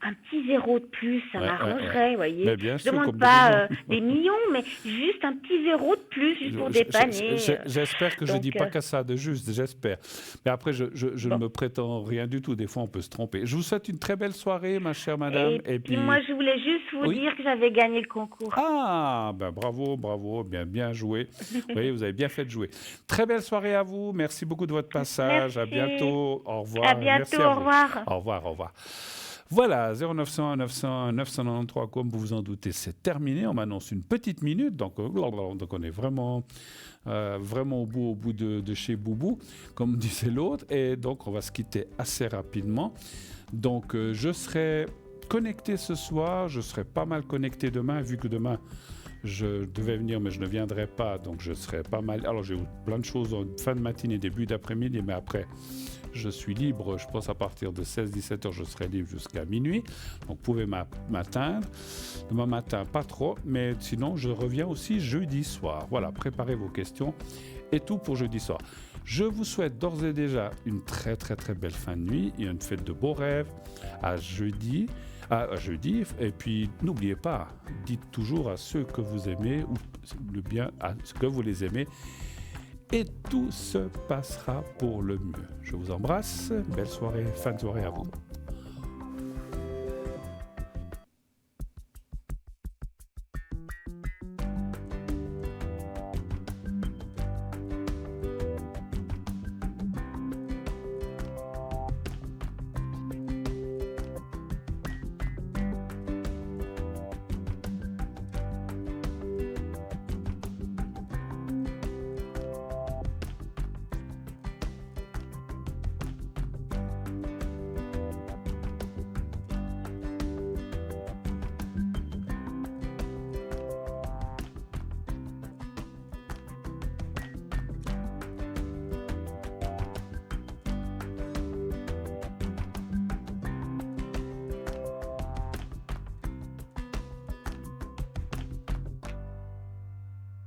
un petit 0 de plus, ça m'arrangerait, vous voyez. Je ne demande pas des millions, mais juste un petit 0 de plus, juste pour dépanner. J'espère que je ne dis pas qu'à ça de juste, j'espère. Mais après, je ne me prétends rien du tout. Des fois, on peut se tromper. Je vous souhaite une très belle soirée, ma chère madame. Et puis moi, je voulais juste vous dire que j'avais gagné le concours. Ah, bravo, bien joué. Oui, vous avez bien fait de jouer. Très belle soirée à vous. Merci beaucoup de votre passage. Merci. À bientôt. Au revoir. À bientôt. Au revoir. Au revoir. Voilà, 0901 901 993, comme vous vous en doutez, c'est terminé. On m'annonce une petite minute, donc on est vraiment au bout de chez Boubou, comme disait l'autre. Et donc, on va se quitter assez rapidement. Donc, je serai connecté ce soir. Je serai pas mal connecté demain, vu que demain, je devais venir, mais je ne viendrai pas. Donc, je serai pas mal... Alors, j'ai plein de choses en fin de matinée, début d'après-midi, mais après, je suis libre. Je pense à partir de 16-17 heures, je serai libre jusqu'à minuit. Donc, vous pouvez m'atteindre. Demain matin, pas trop. Mais sinon, je reviens aussi jeudi soir. Voilà, préparez vos questions. Et tout pour jeudi soir. Je vous souhaite d'ores et déjà une très très très belle fin de nuit et une fête de beaux rêves à jeudi. Et puis n'oubliez pas, dites toujours à ceux que vous aimez ou le bien à ceux que vous les aimez et tout se passera pour le mieux. Je vous embrasse, belle soirée, fin de soirée à vous.